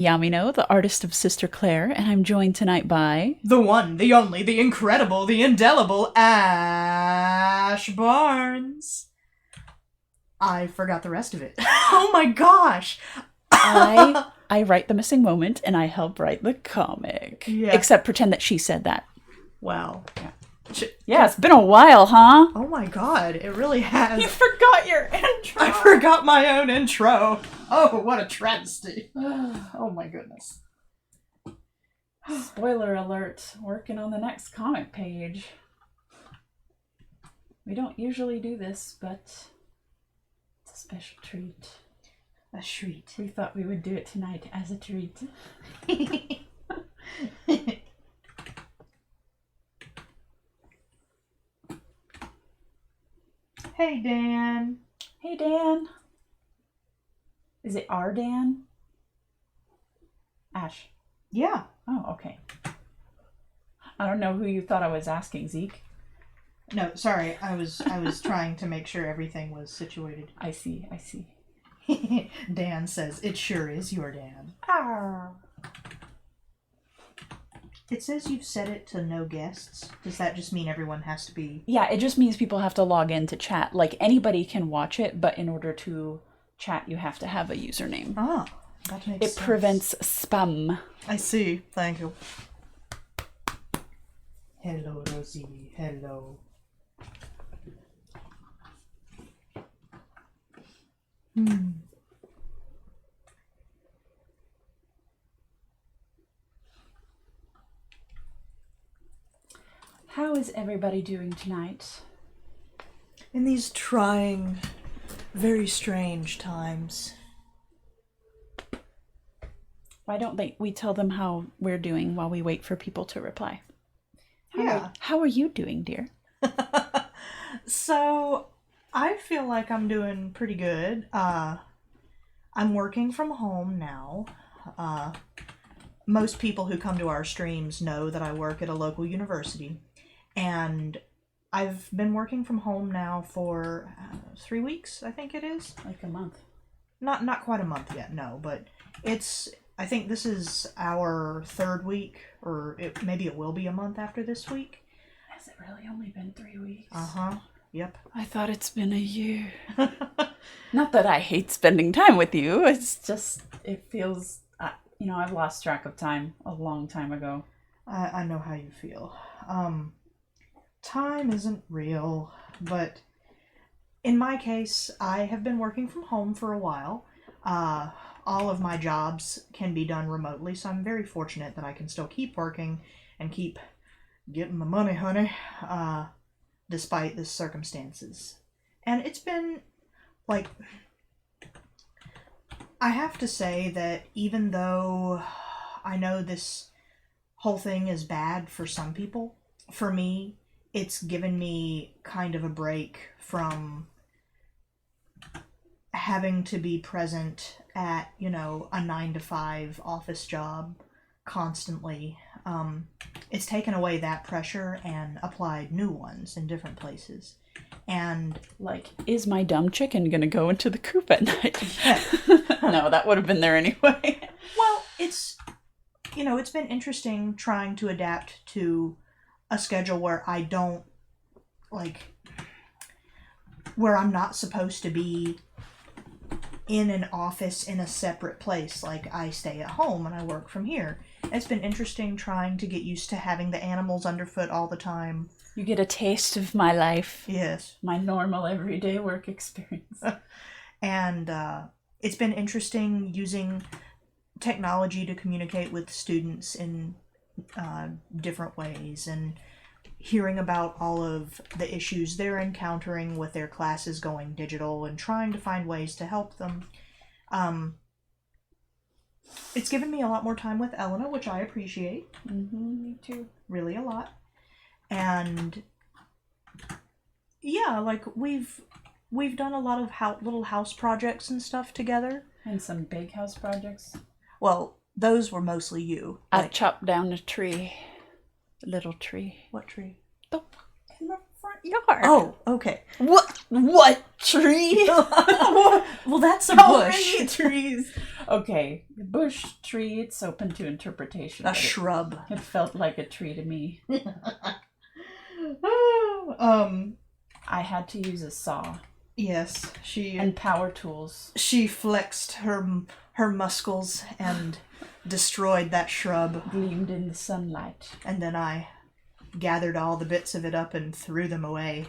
Yamino, the artist of Sister Claire, and I'm joined tonight by... The one, the only, the incredible, the indelible Ash Barnes. I forgot the rest of it. Oh my gosh! I write the missing moment, and I help write the comic. Yeah. Except pretend that she said that. Well, Yeah, it's been a while, huh? oh my god, it really has. You forgot your intro! I forgot my own intro. Oh, what a travesty. Oh my goodness. Spoiler alert, working on the next comic page. We don't usually do this, but it's a special treat. A treat. We thought we would do it tonight as a treat. Hey, Dan. Hey, Dan. Is it our Dan? Ash. Yeah. Oh, okay. I don't know who you thought I was asking, Zeke. No, sorry. I was trying to make sure everything was situated. I see. Dan says, it sure is your Dan. Ah. It says you've set it to no guests. Does that just mean everyone has to be... Yeah, it just means people have to log in to chat. Like, anybody can watch it, but in order to chat, you have to have a username. Ah, that makes sense. It prevents spam. I see. Thank you. Hello, Rosie. Hello. How is everybody doing tonight? In these trying, very strange times. Why don't we tell them how we're doing while we wait for people to reply? How are you doing, dear? So, I feel like I'm doing pretty good. I'm working from home now. Most people who come to our streams know that I work at a local university. And I've been working from home now for 3 weeks, I think it is. Like a month. Not quite a month yet, no, but I think this is our third week, or maybe it will be a month after this week. Has it really only been 3 weeks? Uh-huh, yep. I thought it's been a year. Not that I hate spending time with you, it's just, it feels, I've lost track of time a long time ago. I know how you feel. Time isn't real, but in my case, I have been working from home for a while. All of my jobs can be done remotely, so I'm very fortunate that I can still keep working and keep getting the money, honey, despite the circumstances. And it's been, I have to say that even though I know this whole thing is bad for some people, for me, it's given me kind of a break from having to be present at, a 9-to-5 office job constantly. It's taken away that pressure and applied new ones in different places. And is my dumb chicken gonna go into the coop at night? Yeah. No, that would have been there anyway. Well, it's been interesting trying to adapt to a schedule where I don't, where I'm not supposed to be in an office in a separate place. Like, I stay at home and I work from here. It's been interesting trying to get used to having the animals underfoot all the time. You get a taste of my life. Yes. My normal everyday work experience. And it's been interesting using technology to communicate with students in different ways, and hearing about all of the issues they're encountering with their classes going digital and trying to find ways to help them. It's given me a lot more time with Elena, which I appreciate. Mm-hmm, me too. Really a lot. And yeah, we've done a lot of little house projects and stuff together. And some big house projects. Well, those were mostly you. I chopped down a tree. A little tree. What tree? The in the front yard. Oh, okay. What tree? Well, that's a How bush. many trees? Okay, bush, tree, it's open to interpretation. A but shrub. It felt like a tree to me. I had to use a saw. Yes, And power tools. She flexed her muscles and destroyed that shrub. Gleamed in the sunlight. And then I gathered all the bits of it up and threw them away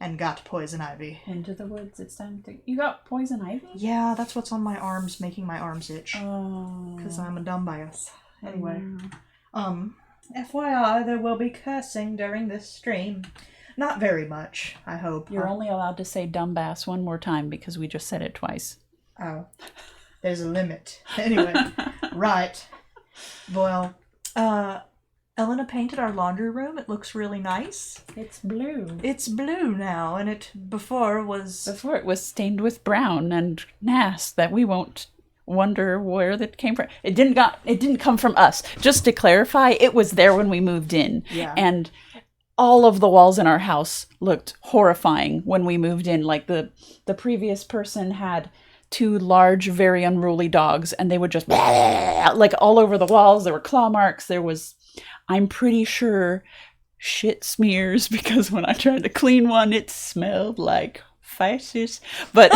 and got poison ivy. Into the woods, it's time to... You got poison ivy? Yeah, that's what's on my arms, making my arms itch. Oh. Because I'm a dumbass. Anyway. FYI, there will be cursing during this stream. Not very much, I hope. You're only allowed to say dumbass one more time because we just said it twice. Oh. There's a limit. Anyway. Right. Well, Elena painted our laundry room. It looks really nice. It's blue. It's blue now, and before it was stained with brown and nast that we won't wonder where that came from. It didn't come from us. Just to clarify, it was there when we moved in. Yeah. And all of the walls in our house looked horrifying when we moved in. Like the previous person had 2 large, very unruly dogs, and they would just like all over the walls. There were claw marks. There was, I'm pretty sure, shit smears because when I tried to clean one, it smelled like feces. But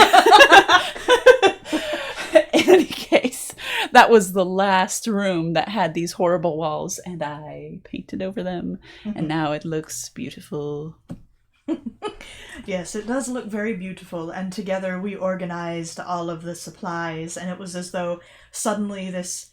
in any case, that was the last room that had these horrible walls, and I painted over them, and now it looks beautiful. Yes, it does look very beautiful, and together we organized all of the supplies, and it was as though suddenly this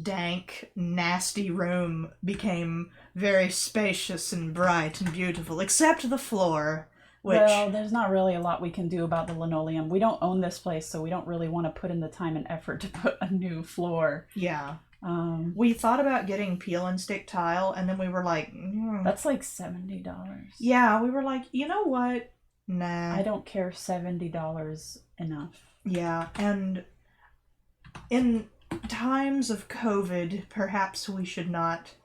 dank, nasty room became very spacious and bright and beautiful, except the floor. Well, there's not really a lot we can do about the linoleum. We don't own this place, so we don't really want to put in the time and effort to put a new floor. Yeah. We thought about getting peel and stick tile, and then we were like, That's like $70. Yeah, we were like, you know what? Nah. I don't care, $70 enough. Yeah, and in times of COVID, perhaps we should not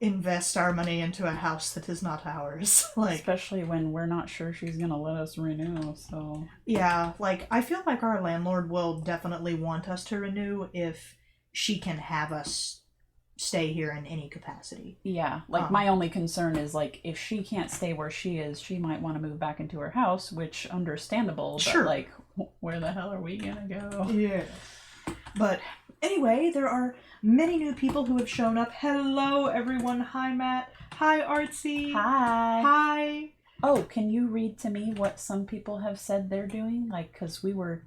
invest our money into a house that is not ours. Especially when we're not sure she's gonna let us renew, so... Yeah, I feel like our landlord will definitely want us to renew if she can have us stay here in any capacity. Yeah, my only concern is, if she can't stay where she is, she might want to move back into her house, which, understandable, sure. But, where the hell are we gonna go? Yeah. But... Anyway, there are many new people who have shown up. Hello, everyone. Hi, Matt. Hi, Artsy. Hi. Hi. Oh, can you read to me what some people have said they're doing? Because we were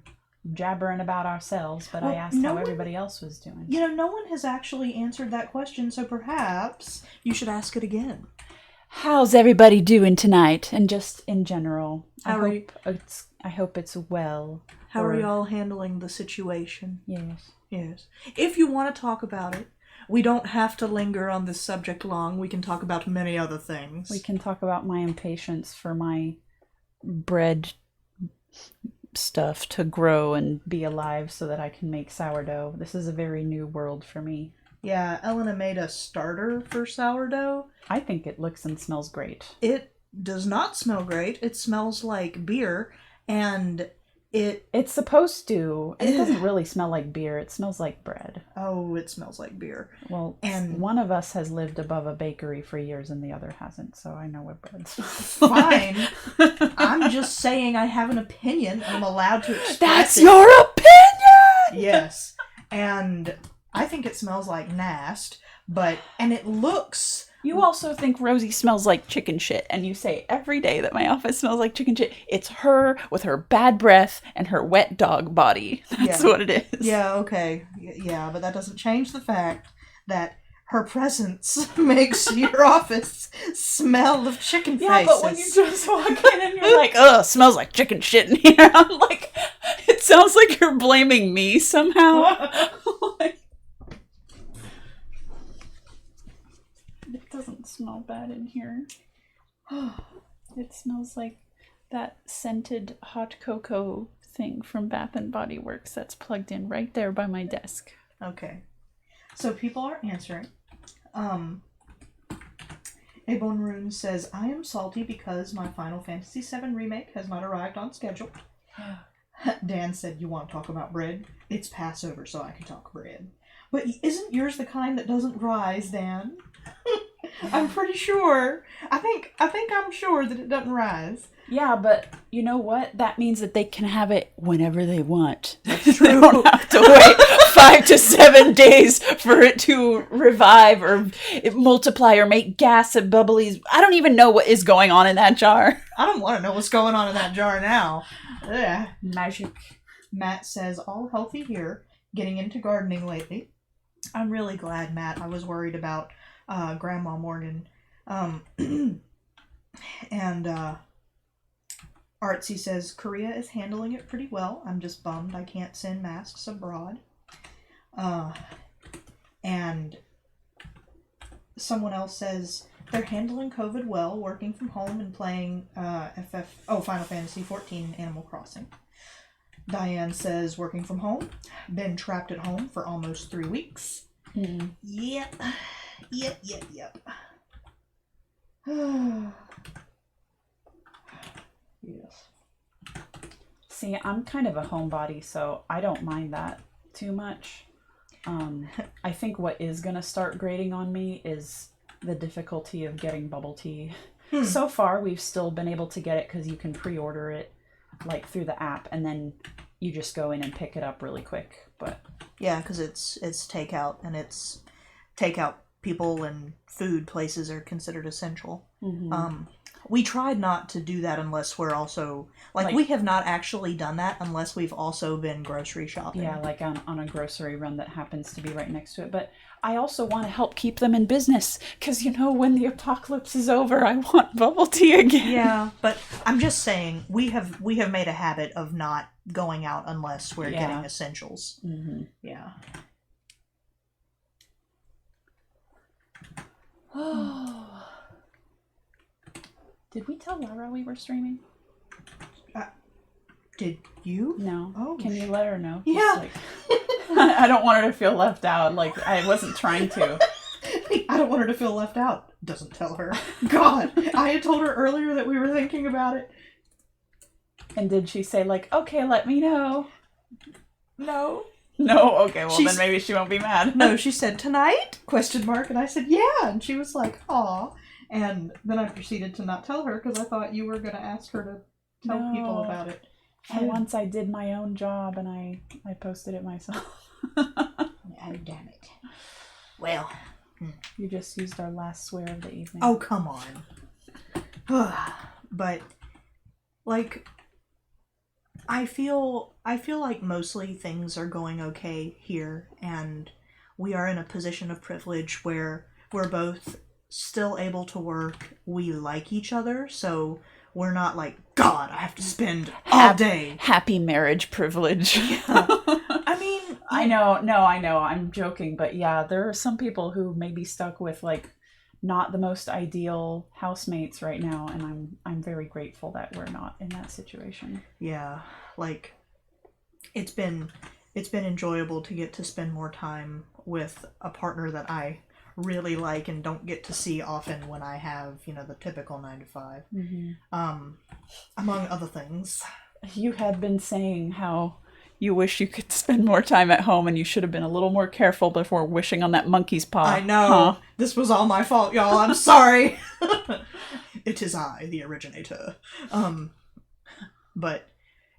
jabbering about ourselves, but I asked how everybody else was doing. No one has actually answered that question, so perhaps you should ask it again. How's everybody doing tonight? And just in general. I hope it's well. How are y'all handling the situation? Yes. Yes. If you want to talk about it, we don't have to linger on this subject long. We can talk about many other things. We can talk about my impatience for my bread stuff to grow and be alive so that I can make sourdough. This is a very new world for me. Yeah, Elena made a starter for sourdough. I think it looks and smells great. It does not smell great. It smells like beer, and it's supposed to. It doesn't really smell like beer. It smells like bread. Oh, it smells like beer. Well, and one of us has lived above a bakery for years and the other hasn't, so I know what bread smells like. Fine. I'm just saying I have an opinion. I'm allowed to express That's it. your opinion! Yes. And I think it smells like nast, and it looks... You also think Rosie smells like chicken shit, and you say every day that my office smells like chicken shit. It's her with her bad breath and her wet dog body. That's what it is. Yeah, okay. Yeah, but that doesn't change the fact that her presence makes your office smell of chicken faces. Yeah, but when you just walk in and you're like, ugh, smells like chicken shit in here, I'm like, it sounds like you're blaming me somehow. It doesn't smell bad in here. It smells like that scented hot cocoa thing from Bath and Body Works that's plugged in right there by my desk. Okay. So people are answering. Abon Rune says, I am salty because my Final Fantasy VII Remake has not arrived on schedule. Dan said, you want to talk about bread? It's Passover, so I can talk bread. But isn't yours the kind that doesn't rise, Dan? I'm pretty sure. I think I'm sure that it doesn't rise. Yeah, but you know what? That means that they can have it whenever they want. That's true. They don't have to wait 5 to 7 days for it to revive or multiply or make gas and bubblies. I don't even know what is going on in that jar. I don't want to know what's going on in that jar now. Ugh. Magic. Matt says, all healthy here, getting into gardening lately. I'm really glad, Matt. I was worried about Grandma Morgan. And Artsy says, Korea is handling it pretty well. I'm just bummed I can't send masks abroad. And someone else says, they're handling COVID well, working from home and playing Final Fantasy XIV and Animal Crossing. Diane says, working from home, been trapped at home for almost 3 weeks. Mm. Yep. Yes. See, I'm kind of a homebody, so I don't mind that too much. I think what is going to start grating on me is the difficulty of getting bubble tea. So far, we've still been able to get it because you can pre-order it like through the app, and then you just go in and pick it up really quick. But yeah, because it's takeout, and it's takeout people and food places are considered essential. mm-hmm. We tried not to do that unless we're also like we have not actually done that unless we've also been grocery shopping. Yeah, like on a grocery run that happens to be right next to it. But I also want to help keep them in business because, you know, when the apocalypse is over, I want bubble tea again. Yeah, but I'm just saying we have made a habit of not going out unless we're getting essentials. Mm-hmm. Yeah. Did we tell Laura we were streaming? Did you? No. Oh, can you let her know? Yeah. I don't want her to feel left out. Like, I wasn't trying to. I don't want her to feel left out. Doesn't tell her. God, I had told her earlier that we were thinking about it. And did she say, like, okay, let me know? No. No? Okay, well, then maybe she won't be mad. No, she said, tonight? ? And I said, yeah. And she was like, aw. And then I proceeded to not tell her because I thought you were going to ask her to tell people about it. For once I did my own job and I posted it myself. Oh, damn it. Well. You just used our last swear of the evening. Oh, come on. But, like, I feel like mostly things are going okay here, and we are in a position of privilege where we're both still able to work. We like each other, so we're not like, God, I have to spend all day. Happy marriage privilege. Yeah. I mean, I know. No, I know. I'm joking. But yeah, there are some people who may be stuck with like not the most ideal housemates right now. And I'm very grateful that we're not in that situation. Yeah. Like it's been enjoyable to get to spend more time with a partner that I really like and don't get to see often when I have, you know, the typical 9 to 5. Mm-hmm. Among other things. You had been saying how you wish you could spend more time at home and you should have been a little more careful before wishing on that monkey's paw. I know. Huh? This was all my fault, y'all. I'm sorry. It is I, the originator. But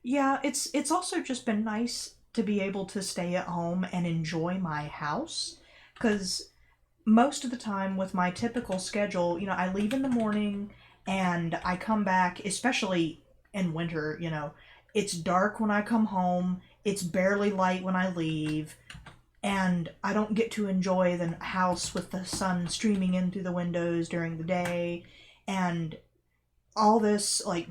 yeah, it's also just been nice to be able to stay at home and enjoy my house, because most of the time with my typical schedule, you know, I leave in the morning and I come back, especially in winter, you know, it's dark when I come home, it's barely light when I leave, and I don't get to enjoy the house with the sun streaming in through the windows during the day, and all this, like,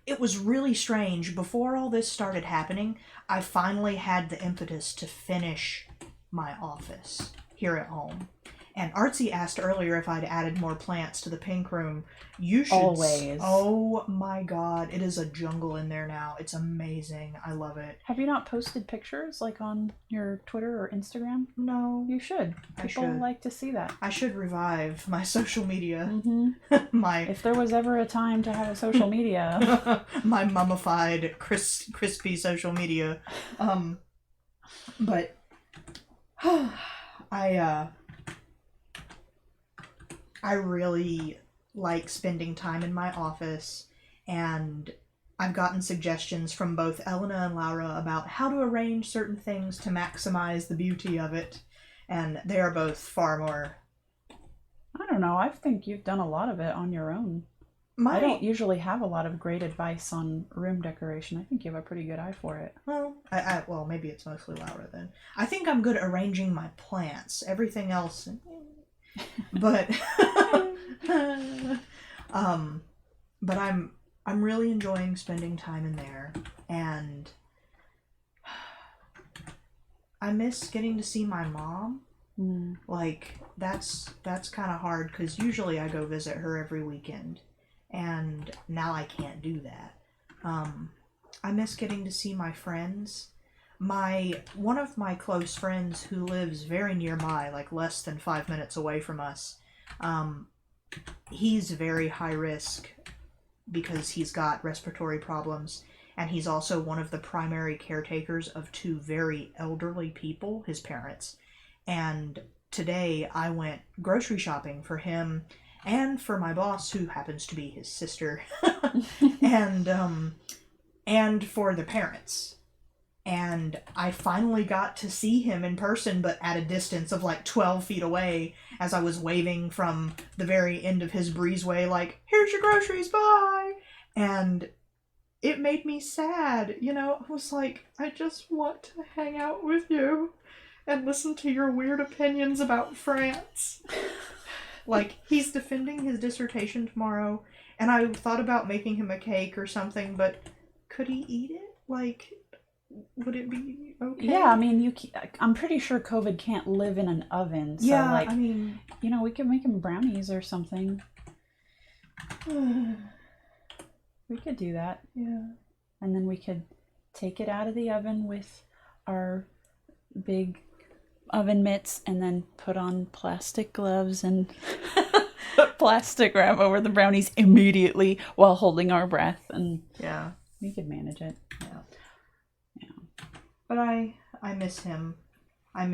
it was really strange. Before all this started happening, I finally had the impetus to finish my office here at home. And Artsy asked earlier if I'd added more plants to the pink room. You should. Always. Oh my god, it is a jungle in there now. It's amazing. I love it. Have you not posted pictures like on your Twitter or Instagram? No. You should. People should. like to see that. I should revive my social media. Mm-hmm. If there was ever a time to have a social media. My mummified, crispy social media. But I really like spending time in my office, and I've gotten suggestions from both Elena and Laura about how to arrange certain things to maximize the beauty of it, and they are both far more... I don't know, I think you've done a lot of it on your own. I don't usually have a lot of great advice on room decoration. I think you have a pretty good eye for it. Well, well, maybe it's mostly Laura then. I think I'm good at arranging my plants. Everything else... But but I'm really enjoying spending time in there, and I miss getting to see my mom. Like that's kind of hard because usually I go visit her every weekend, and now I can't do that. I miss getting to see my friends. One of my close friends who lives very nearby, like less than 5 minutes away from us, he's very high risk because he's got respiratory problems, and he's also one of the primary caretakers of two very elderly people, his parents. And today I went grocery shopping for him and for my boss, who happens to be his sister, and for the parents. And I finally got to see him in person, but at a distance of like 12 feet away, as I was waving from the very end of his breezeway, like, here's your groceries, bye! And it made me sad, you know? I was like, I just want to hang out with you and listen to your weird opinions about France. Like, he's defending his dissertation tomorrow, and I thought about making him a cake or something, but could he eat it? Like... would it be okay? Yeah, I mean, I'm pretty sure COVID can't live in an oven. So, yeah, like, I mean... you know, we could make him brownies or something. We could do that. Yeah. And then we could take it out of the oven with our big oven mitts and then put on plastic gloves and put plastic wrap over the brownies immediately while holding our breath. And yeah, we could manage it. Yeah. But I miss him. I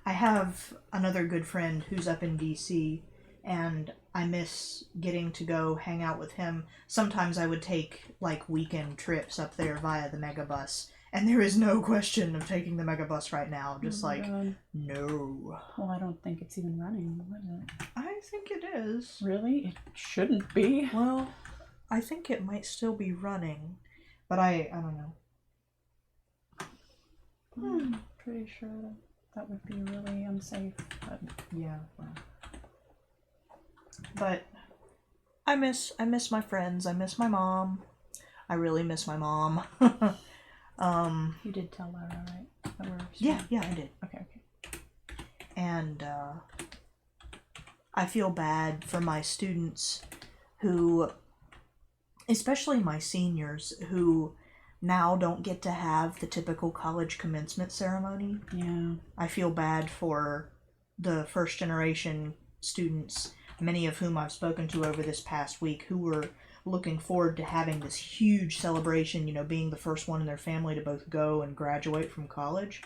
have another good friend who's up in DC, and I miss getting to go hang out with him. Sometimes I would take, like, weekend trips up there via the megabus, and there is no question of taking the megabus right now. Just no. Well, I don't think it's even running, is it? I think it is. Really? It shouldn't be. Well, I think it might still be running, but I don't know. I'm pretty sure that would be really unsafe. But yeah. Well. But I miss my friends. I miss my mom. I really miss my mom. You did tell Laura, right? That we're yeah, I did. Okay. And I feel bad for my students who, especially my seniors, who now don't get to have the typical college commencement ceremony. Yeah. I feel bad for the first generation students, many of whom I've spoken to over this past week, who were looking forward to having this huge celebration, you know, being the first one in their family to both go and graduate from college.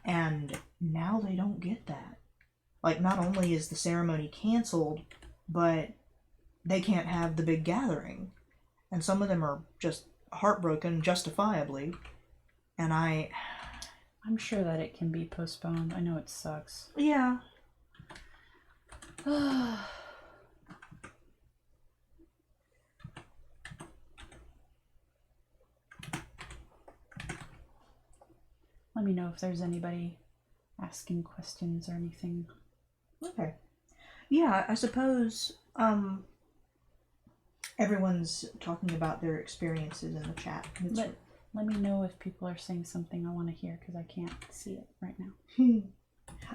And now they don't get that. Like, not only is the ceremony canceled, but they can't have the big gathering. And some of them are just heartbroken, justifiably. And I'm sure that it can be postponed. I know it sucks. Yeah. Let me know if there's anybody asking questions or anything. Okay. Yeah, I suppose everyone's talking about their experiences in the chat. Let me know if people are saying something I want to hear, because I can't see it right now.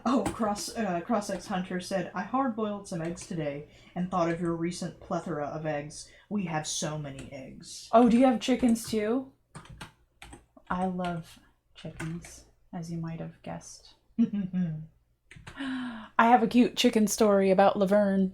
Oh, Cross-X Hunter said, I hard-boiled some eggs today and thought of your recent plethora of eggs. We have so many eggs. Oh, do you have chickens too? I love chickens, as you might have guessed. I have a cute chicken story about Laverne.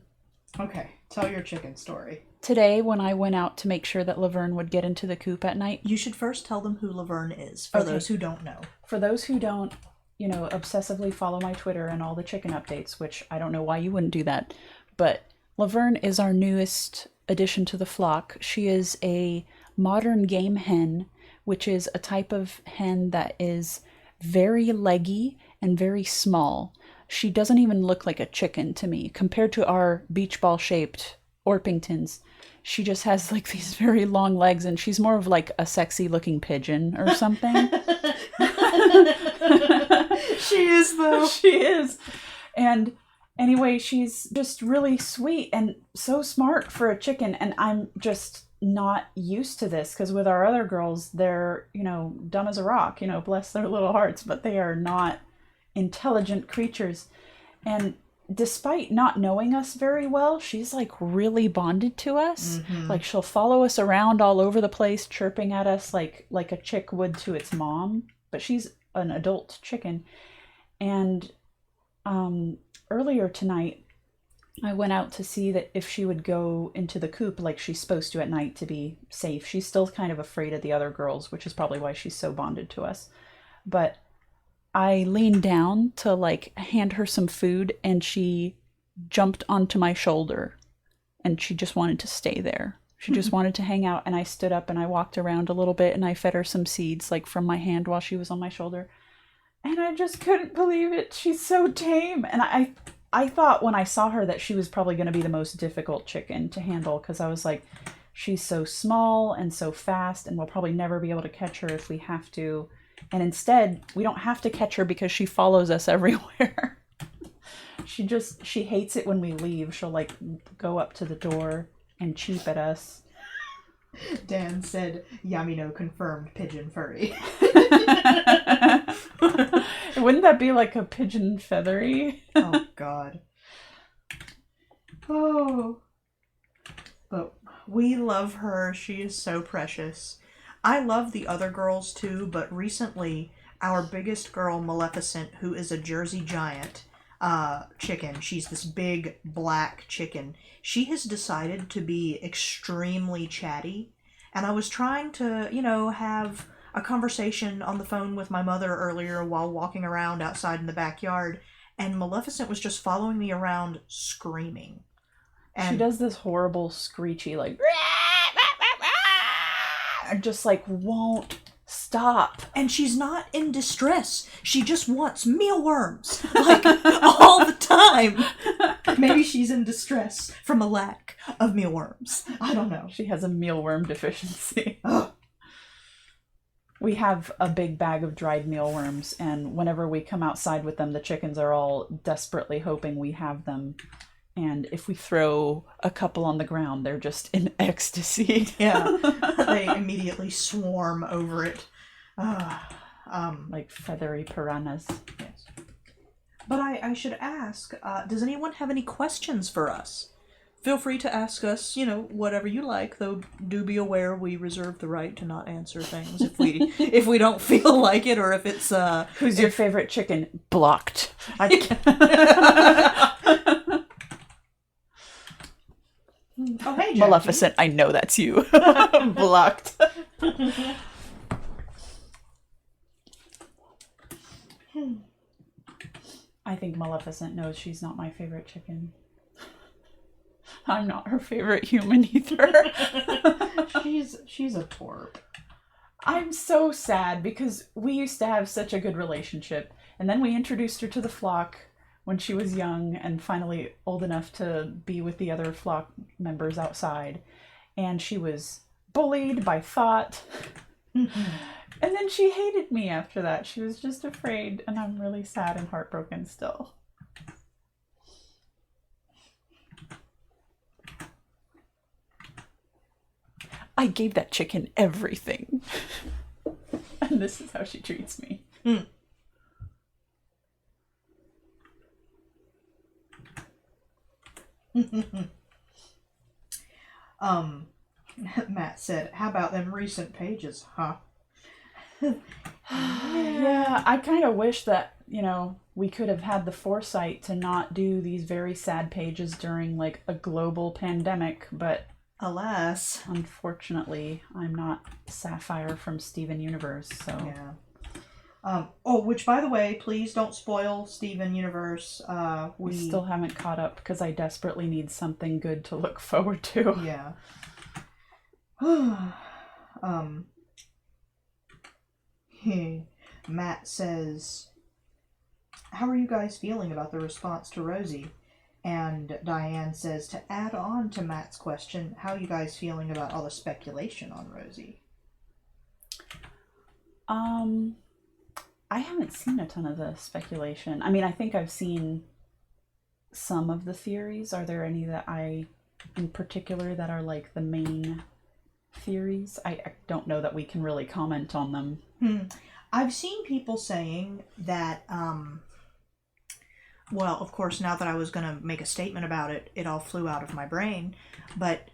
Okay, tell your chicken story. Today, when I went out to make sure that Laverne would get into the coop at night. You should first tell them who Laverne is, for those who don't know. For those who don't, obsessively follow my Twitter and all the chicken updates, which I don't know why you wouldn't do that, but Laverne is our newest addition to the flock. She is a modern game hen, which is a type of hen that is very leggy and very small. She doesn't even look like a chicken to me. Compared to our beach ball shaped Orpingtons, she just has like these very long legs, and she's more of like a sexy looking pigeon or something. She is, though. She is. And anyway, she's just really sweet and so smart for a chicken, and I'm just not used to this because with our other girls, they're, dumb as a rock, bless their little hearts, but they are not intelligent creatures. And despite not knowing us very well, she's like really bonded to us. Mm-hmm. Like she'll follow us around all over the place, chirping at us like a chick would to its mom, but she's an adult chicken. And earlier tonight, I went out to see that if she would go into the coop like she's supposed to at night to be safe. She's still kind of afraid of the other girls, which is probably why she's so bonded to us. But I leaned down to like hand her some food, and she jumped onto my shoulder, and she just wanted to stay there. She just wanted to hang out, and I stood up and I walked around a little bit and I fed her some seeds like from my hand while she was on my shoulder. And I just couldn't believe it. She's so tame. And I thought when I saw her that she was probably going to be the most difficult chicken to handle, because I was like, she's so small and so fast, and we'll probably never be able to catch her if we have to. And instead, we don't have to catch her because she follows us everywhere. She hates it when we leave. She'll like go up to the door and cheep at us. Dan said, Yamino confirmed pigeon furry. Wouldn't that be like a pigeon feathery? Oh, God. Oh. But we love her. She is so precious. I love the other girls too, but recently our biggest girl, Maleficent, who is a Jersey Giant chicken, she's this big black chicken, she has decided to be extremely chatty. And I was trying to, have a conversation on the phone with my mother earlier while walking around outside in the backyard, and Maleficent was just following me around screaming. And she does this horrible screechy, like, just like won't stop. And she's not in distress. She just wants mealworms, like, all the time. Maybe she's in distress from a lack of mealworms. I don't know. She has a mealworm deficiency. We have a big bag of dried mealworms, and whenever we come outside with them, the chickens are all desperately hoping we have them. And if we throw a couple on the ground, they're just in ecstasy. Yeah, they immediately swarm over it. Like feathery piranhas. Yes. But I should ask, does anyone have any questions for us? Feel free to ask us, whatever you like, though do be aware we reserve the right to not answer things if we don't feel like it, or if it's Who's your favorite chicken? Blocked. Oh, hey, Jackie. Maleficent, I know that's you. Blocked. I think Maleficent knows she's not my favorite chicken. I'm not her favorite human either. She's a twerp. I'm so sad because we used to have such a good relationship, and then we introduced her to the flock when she was young and finally old enough to be with the other flock members outside. And she was bullied by Thought. And then she hated me after that. She was just afraid, and I'm really sad and heartbroken still. I gave that chicken everything. And this is how she treats me. um, Matt said, "How about them recent pages, huh?" Yeah, I kind of wish that, we could have had the foresight to not do these very sad pages during like a global pandemic, but Alas. unfortunately, I'm not Sapphire from Steven Universe, so. Yeah. Which, by the way, please don't spoil Steven Universe. We still haven't caught up because I desperately need something good to look forward to. Yeah. Matt says, "How are you guys feeling about the response to Rosie?" And Diane says, to add on to Matt's question, how are you guys feeling about all the speculation on Rosie? I haven't seen a ton of the speculation. I mean, I think I've seen some of the theories. Are there any that in particular, that are like the main theories? I don't know that we can really comment on them. I've seen people saying that, well, of course, now that I was going to make a statement about it, it all flew out of my brain. But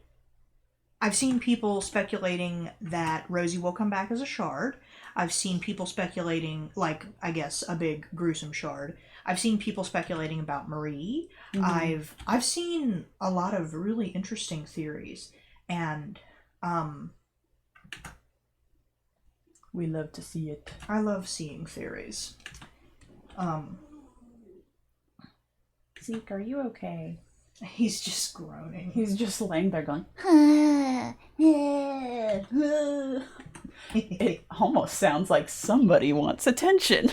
I've seen people speculating that Rosie will come back as a shard. I've seen people speculating, like, I guess, a big gruesome shard. I've seen people speculating about Marie. Mm-hmm. I've seen a lot of really interesting theories. And, we love to see it. I love seeing theories. Zeke, are you okay? He's just groaning. He's just laying there going, it almost sounds like somebody wants attention.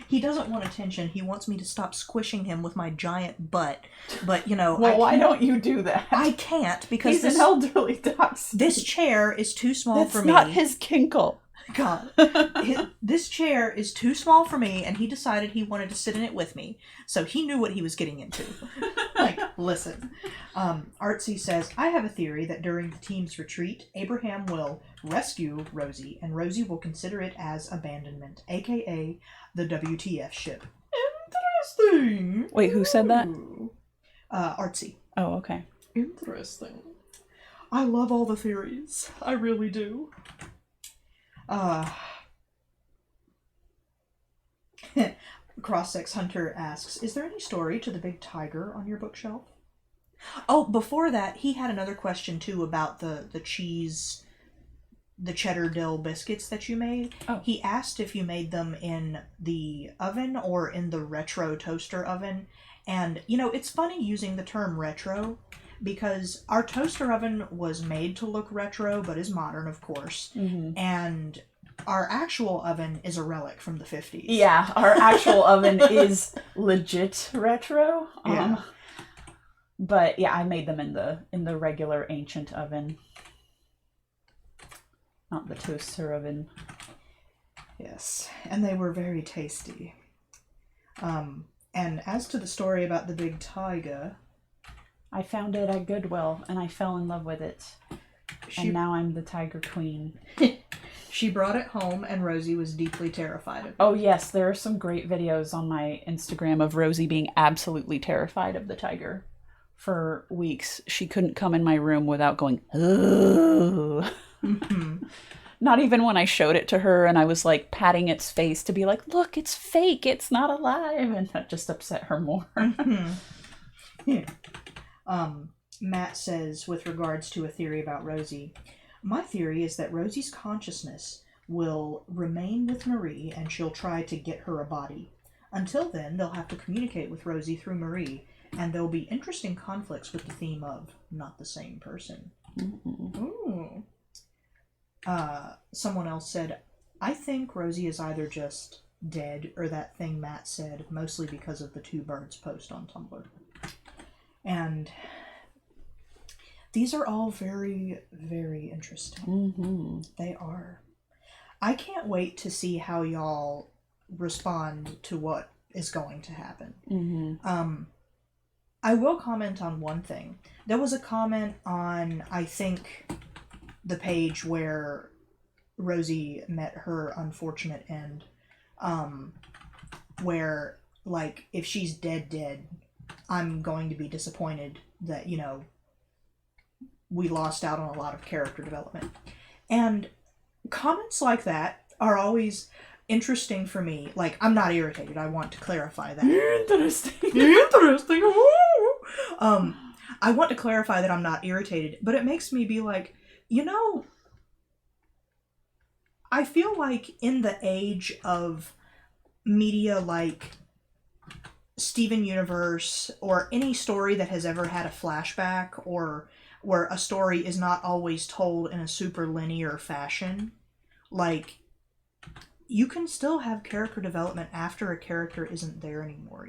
He doesn't want attention. He wants me to stop squishing him with my giant butt. But, well, why don't you do that? I can't because he's an elderly dachshund. This chair is too small for me. That's not his kinkle. God. This chair is too small for me, and he decided he wanted to sit in it with me. So he knew what he was getting into. Like, listen. Artsy says, I have a theory that during the team's retreat, Abraham will rescue Rosie, and Rosie will consider it as abandonment, aka the WTF ship. Interesting. Wait, who said that? Artsy. Oh, okay. Interesting. I love all the theories. I really do. Cross-Sex Hunter asks, is there any story to the big tiger on your bookshelf? Oh, before that, he had another question, too, about the cheese, the cheddar dill biscuits that you made. Oh. He asked if you made them in the oven or in the retro toaster oven. And, it's funny using the term retro, because our toaster oven was made to look retro, but is modern, of course. Mm-hmm. And our actual oven is a relic from the 50s. Yeah, our actual oven is legit retro. Yeah. But yeah, I made them in the regular ancient oven, not the toaster oven. Yes, and they were very tasty. And as to the story about the big tiger, I found it at Goodwill, and I fell in love with it. And now I'm the tiger queen. She brought it home, and Rosie was deeply terrified of it. Oh, yes. There are some great videos on my Instagram of Rosie being absolutely terrified of the tiger. For weeks, she couldn't come in my room without going, oh. Mm-hmm. Not even when I showed it to her and I was like patting its face to be like, look, it's fake. It's not alive. And that just upset her more. Mm-hmm. Yeah. Matt says, with regards to a theory about Rosie, my theory is that Rosie's consciousness will remain with Marie and she'll try to get her a body. Until then, they'll have to communicate with Rosie through Marie, and there'll be interesting conflicts with the theme of not the same person. Mm-hmm. Ooh. Someone else said, I think Rosie is either just dead or that thing Matt said, mostly because of the Two Birds post on Tumblr. And these are all very, very interesting. Mm-hmm. They are. I can't wait to see how y'all respond to what is going to happen. Mm-hmm. I will comment on one thing. There was a comment on, I think, the page where Rosie met her unfortunate end, where, like, if she's dead, I'm going to be disappointed that, we lost out on a lot of character development. And comments like that are always interesting for me. Like, I'm not irritated. I want to clarify that. Interesting. Interesting. I want to clarify that I'm not irritated, but it makes me be like, I feel like in the age of media like Steven Universe, or any story that has ever had a flashback, or where a story is not always told in a super linear fashion, like, you can still have character development after a character isn't there anymore,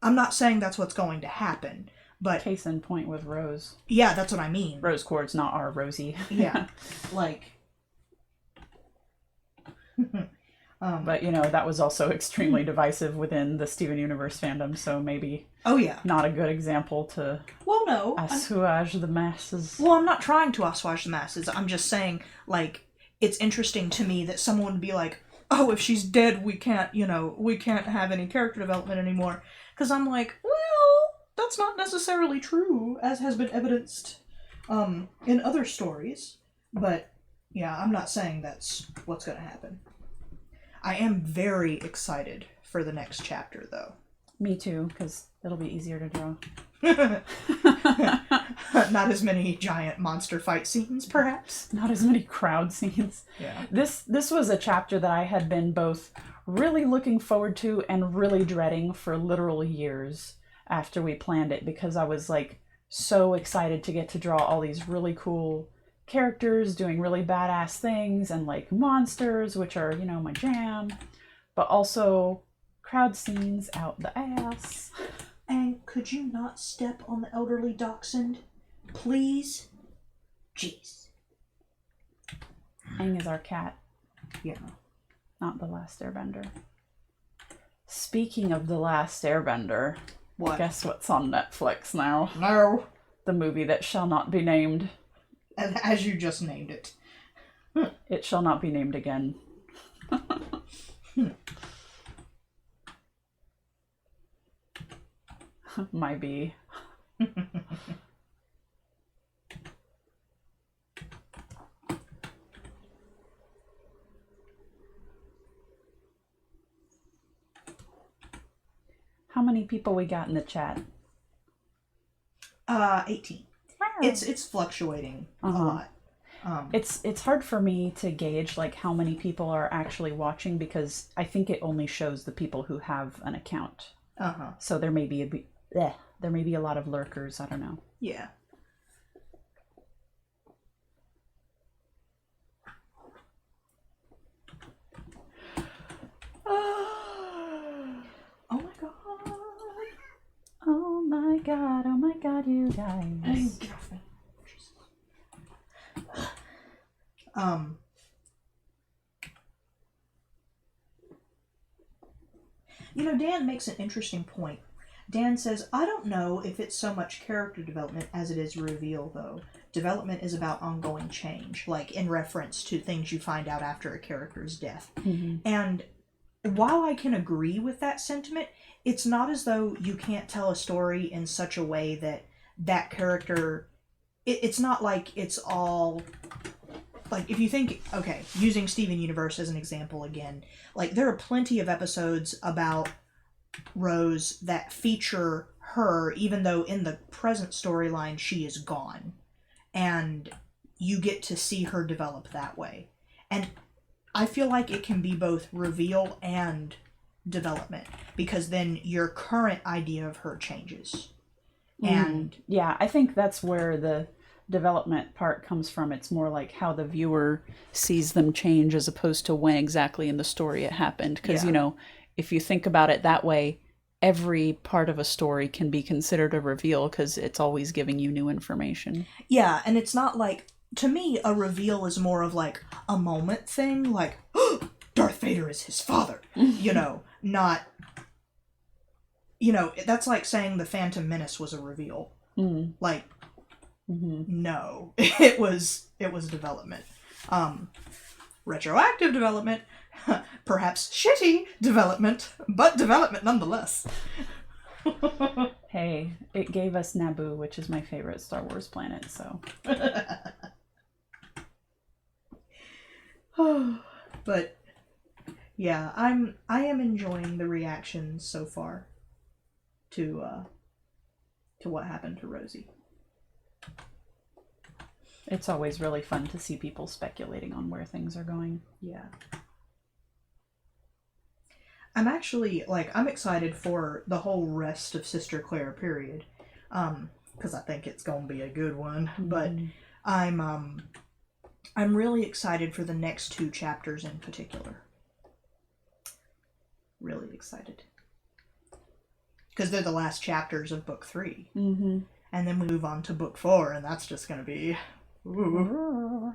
I'm not saying that's what's going to happen, but... Case in point with Rose. Yeah, that's what I mean. Rose Quartz, not our Rosie. Yeah, like... But, that was also extremely divisive within the Steven Universe fandom, so maybe... Oh, yeah. Not a good example to... Well, no. Assuage the masses. Well, I'm not trying to assuage the masses. I'm just saying, like, it's interesting to me that someone would be like, oh, if she's dead, we can't have any character development anymore. Because I'm like, well, that's not necessarily true, as has been evidenced in other stories. But, yeah, I'm not saying that's what's going to happen. I am very excited for the next chapter, though. Me too, because it'll be easier to draw. Not as many giant monster fight scenes, perhaps. Not as many crowd scenes. Yeah. This was a chapter that I had been both really looking forward to and really dreading for literal years after we planned it, because I was like so excited to get to draw all these really cool characters doing really badass things, and like monsters, which are, my jam, but also crowd scenes out the ass. And could you not step on the elderly dachshund? Please? Jeez. Aang is our cat. Yeah. Not The Last Airbender. Speaking of The Last Airbender, what? Guess what's on Netflix now? No. The movie that shall not be named. As you just named it. It shall not be named again. My bee. How many people we got in the chat? 18. It's fluctuating a lot. It's hard for me to gauge like how many people are actually watching, because I think it only shows the people who have an account. So there may be a lot of lurkers. I don't know. Yeah. Oh my god. Oh my god. Oh my god, you guys. Get off me. Dan makes an interesting point. Dan says, I don't know if it's so much character development as it is reveal, though. Development is about ongoing change, like in reference to things you find out after a character's death. Mm-hmm. And while I can agree with that sentiment, it's not as though you can't tell a story in such a way that that character... It's not like it's all... Like, if you think... Okay, using Steven Universe as an example again. Like, there are plenty of episodes about Rose that feature her, even though in the present storyline she is gone. And you get to see her develop that way. And I feel like it can be both reveal and development, because then your current idea of her changes. And yeah, I think that's where the development part comes from. It's more like how the viewer sees them change as opposed to when exactly in the story it happened. Because, if you think about it that way, every part of a story can be considered a reveal because it's always giving you new information. Yeah, and it's not like, to me, a reveal is more of like a moment thing, like, oh, Darth Vader is his father, not, that's like saying the Phantom Menace was a reveal. Like, no, it was development. Retroactive development, perhaps shitty development, but development nonetheless. Hey, it gave us Naboo, which is my favorite Star Wars planet, so. But yeah, I am enjoying the reactions so far to what happened to Rosie. It's always really fun to see people speculating on where things are going. Yeah. I'm actually I'm excited for the whole rest of Sister Claire period. Because I think it's gonna be a good one. Mm-hmm. But I'm really excited for the next 2 chapters in particular. Really excited. Because they're the last chapters of book 3. Mm-hmm. And then we move on to book 4, and that's just gonna be ooh.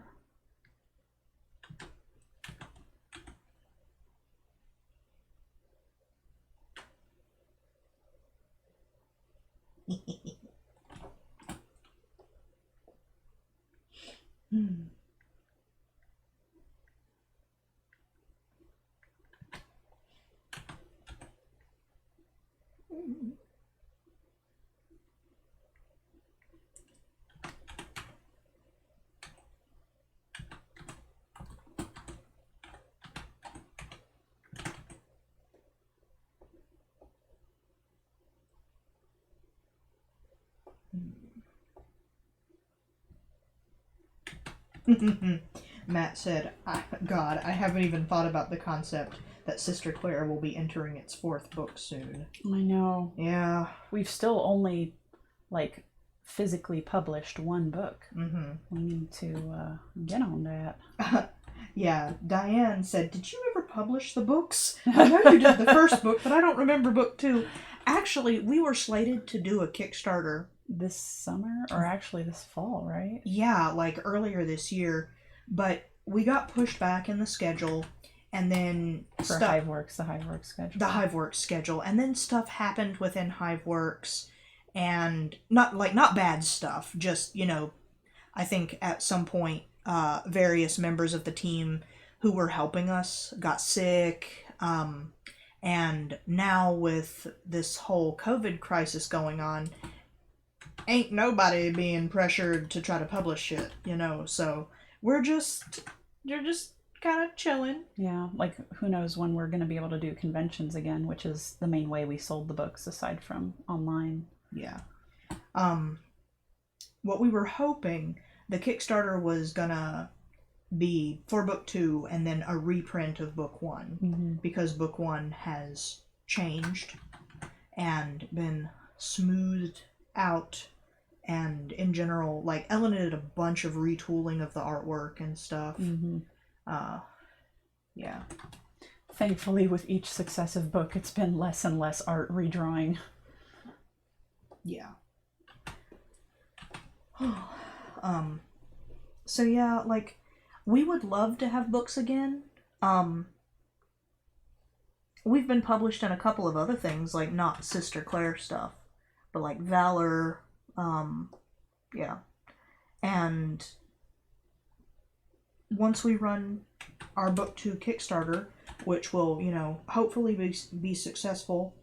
Hmm. Matt said, God, I haven't even thought about the concept that Sister Claire will be entering its 4th book soon. I know. Yeah. We've still only, physically published 1 book. Mm-hmm. We need to get on that. Yeah, Diane said, did you ever publish the books? I know you did the first book, but I don't remember book 2. Actually, we were slated to do a Kickstarter this summer, or actually this fall, right? Yeah, earlier this year, but we got pushed back in the schedule, and then for Hiveworks, the Hiveworks schedule. The Hiveworks schedule, and then stuff happened within Hiveworks, and not bad stuff, just I think at some point, various members of the team who were helping us got sick, and now with this whole COVID crisis going on, ain't nobody being pressured to try to publish it, so you're just kind of chilling. Yeah, who knows when we're going to be able to do conventions again, which is the main way we sold the books aside from online. Yeah. What we were hoping, the Kickstarter was gonna be for book 2 and then a reprint of book 1, mm-hmm. because book 1 has changed and been smoothed out, and in general, Ellen did a bunch of retooling of the artwork and stuff. Mm-hmm. Yeah. Thankfully, with each successive book, it's been less and less art redrawing. Yeah. So yeah, we would love to have books again. We've been published in a couple of other things, not Sister Claire stuff, but Valor, yeah. And once we run our book 2 Kickstarter, which will, hopefully be successful,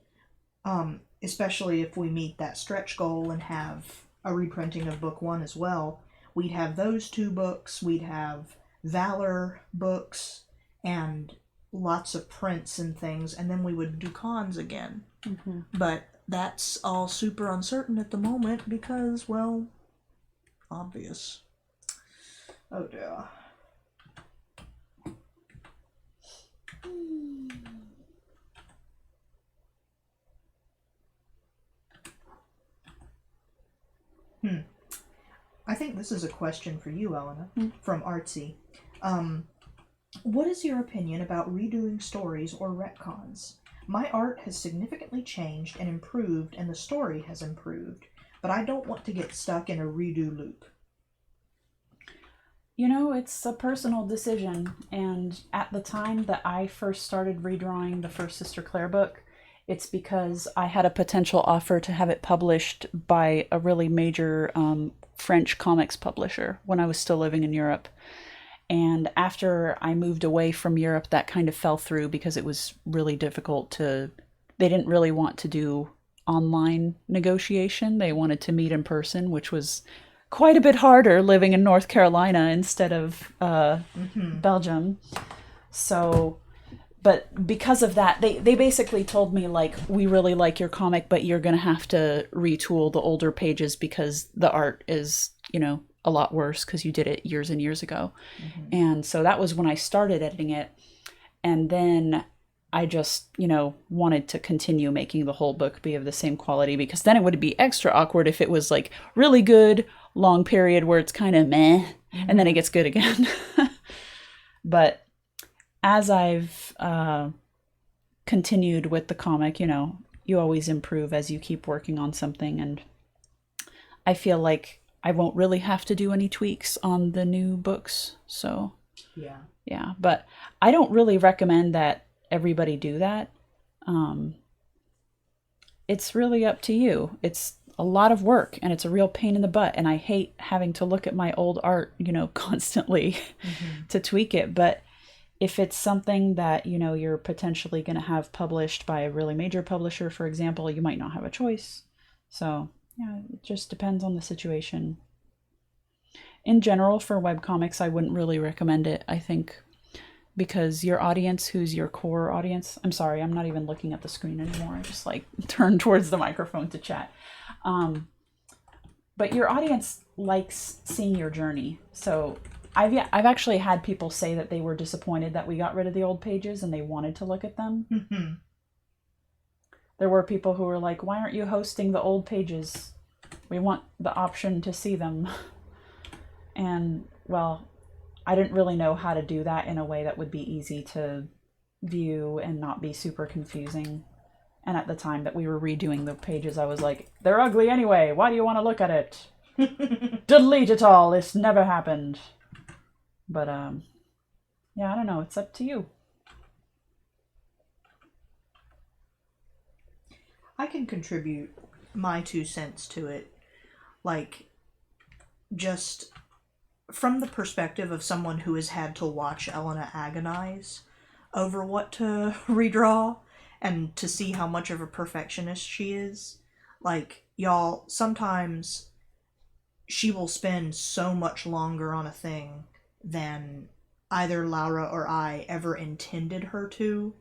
especially if we meet that stretch goal and have a reprinting of book 1 as well, we'd have those 2 books, we'd have Valor books, and lots of prints and things, and then we would do cons again. Mm-hmm. But that's all super uncertain at the moment because, well, obvious. Oh dear. I think this is a question for you, Elena, from Artsy. What is your opinion about redoing stories or retcons? My art has significantly changed and improved, and the story has improved, but I don't want to get stuck in a redo loop. It's a personal decision, and at the time that I first started redrawing the first Sister Claire book, it's because I had a potential offer to have it published by a really major French comics publisher when I was still living in Europe. And after I moved away from Europe, that kind of fell through because it was really difficult they didn't really want to do online negotiation. They wanted to meet in person, which was quite a bit harder living in North Carolina instead of Belgium. So, but because of that, they basically told me, like, we really like your comic, but you're going to have to retool the older pages because the art is, a lot worse because you did it years and years ago. And so that was when I started editing it. And then I just, wanted to continue making the whole book be of the same quality, because then it would be extra awkward if it was like really good, long period where it's kind of meh, and then it gets good again. But as I've continued with the comic, you always improve as you keep working on something. And I feel like I won't really have to do any tweaks on the new books. So, yeah. But I don't really recommend that everybody do that. It's really up to you. It's a lot of work and it's a real pain in the butt. And I hate having to look at my old art, constantly to tweak it. But if it's something that, you're potentially going to have published by a really major publisher, for example, you might not have a choice. So, yeah, it just depends on the situation. In general, for webcomics, I wouldn't really recommend it, I think, because your audience, who's your core audience, I'm sorry, I'm not even looking at the screen anymore. I just turn towards the microphone to chat. But your audience likes seeing your journey. So I've actually had people say that they were disappointed that we got rid of the old pages and they wanted to look at them. There were people who were like, why aren't you hosting the old pages? We want the option to see them. And, well, I didn't really know how to do that in a way that would be easy to view and not be super confusing. And at the time that we were redoing the pages, I was like, they're ugly anyway. Why do you want to look at it? Delete it all. This never happened. But, yeah, I don't know. It's up to you. I can contribute my 2 cents to it. Like, just from the perspective of someone who has had to watch Elena agonize over what to redraw and to see how much of a perfectionist she is. Like, y'all, sometimes she will spend so much longer on a thing than either Laura or I ever intended her to,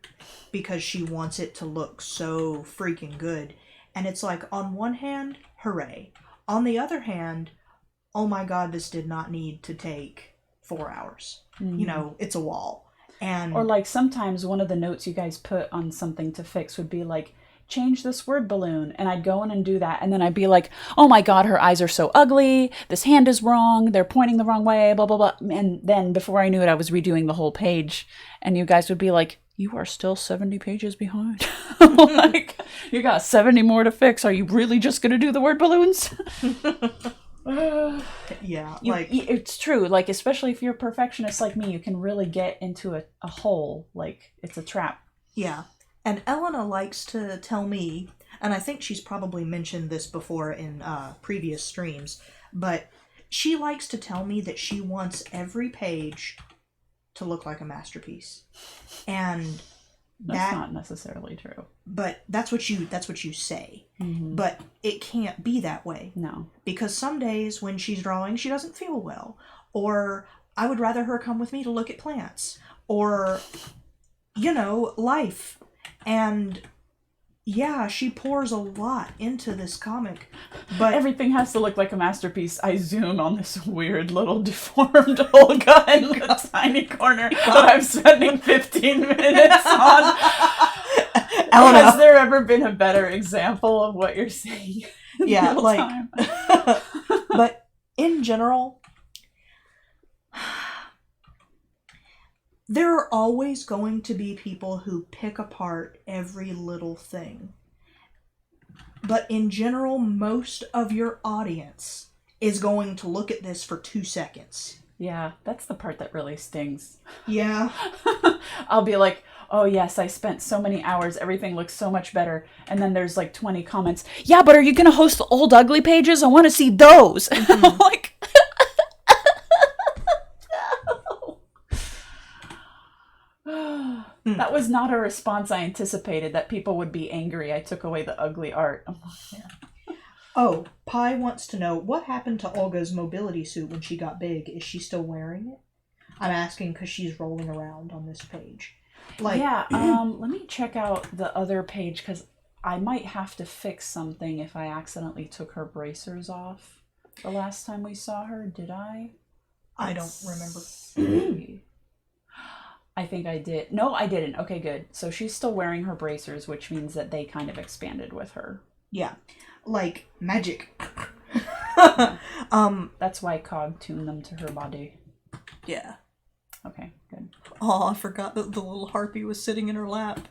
because she wants it to look so freaking good. And it's like, on one hand, hooray. On the other hand, oh my god, this did not need to take 4 hours. It's a wall. And or like sometimes one of the notes you guys put on something to fix would be like, change this word balloon. And I'd go in and do that. And then I'd be like, oh my god, her eyes are so ugly. This hand is wrong. They're pointing the wrong way, blah, blah, blah. And then before I knew it, I was redoing the whole page. And you guys would be like, you are still 70 pages behind. Like, you got 70 more to fix. Are you really just going to do the word balloons? Yeah, it's true. Like, especially if you're a perfectionist like me, you can really get into a hole. Like, it's a trap. Yeah. And Elena likes to tell me, and I think she's probably mentioned this before in previous streams, but she likes to tell me that she wants every page to look like a masterpiece. And that's not necessarily true. But that's what you say. But it can't be that way. No. Because some days when she's drawing, she doesn't feel well. Or I would rather her come with me to look at plants. Or, life. And yeah, she pours a lot into this comic, but everything has to look like a masterpiece. I zoom on this weird little deformed Olga in the tiny corner that I'm spending 15 minutes on. Has there ever been a better example of what you're saying? Yeah, like, but in general, there are always going to be people who pick apart every little thing. But in general, most of your audience is going to look at this for 2 seconds. Yeah, that's the part that really stings. Yeah. I'll be like, oh yes, I spent so many hours, everything looks so much better. And then there's like 20 comments. Yeah, but are you going to host the old ugly pages? I want to see those. Mm-hmm. I'm like... That was not a response I anticipated, that people would be angry I took away the ugly art. Oh, Pi wants to know, what happened to Olga's mobility suit when she got big? Is she still wearing it? I'm asking because she's rolling around on this page. Yeah, let me check out the other page, because I might have to fix something if I accidentally took her bracers off the last time we saw her. Did I? I don't remember. I think I did. No, I didn't. Okay, good. So she's still wearing her bracers, which means that they kind of expanded with her. Yeah. Like magic. That's why Cog tuned them to her body. Yeah. Okay, good. Oh, I forgot that the little harpy was sitting in her lap.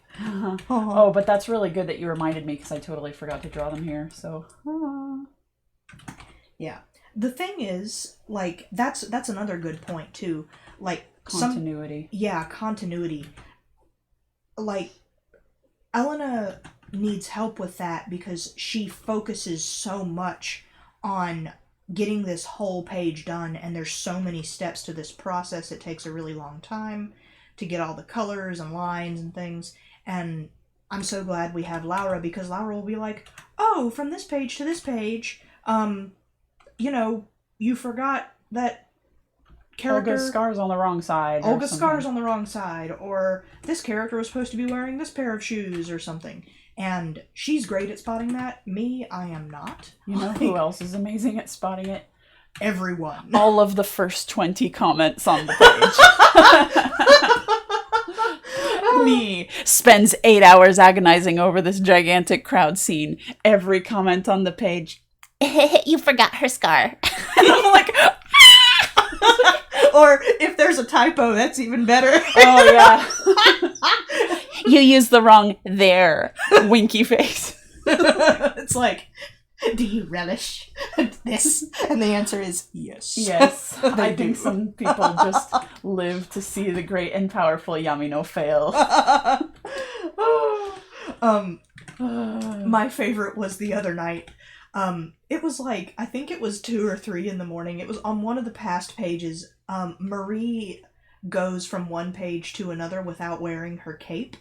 Oh, but that's really good that you reminded me, because I totally forgot to draw them here, so... Yeah. The thing is, like, that's another good point, too. Like, continuity. Continuity. Like, Elena needs help with that because she focuses so much on getting this whole page done, and there's so many steps to this process. It takes a really long time to get all the colors and lines and things, and I'm so glad we have Laura, because Laura will be like, oh, from this page to this page, you forgot that character... Olga's scar's on the wrong side. Olga's scar's on the wrong side, or this character was supposed to be wearing this pair of shoes or something. And she's great at spotting that. Me, I am not. You know who else is amazing at spotting it? Everyone. All of the first 20 comments on the page. Me spends 8 hours agonizing over this gigantic crowd scene. Every comment on the page, you forgot her scar. And I'm like, or if there's a typo, that's even better. Oh, yeah. You used the wrong there. Winky face. It's like, do you relish this? And the answer is yes. Yes. I think some people just live to see the great and powerful Yamino fail. My favorite was the other night. It was like, I think it was 2 or 3 in the morning. It was on one of the past pages. Marie goes from one page to another without wearing her cape.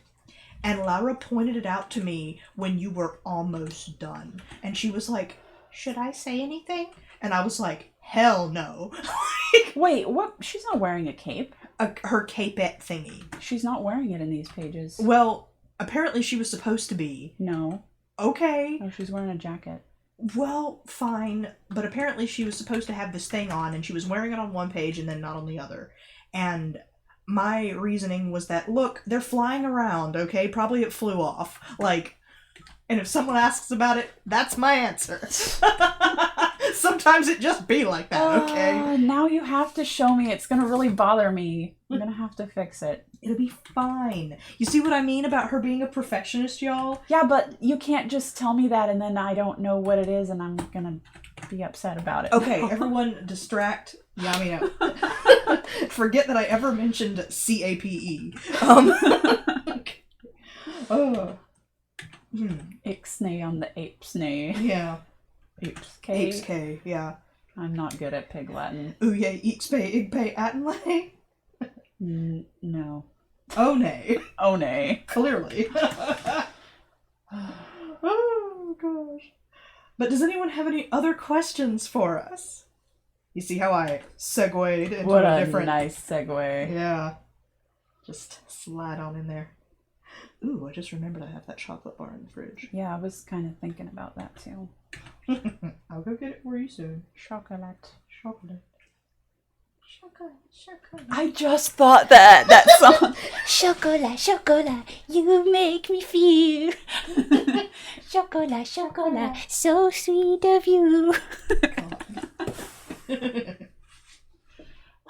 And Laura pointed it out to me when you were almost done. And she was like, should I say anything? And I was like, hell no. Wait, what? She's not wearing a cape? Her capette thingy. She's not wearing it in these pages. Well, apparently she was supposed to be. No. Okay. Oh, she's wearing a jacket. Well, fine. But apparently she was supposed to have this thing on, and she was wearing it on one page and then not on the other. And my reasoning was that, look, they're flying around, okay? Probably it flew off. Like, and if someone asks about it, that's my answer. Sometimes it just be like that, okay? Now you have to show me. It's gonna really bother me. I'm gonna have to fix it. It'll be fine. You see what I mean about her being a perfectionist, y'all? Yeah, but you can't just tell me that and then I don't know what it is and I'm gonna be upset about it. Okay, everyone distract Yamino. Forget that I ever mentioned CAPE. Ixnay on the apesnay. Yeah. Apes K. Apes K, yeah. I'm not good at pig Latin. Ooye, eekspay, igpay, atenlay? No. Oh, nay. Oh, nay. Clearly. Oh, gosh. But does anyone have any other questions for us? You see how I segued into what a different... nice segue. Yeah. Just slide on in there. Ooh, I just remembered I have that chocolate bar in the fridge. Yeah, I was kind of thinking about that too. I'll go get it for you soon. Chocolate. Chocolate. Chocolate, chocolate. I just thought that song. Chocolat, chocolat, you make me feel. Chocolat, chocolat, so sweet of you.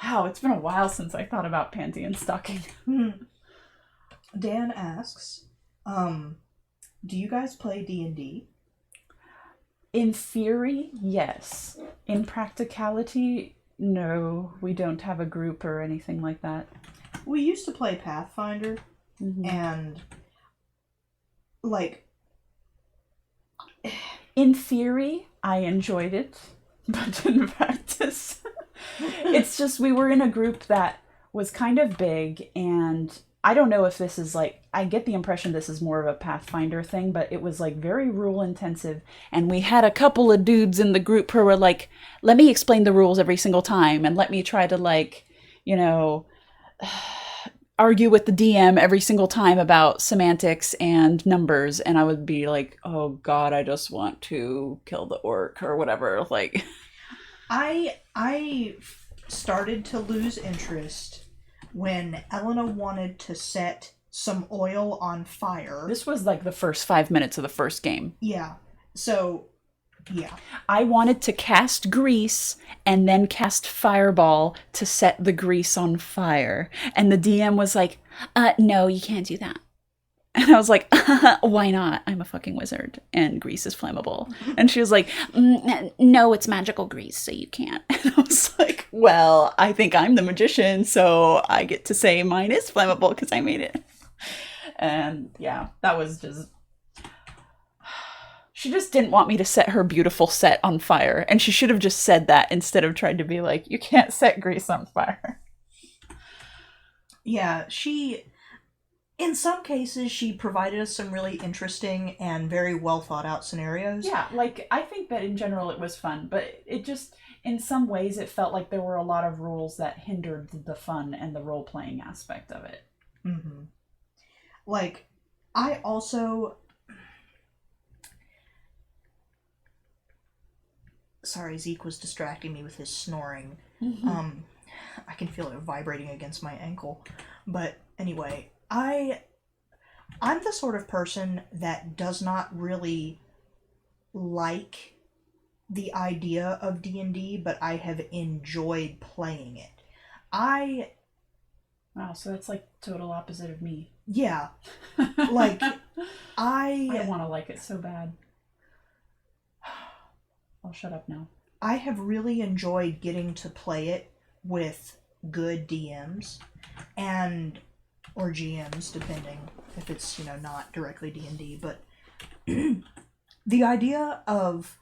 Wow, it's been a while since I thought about panty and stocking. Dan asks, do you guys play D&D? In theory, yes. In practicality, no. We don't have a group or anything like that. We used to play Pathfinder, and, like... In theory, I enjoyed it, but in practice... It's just we were in a group that was kind of big, and I don't know if this is like, I get the impression this is more of a Pathfinder thing, but it was like very rule intensive. And we had a couple of dudes in the group who were like, let me explain the rules every single time and let me try to like, you know, argue with the DM every single time about semantics and numbers. And I would be like, oh God, I just want to kill the orc or whatever. Like, I started to lose interest when Elena wanted to set some oil on fire. this was like the first 5 minutes of the first game. Yeah. So, yeah. I wanted to cast grease and then cast fireball to set the grease on fire. And the DM was like, no, you can't do that. And I was like, why not? I'm a fucking wizard and grease is flammable. And she was like, no, it's magical grease, so you can't. And I was like, well, I think I'm the magician, so I get to say mine is flammable because I made it. And yeah, that was just... She just didn't want me to set her beautiful set on fire. And she should have just said that instead of trying to be like, you can't set grease on fire. Yeah, in some cases, she provided us some really interesting and very well thought out scenarios. Yeah, like, I think that in general it was fun, but it just, in some ways, it felt like there were a lot of rules that hindered the fun and the role-playing aspect of it. Mm-hmm. Like, I also... Sorry, Zeke was distracting me with his snoring. Mm-hmm. I can feel it vibrating against my ankle. But anyway, I'm the sort of person that does not really like the idea of D&D, but I have enjoyed playing it. Wow, so that's like total opposite of me. Yeah. Like, I want to like it so bad. I'll shut up now. I have really enjoyed getting to play it with good DMs or GMs, depending if it's, not directly D&D, but the idea of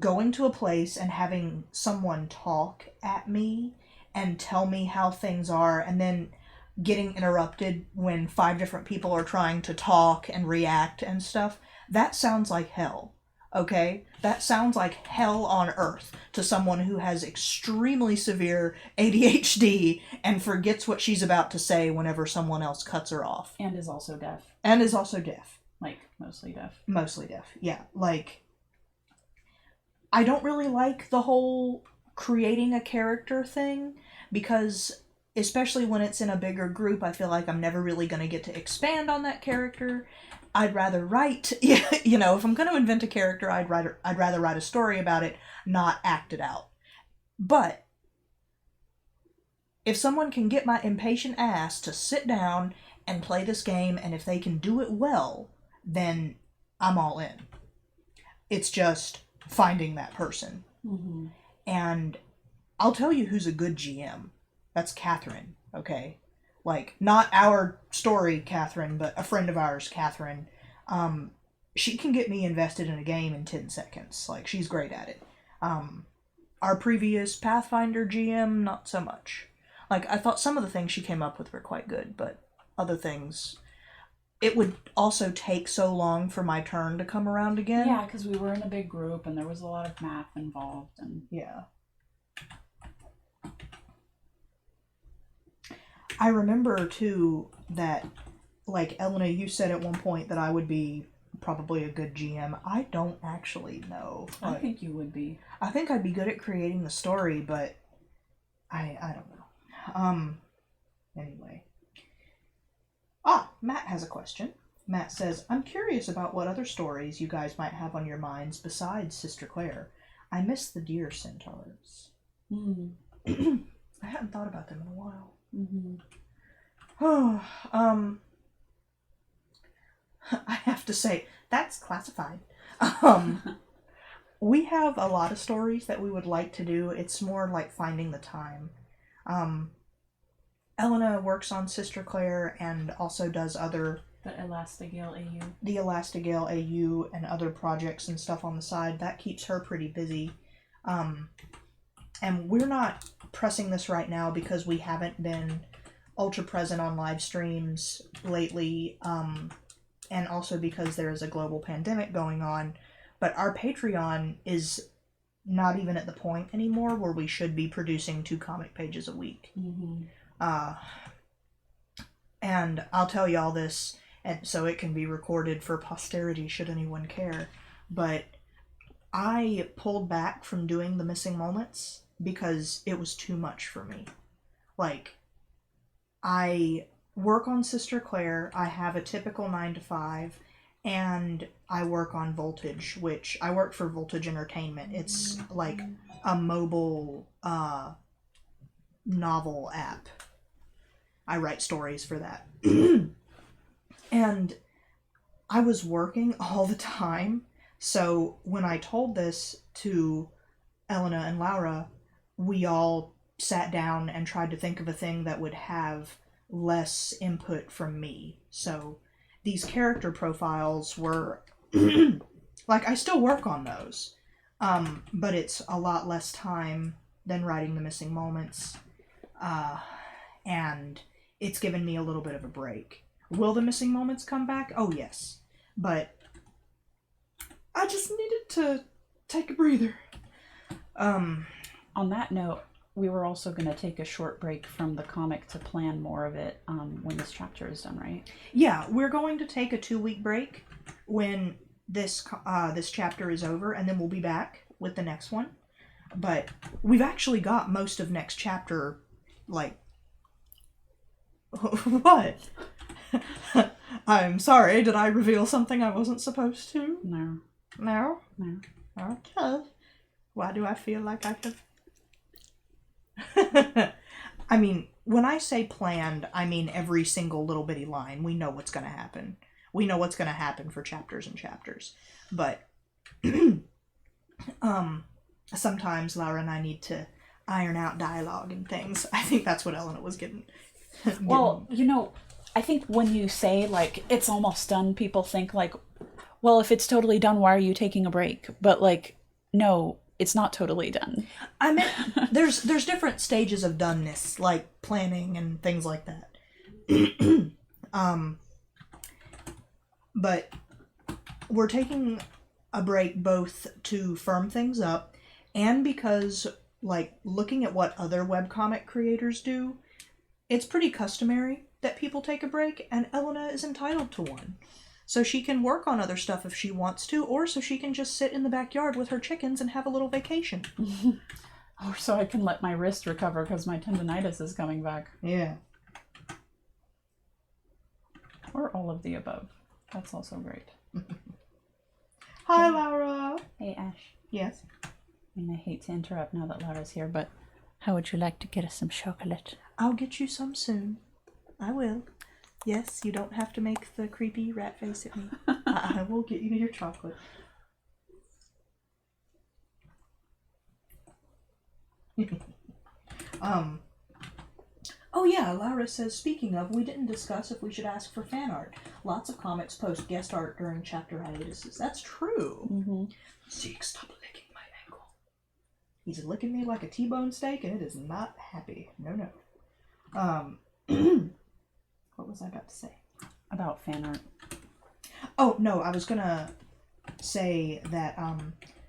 going to a place and having someone talk at me and tell me how things are, and then getting interrupted when 5 different people are trying to talk and react and stuff, that sounds like hell. Okay? That sounds like hell on earth to someone who has extremely severe ADHD and forgets what she's about to say whenever someone else cuts her off. And is also deaf. Like, mostly deaf. Mostly deaf, yeah. Like, I don't really like the whole creating a character thing, because especially when it's in a bigger group, I feel like I'm never really going to get to expand on that character. I'd rather write, if I'm going to invent a character, I'd rather write a story about it, not act it out. But if someone can get my impatient ass to sit down and play this game, and if they can do it well, then I'm all in. It's just finding that person. Mm-hmm. And I'll tell you who's a good GM. That's Catherine, okay? Like, not our story, Catherine, but a friend of ours, Catherine. She can get me invested in a game in 10 seconds. Like, she's great at it. Our previous Pathfinder GM, not so much. Like, I thought some of the things she came up with were quite good, but other things... It would also take so long for my turn to come around again. Yeah, because we were in a big group and there was a lot of math involved. And yeah. I remember, too, that, like, Elena, you said at one point that I would be probably a good GM. I don't actually know. I think you would be. I think I'd be good at creating the story, but I don't know. Anyway. Matt has a question. Matt says, I'm curious about what other stories you guys might have on your minds besides Sister Claire. I miss the deer centaurs. Mm. I hadn't thought about them in a while. Mm-hmm. I have to say, that's classified. We have a lot of stories that we would like to do. It's more like finding the time. Elena works on Sister Claire and also does the Elastigale AU and other projects and stuff on the side. That keeps her pretty busy. And we're not pressing this right now because we haven't been ultra present on live streams lately, and also because there is a global pandemic going on. But our Patreon is not even at the point anymore where we should be producing 2 comic pages a week. And I'll tell y'all this, and so it can be recorded for posterity should anyone care. But I pulled back from doing the missing moments because it was too much for me. Like, I work on Sister Claire, I have a typical 9 to 5, and I work on Voltage, which I work for Voltage Entertainment. It's like a mobile novel app. I write stories for that. And I was working all the time. So when I told this to Elena and Laura, we all sat down and tried to think of a thing that would have less input from me. So these character profiles were like, I still work on those, but it's a lot less time than writing the missing moments, and it's given me a little bit of a break. Will the missing moments come back? Oh yes, but I just needed to take a breather. On that note, we were also going to take a short break from the comic to plan more of it when this chapter is done, right? Yeah, we're going to take a 2-week break when this chapter is over, and then we'll be back with the next one. But we've actually got most of next chapter, like... What? I'm sorry, did I reveal something I wasn't supposed to? No. No? No. Okay. Why do I feel like I have... I mean, when I say planned, I mean every single little bitty line. We know what's going to happen. We know what's going to happen for chapters and chapters. But sometimes Laura and I need to iron out dialogue and things. I think that's what Elena was getting. Well, you know, I think when you say, like, it's almost done, people think, like, well, if it's totally done, why are you taking a break? But, like, no, it's not totally done. I mean, there's different stages of doneness, like planning and things like that. But we're taking a break both to firm things up and because, like, looking at what other webcomic creators do, it's pretty customary that people take a break, and Elena is entitled to one. So she can work on other stuff if she wants to, or so she can just sit in the backyard with her chickens and have a little vacation. Or so I can let my wrist recover because my tendonitis is coming back. Yeah. Or all of the above. That's also great. Hi, Laura. Hey, Ash. Yes? I mean, I hate to interrupt now that Laura's here, but how would you like to get us some chocolate? I'll get you some soon. I will. Yes, you don't have to make the creepy rat face at me. I will get you your chocolate. Oh yeah, Laura says, speaking of, we didn't discuss if we should ask for fan art. Lots of comics post guest art during chapter hiatuses. That's true. Mm-hmm. Zeke, stop licking my ankle. He's licking me like a T-bone steak, and it is not happy. No. What was I about to say? About fan art. Oh, no, I was gonna say that,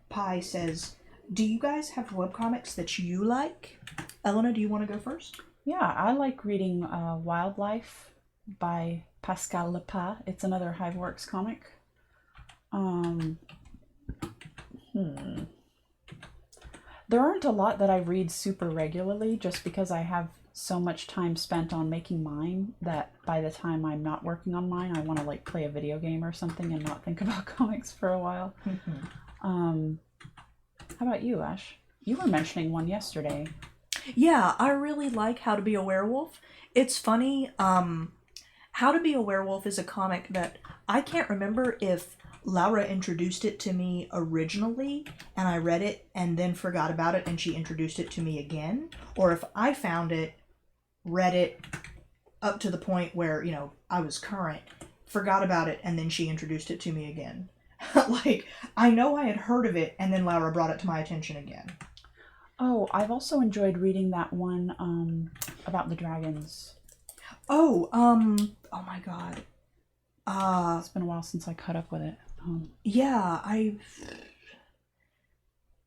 Pi says, do you guys have webcomics that you like? Elena, do you want to go first? Yeah, I like reading Wildlife by Pascal Lepas. It's another Hiveworks comic. There aren't a lot that I read super regularly just because I have so much time spent on making mine that by the time I'm not working on mine, I want to like play a video game or something and not think about comics for a while. How about you, Ash? You were mentioning one yesterday. Yeah, I really like How to Be a Werewolf. It's funny, How to Be a Werewolf is a comic that I can't remember if Laura introduced it to me originally and I read it and then forgot about it and she introduced it to me again, or if I found it, read it up to the point where, you know, I was current, forgot about it, and then she introduced it to me again. Like, I know I had heard of it and then Laura brought it to my attention again. Oh, I've also enjoyed reading that one about the dragons. Oh my god. It's been a while since I caught up with it. Yeah,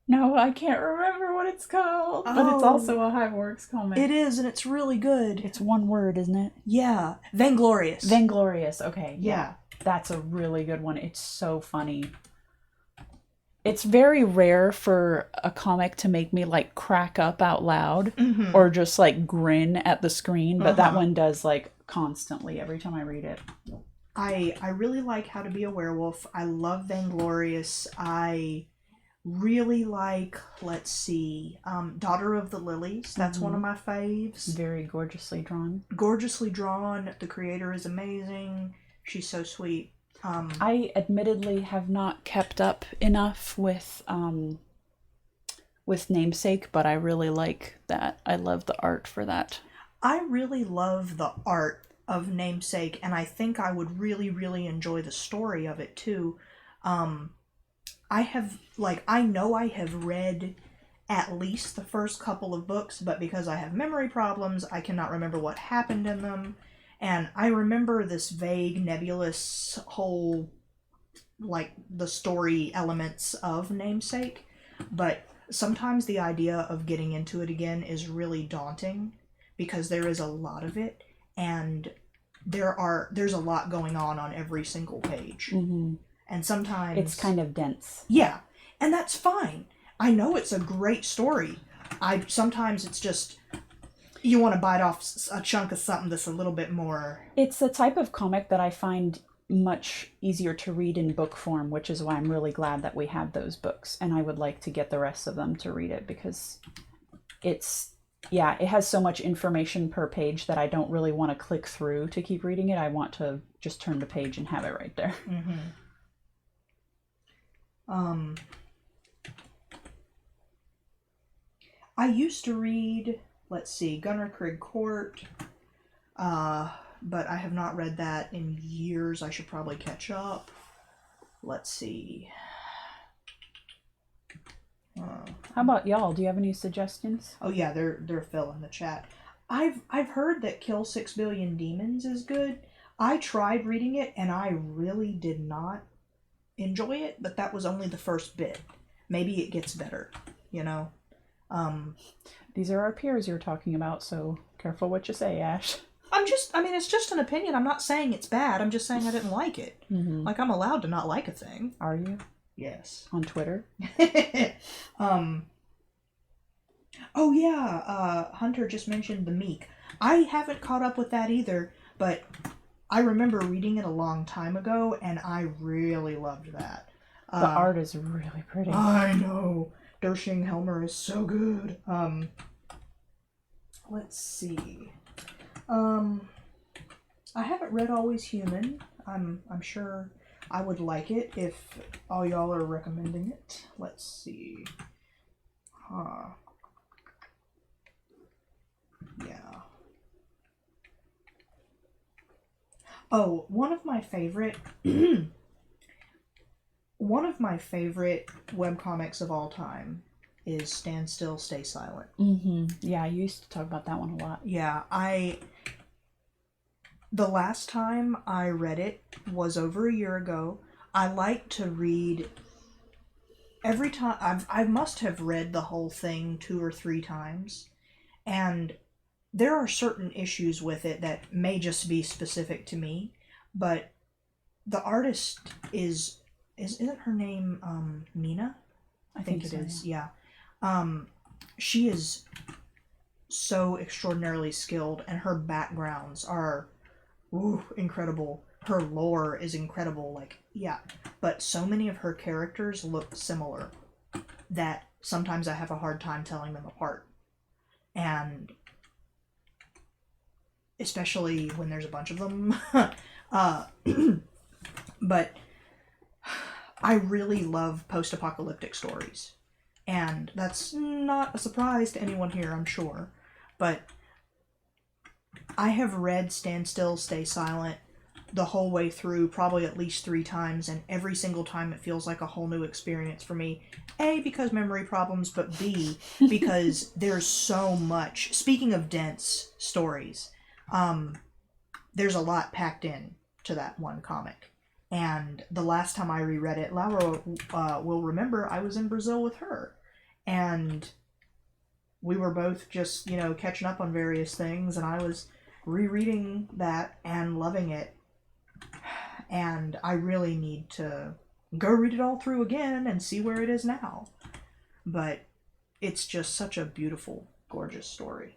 No, I can't remember what it's called. But it's Oh. also a Highworks comic. it is, and it's really good. It's one word, isn't it? Yeah, Vainglorious. Vainglorious. Okay. Yeah. That's a really good one. It's so funny. It's very rare for a comic to make me like crack up out loud Mhm. or just like grin at the screen, but that Uh-huh. one does like constantly every time I read it. I really like How to Be a Werewolf. I love Vainglorious. I really like, let's see, Daughter of the Lilies. That's one of my faves. Very gorgeously drawn. Gorgeously drawn. The creator is amazing. She's so sweet. I admittedly have not kept up enough with Namesake, but I really like that. I love the art for that. I really love the art of Namesake, and I think I would really, really enjoy the story of it too. I know I have read at least the first couple of books, but because I have memory problems, I cannot remember what happened in them. And I remember this vague, nebulous whole, like, the story elements of Namesake, but sometimes the idea of getting into it again is really daunting because there is a lot of it, and there's a lot going on every single page. Mm-hmm. And sometimes It's kind of dense. yeah, and that's fine. I know it's a great story. Sometimes it's just you want to bite off a chunk of something that's a little bit more. It's the type of comic that I find much easier to read in book form, which is why I'm really glad that we have those books, and I would like to get the rest of them to read it because it has so much information per page that I don't really want to click through to keep reading it. I want to just turn the page and have it right there. I used to read, let's see, Gunnar Krigg Court, but I have not read that in years. I should probably catch up. Let's see. How about y'all? Do you have any suggestions? Oh yeah, they're Phil in the chat. I've heard that Kill 6 Billion Demons is good. I tried reading it and I really did not enjoy it, but that was only the first bit. Maybe it gets better, you know. These are our peers you're talking about, so careful what you say, Ash. It's just an opinion. I'm not saying it's bad. I'm just saying I didn't like it. Mm-hmm. Like, I'm allowed to not like a thing. Are you? Yes. On Twitter? Oh yeah, Hunter just mentioned The Meek. I haven't caught up with that either, but I remember reading it a long time ago, and I really loved that. The art is really pretty. I know. Dershing Helmer is so good. Let's see. I haven't read Always Human. I'm sure I would like it if all y'all are recommending it. Let's see. Yeah. Oh, one of my favorite webcomics of all time is Stand Still, Stay Silent. Mm-hmm. Yeah, I used to talk about that one a lot. Yeah, the last time I read it was over a year ago. I like to read every time. I must have read the whole thing 2 or 3 times, and there are certain issues with it that may just be specific to me, but the artist isn't her name Mina? I think it so, is. Yeah. She is so extraordinarily skilled, and her backgrounds are incredible. Her lore is incredible. Like, yeah, but so many of her characters look similar that sometimes I have a hard time telling them apart, and especially when there's a bunch of them. But I really love post-apocalyptic stories, and that's not a surprise to anyone here, I'm sure, but I have read Stand Still, Stay Silent the whole way through probably at least 3 times, and every single time it feels like a whole new experience for me. A, because memory problems, but B, because there's so much. Speaking of dense stories, there's a lot packed in to that one comic. And the last time I reread it, Laura will remember I was in Brazil with her. And we were both just, catching up on various things. And I was rereading that and loving it. And I really need to go read it all through again and see where it is now. But it's just such a beautiful, gorgeous story.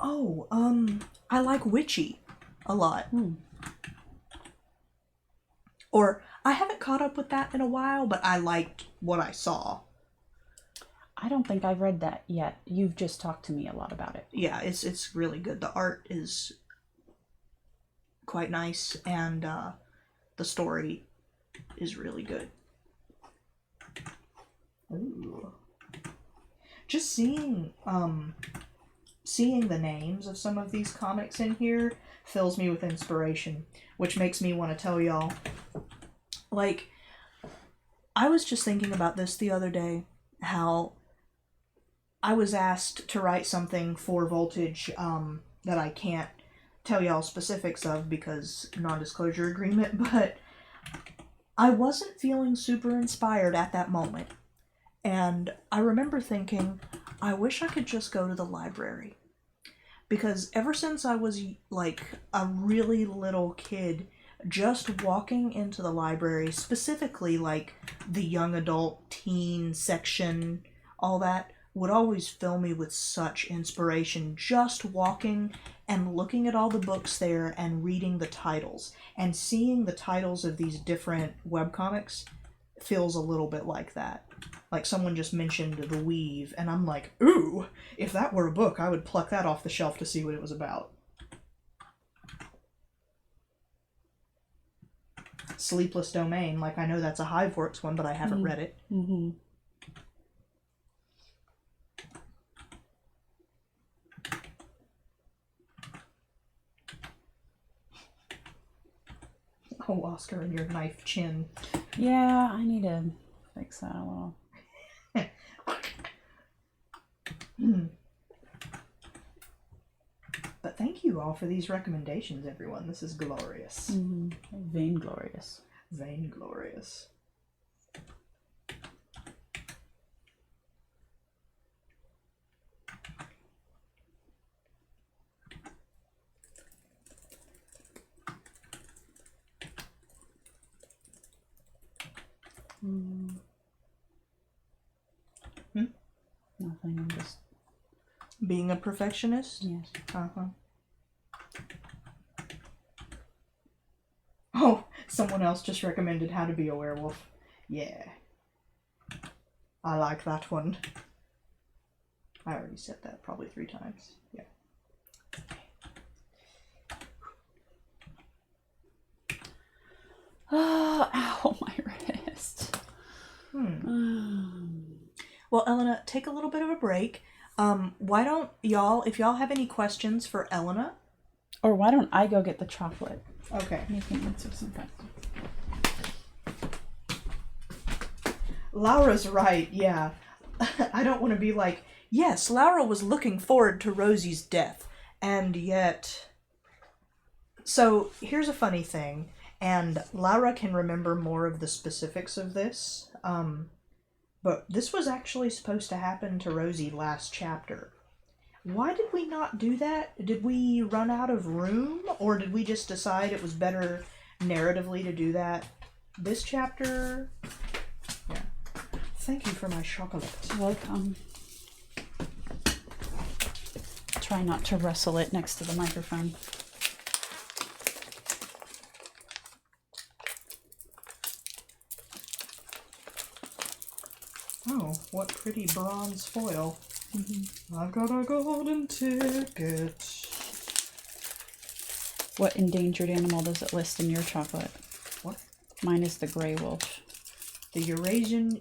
Oh, I like Witchy a lot. Or, I haven't caught up with that in a while, but I liked what I saw. I don't think I've read that yet. You've just talked to me a lot about it. Yeah, it's really good. The art is quite nice, and the story is really good. Ooh. Just seeing the names of some of these comics in here fills me with inspiration, which makes me want to tell y'all. Like, I was just thinking about this the other day, how I was asked to write something for Voltage that I can't tell y'all specifics of because non-disclosure agreement, but I wasn't feeling super inspired at that moment. And I remember thinking, I wish I could just go to the library. Because ever since I was like a really little kid, just walking into the library, specifically like the young adult, teen section, all that, would always fill me with such inspiration. Just walking and looking at all the books there and reading the titles. And seeing the titles of these different webcomics feels a little bit like that. Like someone just mentioned The Weave, and I'm like, ooh, if that were a book, I would pluck that off the shelf to see what it was about. Sleepless Domain, like I know that's a Hiveworks one, but I haven't read it. Mm-hmm. Oh, Oscar and your knife chin. Yeah, I need to fix that a little. But thank you all for these recommendations, everyone. This is glorious. Mm-hmm. Vainglorious. Vainglorious. Nothing, I'm just... Being a perfectionist? Yes. Uh-huh. Oh, someone else just recommended How to Be a Werewolf. Yeah. I like that one. I already said that probably 3 times. Yeah. Ow, my wrist. Well, Elena, take a little bit of a break. Why don't y'all, if y'all have any questions for Elena... Or why don't I go get the chocolate? Okay. You can answer some questions. Laura's right, yeah. I don't want to be like, yes, Laura was looking forward to Rosie's death, and yet... So, here's a funny thing, and Laura can remember more of the specifics of this, but this was actually supposed to happen to Rosie last chapter. Why did we not do that? Did we run out of room, or did we just decide it was better narratively to do that this chapter? Yeah. Thank you for my chocolate. Welcome. Try not to wrestle it next to the microphone. Oh, what pretty bronze foil. I've got a golden ticket. What endangered animal does it list in your chocolate? What? Mine is the gray wolf. The Eurasian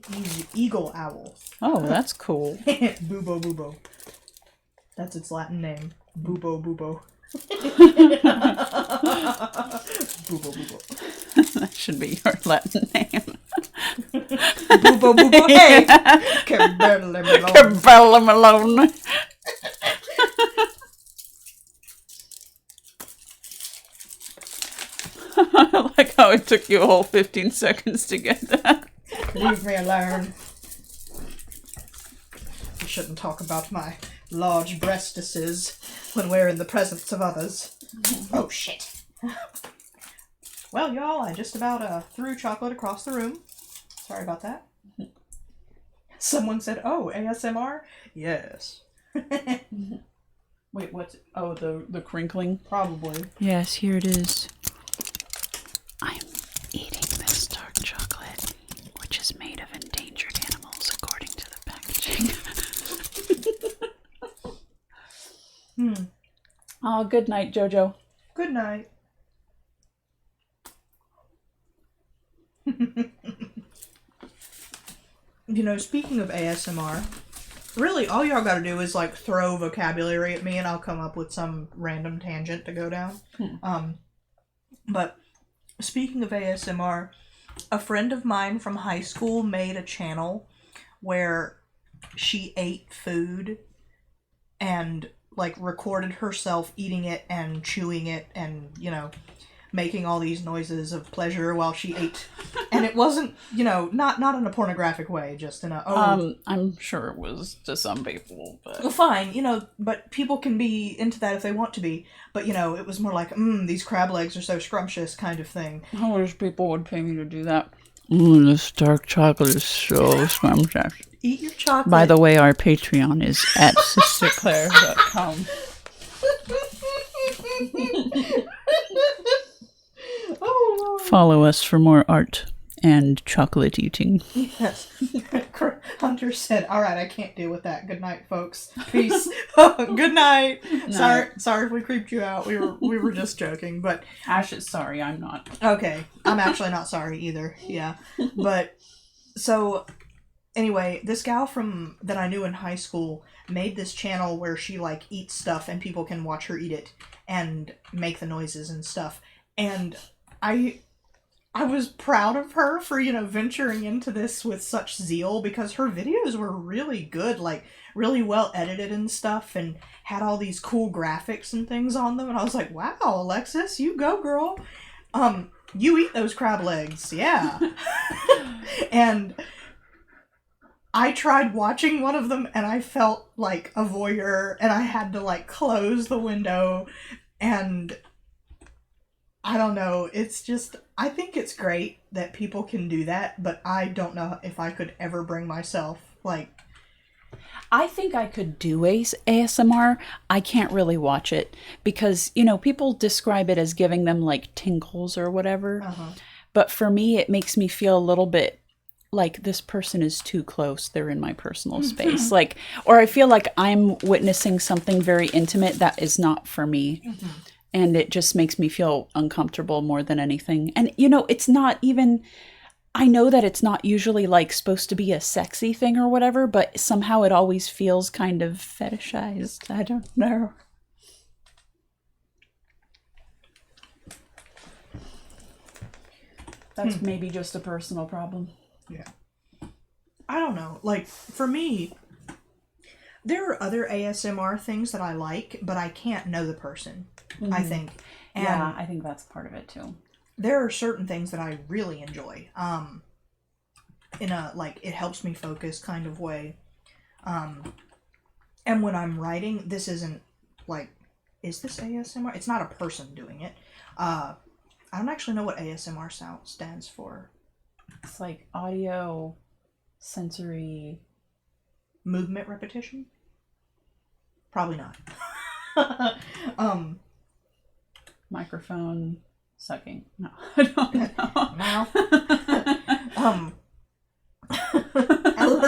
eagle owl. Oh, that's cool. Bubo bubo. That's its Latin name. Bubo bubo. Bubo bubo. That should be your Latin name. Boobo, boobo, hey! Cabellum alone. Cabellum alone. I like how it took you a whole 15 seconds to get that. Leave me alone. You shouldn't talk about my large breastises when we're in the presence of others. Oh, shit. Well, y'all, I just about threw chocolate across the room. Sorry about that. Someone said, oh, ASMR? Yes. Wait, what's... Oh, the crinkling? Probably. Yes, here it is. I'm eating this dark chocolate, which is made of endangered animals according to the packaging. Oh, good night, Jojo. Good night. You know, speaking of ASMR, really all y'all gotta do is like throw vocabulary at me and I'll come up with some random tangent to go down. But speaking of ASMR, a friend of mine from high school made a channel where she ate food and like recorded herself eating it and chewing it and, you know, making all these noises of pleasure while she ate. And it wasn't, you know, not in a pornographic way, just in a I'm sure it was to some people, but well, fine, you know, but people can be into that if they want to be. But, you know, it was more like, these crab legs are so scrumptious kind of thing. I wish people would pay me to do that. This dark chocolate is so scrumptious. Eat your chocolate. By the way, our Patreon is at sisterclaire.com. Oh, Lord. Follow us for more art and chocolate eating. Yes. Hunter said, all right, I can't deal with that. Good night, folks. Peace. Good night. Sorry if we creeped you out. We were just joking, but Ash is sorry, I'm not. okay. I'm actually not sorry either. Yeah. But so anyway, this gal that I knew in high school made this channel where she like eats stuff and people can watch her eat it and make the noises and stuff. And I was proud of her for, you know, venturing into this with such zeal because her videos were really good, like really well edited and stuff and had all these cool graphics and things on them. And I was like, wow, Alexis, you go, girl. You eat those crab legs. Yeah. And I tried watching one of them and I felt like a voyeur and I had to like close the window and I don't know, it's just, I think it's great that people can do that, but I don't know if I could ever bring myself, like... I think I could do ASMR. I can't really watch it because, you know, people describe it as giving them like tingles or whatever. But for me, it makes me feel a little bit like this person is too close. They're in my personal space. Like, or I feel like I'm witnessing something very intimate that is not for me. And it just makes me feel uncomfortable more than anything. And, you know, it's not even... I know that it's not usually, like, supposed to be a sexy thing or whatever, but somehow it always feels kind of fetishized. I don't know. That's maybe just a personal problem. Yeah. I don't know. Like, for me... There are other ASMR things that I like, but I can't know the person, I think. And yeah, I think that's part of it, too. There are certain things that I really enjoy, in a, like, it helps me focus kind of way. And when I'm writing, this isn't, like, is this ASMR? It's not a person doing it. I don't actually know what ASMR stands for. It's like audio, sensory... Movement repetition? Probably not. Microphone sucking. No, I don't know.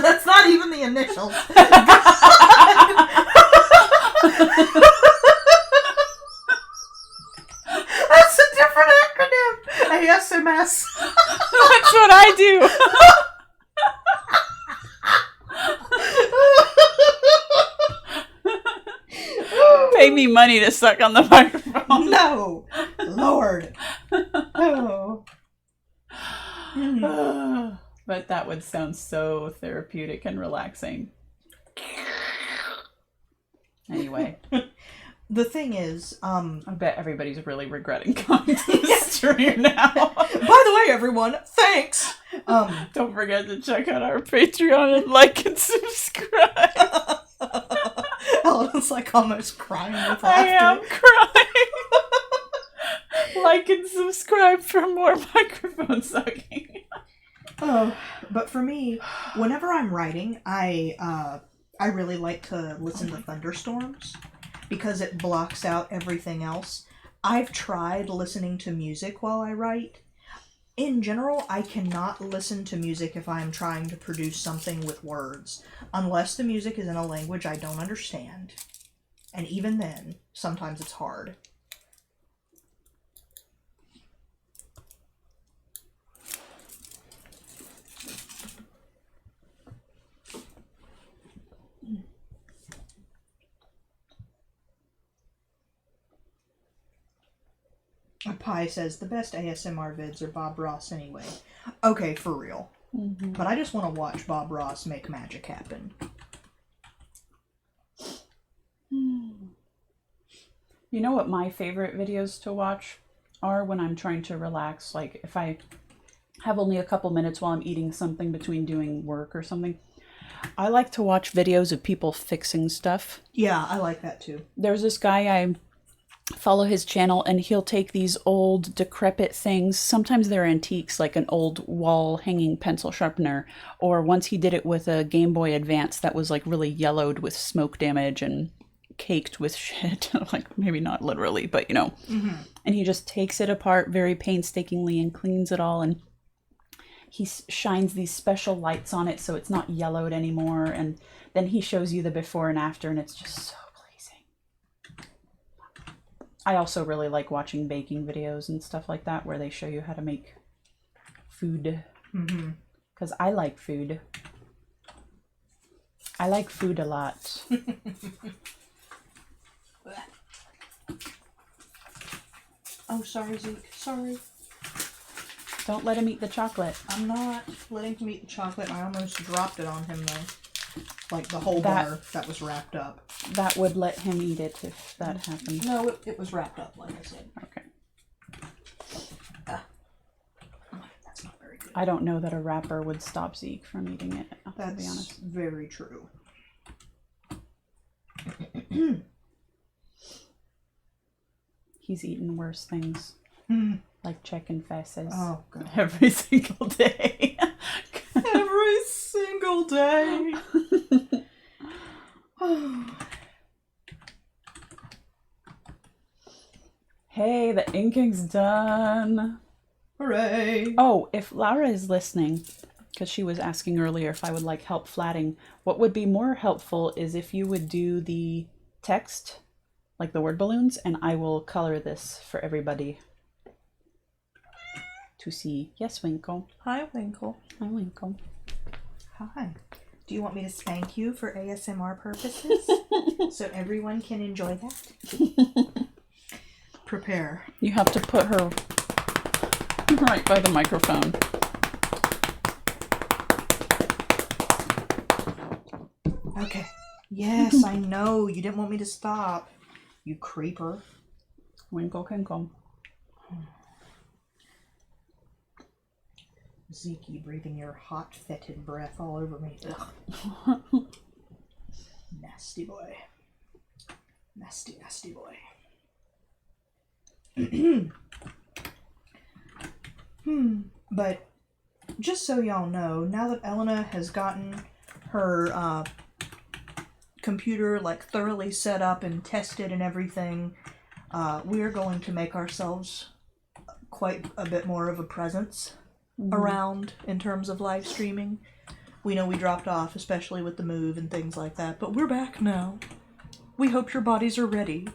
That's not even the initials. That's a different acronym. ASMS. That's what I do. Pay me money to suck on the microphone. No. Lord. Oh. But that would sound so therapeutic and relaxing. Anyway, The thing is, I bet everybody's really regretting coming to the stream now. by the way, everyone, thanks. Don't forget to check out our Patreon and like and subscribe. Elena's like almost crying with laughter. I am crying. Like and subscribe for more microphone sucking. Oh, but for me, whenever I'm writing, I really like to listen to thunderstorms because it blocks out everything else. I've tried listening to music while I write. In general, I cannot listen to music if I'm trying to produce something with words, unless the music is in a language I don't understand. And even then, sometimes it's hard. Pie says, the best ASMR vids are Bob Ross anyway. Okay, for real. Mm-hmm. But I just want to watch Bob Ross make magic happen. You know what my favorite videos to watch are when I'm trying to relax? Like if I have only a couple minutes while I'm eating something between doing work or something. I like to watch videos of people fixing stuff. Yeah, I like that too. There's this guy, I follow his channel, and he'll take these old decrepit things. Sometimes they're antiques, like an old wall hanging pencil sharpener, or once he did it with a Game Boy Advance that was like really yellowed with smoke damage and caked with shit. Like maybe not literally, but you know. Mm-hmm. And he just takes it apart very painstakingly and cleans it all, and he shines these special lights on it so it's not yellowed anymore, and then he shows you the before and after, and it's just so pleasing. I also really like watching baking videos and stuff like that where they show you how to make food. Mm-hmm. Because I like food. I like food a lot. Oh, sorry, Zeke. Sorry. Don't let him eat the chocolate. I'm not letting him eat the chocolate. I almost dropped it on him, though. Like the whole That- bar that was wrapped up. That would let him eat it if that happened. No, it was wrapped up, like I said. Okay. That's not very good. I don't know that a wrapper would stop Zeke from eating it, to That's be honest. very true. He's eaten worse things, like chicken faces, Oh, God. every single day. Every single day. Hey, the inking's done. Hooray. Oh, if Laura is listening, because she was asking earlier if I would like help flatting, what would be more helpful is if you would do the text, like the word balloons, and I will color this for everybody to see. Yes, Winkle. Hi, Winkle. Hi, Winkle. Hi. Do you want me to spank you for ASMR purposes? So everyone can enjoy that? Prepare. You have to put her right by the microphone. Okay. Yes, I know. You didn't want me to stop. You creeper. Winkle can come. Zeke, you breathing your hot, fetid breath all over me. Ugh. Nasty boy. Nasty, nasty boy. But just so y'all know, now that Elena has gotten her computer like thoroughly set up and tested and everything, we are going to make ourselves quite a bit more of a presence around in terms of live streaming. We know we dropped off, especially with the move and things like that, but we're back now. We hope your bodies are ready.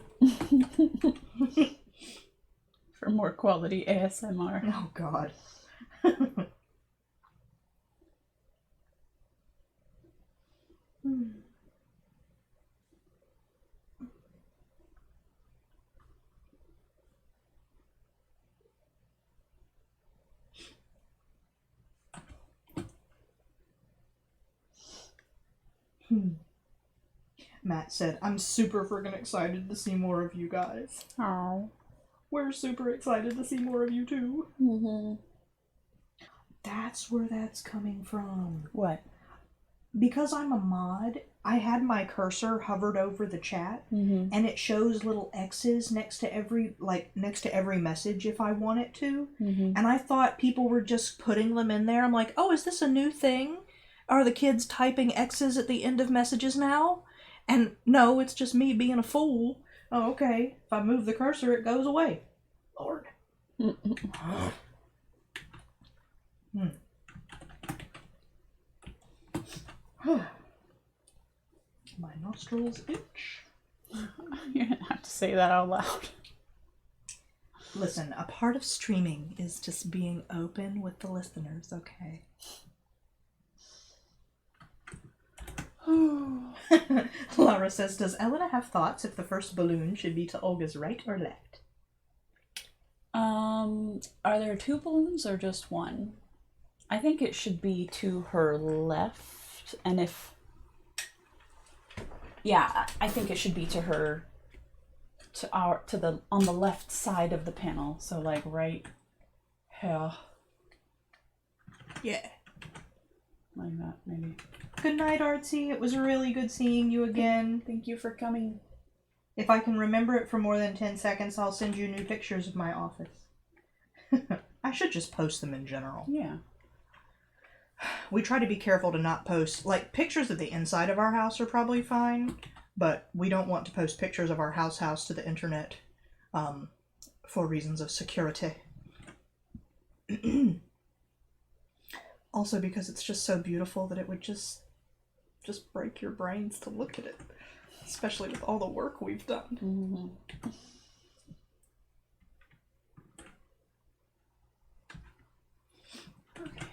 For more quality ASMR. Oh, God. Matt said, I'm super friggin' excited to see more of you guys. Oh. We're super excited to see more of you too. Mm-hmm. That's where that's coming from. What? Because I'm a mod, I had my cursor hovered over the chat, Mm-hmm. and it shows little X's next to every message if I want it to. Mm-hmm. And I thought people were just putting them in there. I'm like, oh, is this a new thing? Are the kids typing X's at the end of messages now? And no, it's just me being a fool. Oh, okay. If I move the cursor, it goes away. Lord. My nostrils itch. You didn't have to say that out loud. Listen, a part of streaming is just being open with the listeners, okay? Laura says, does Elena have thoughts if the first balloon should be to Olga's right or left? Are there 2 balloons or just 1? I think it should be to her left, and if... Yeah, I think it should be to her... on the left side of the panel, so like right here. Yeah. Like that, maybe. Good night, Artsy. It was really good seeing you again. Thank you for coming. If I can remember it for more than 10 seconds, I'll send you new pictures of my office. I should just post them in general. Yeah. We try to be careful to not post, like, pictures of the inside of our house are probably fine, but we don't want to post pictures of our house to the internet for reasons of security. Also because it's just so beautiful that it would just break your brains to look at it, especially with all the work we've done. Mm-hmm. Okay.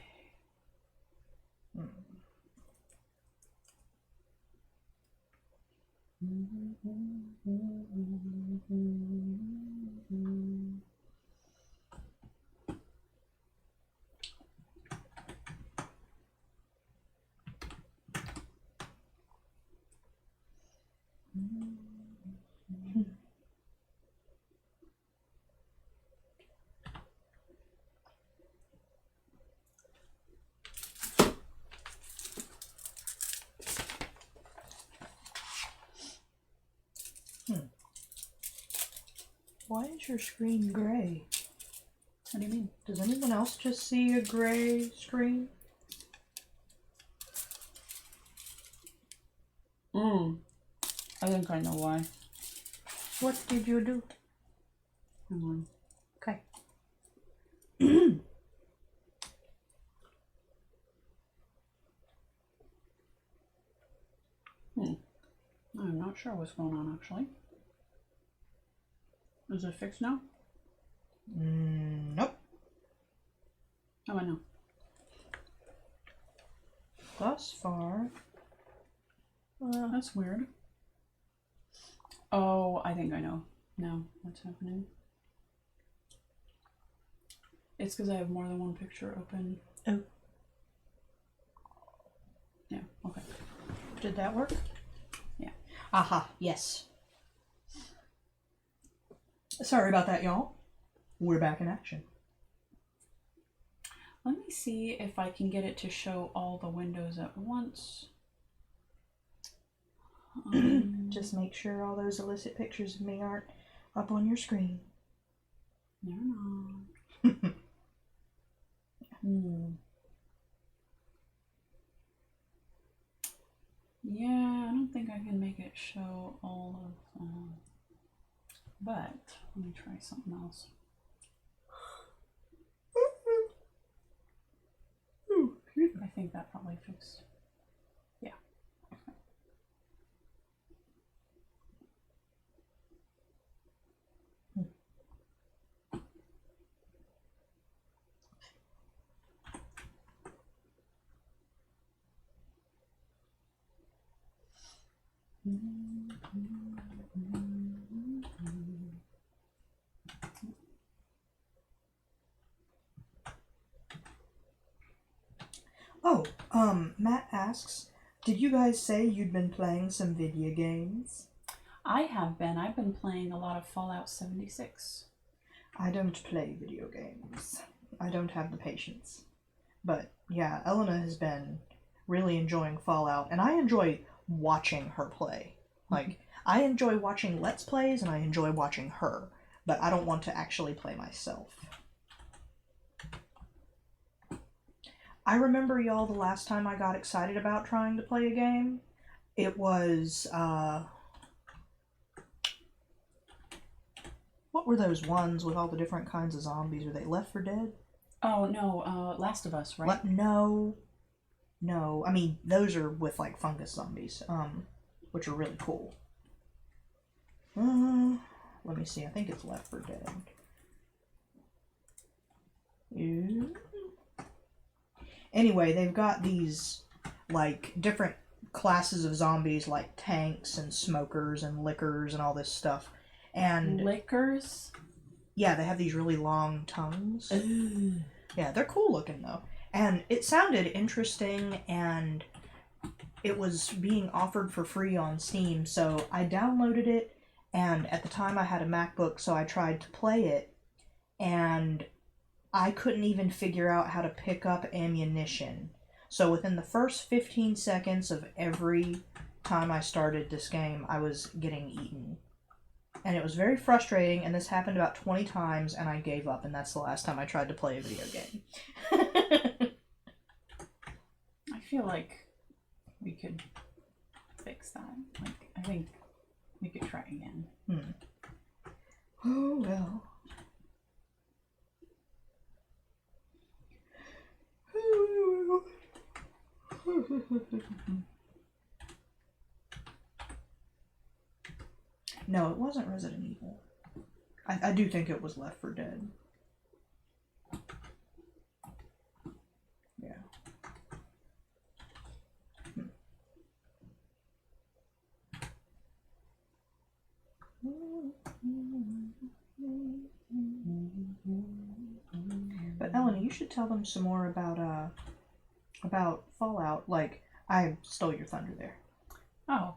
Why is your screen gray? What do you mean? Does anyone else just see a gray screen? I think I know why. What did you do? Hang on. Okay. I'm not sure what's going on, actually. Is it fixed now? Nope. Oh, I know. Thus far. That's weird. Oh, I think I know now what's happening. It's because I have more than one picture open. Oh. Yeah, okay. Did that work? Yeah. Aha, yes. Sorry about that, y'all. We're back in action. Let me see if I can get it to show all the windows at once. Just make sure all those illicit pictures of me aren't up on your screen. They're not. Yeah, I don't think I can make it show all of them. But let me try something else. I think that probably fixed. Yeah. Oh, Matt asks, Did you guys say you'd been playing some video games? I have been. I've been playing a lot of Fallout 76. I don't play video games. I don't have the patience. But yeah, Elena has been really enjoying Fallout, and I enjoy watching her play. Like, I enjoy watching Let's Plays, and I enjoy watching her, but I don't want to actually play myself. I remember, y'all, the last time I got excited about trying to play a game, it was, what were those ones with all the different kinds of zombies? Were they Left 4 Dead? Oh, no, Last of Us, right? No. I mean, those are with, like, fungus zombies, which are really cool. Let me see, I think it's Left 4 Dead. Yeah. Anyway, they've got these, like, different classes of zombies, like tanks and smokers and lickers and all this stuff. And Lickers? yeah, they have these really long tongues. Ooh. Yeah, they're cool looking, though. And it sounded interesting, and it was being offered for free on Steam, so I downloaded it, and at the time I had a MacBook, so I tried to play it, and I couldn't even figure out how to pick up ammunition. So within the first 15 seconds of every time I started this game, I was getting eaten. And it was very frustrating, and this happened about 20 times, and I gave up, and that's the last time I tried to play a video game. I feel like we could fix that. Like, I think we could try again. Oh, well. No, it wasn't Resident Evil. I do think it was Left 4 Dead. Yeah. But Elena, you should tell them some more about Fallout. Like, I stole your thunder there. Oh,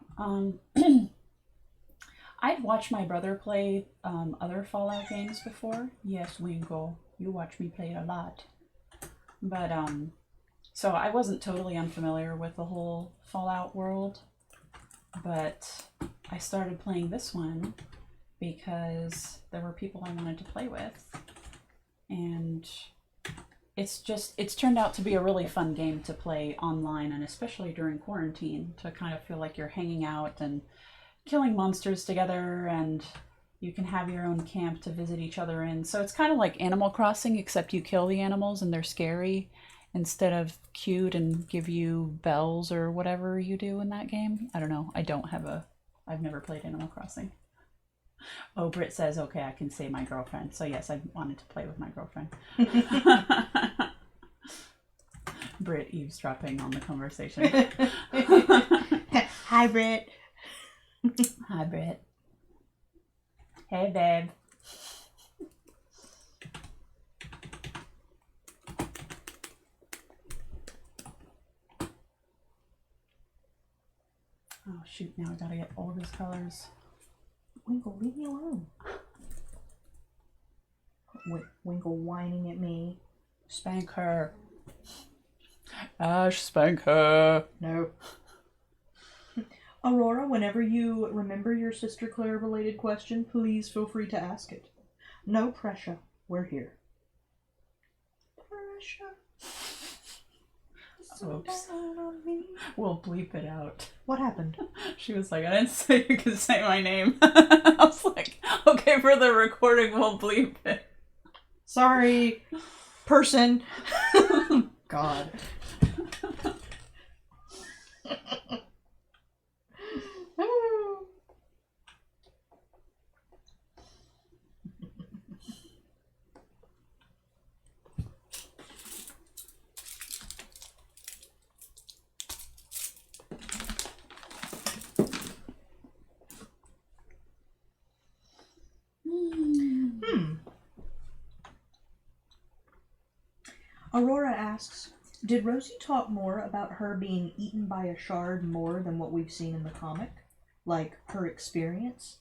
I've watched my brother play other Fallout games before. Yes, Winkle, you watch me play it a lot. But so I wasn't totally unfamiliar with the whole Fallout world, but I started playing this one because there were people I wanted to play with, and it's turned out to be a really fun game to play online, and especially during quarantine, to kind of feel like you're hanging out and killing monsters together, and you can have your own camp to visit each other in. So it's kind of like Animal Crossing, except you kill the animals and they're scary instead of cute and give you bells or whatever you do in that game. I don't know. I've never played Animal Crossing. Oh, Britt says, okay, I can say my girlfriend. So yes, I wanted to play with my girlfriend. Britt eavesdropping on the conversation. Hi, Britt. Hi, Britt. Hey, babe. Oh, shoot. Now I gotta get all of his colors. Winkle, leave me alone. Winkle whining at me. Spank her. Ash, spank her. No. Aurora, whenever you remember your Sister Claire related question, please feel free to ask it. No pressure. We're here. Pressure. Oops. We'll bleep it out. What happened? She was like, I didn't say you could say my name. I was like, okay, for the recording, we'll bleep it. Sorry, person. God. Aurora asks, Did Rosie talk more about her being eaten by a shard more than what we've seen in the comic? Like, her experience?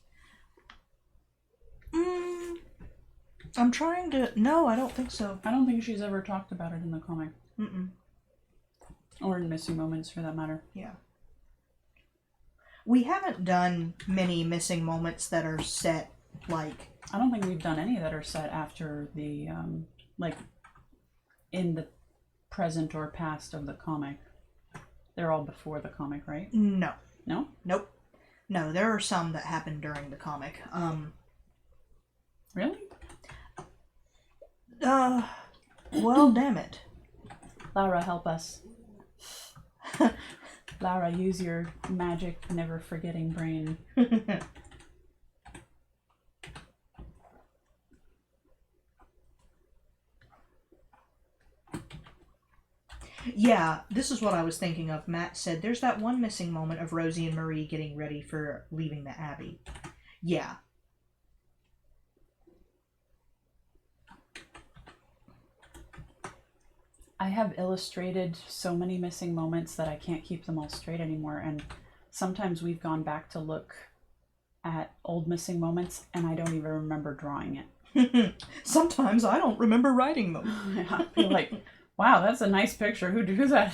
I'm trying to... No, I don't think so. I don't think she's ever talked about it in the comic. Mm-mm. Or in Missing Moments, for that matter. Yeah. We haven't done many missing moments that are set, like... I don't think we've done any that are set after the, like, in the present or past of the comic. They're all before the comic, right? No. No? Nope. No, there are some that happened during the comic. Really? Well, damn it. Laura, help us. Laura, use your magic, never forgetting brain. Yeah, this is what I was thinking of. Matt said there's that one missing moment of Rosie and Marie getting ready for leaving the Abbey. Yeah. I have illustrated so many missing moments that I can't keep them all straight anymore, and sometimes we've gone back to look at old missing moments and I don't even remember drawing it. Sometimes I don't remember writing them. I feel like, wow, that's a nice picture. Who drew that?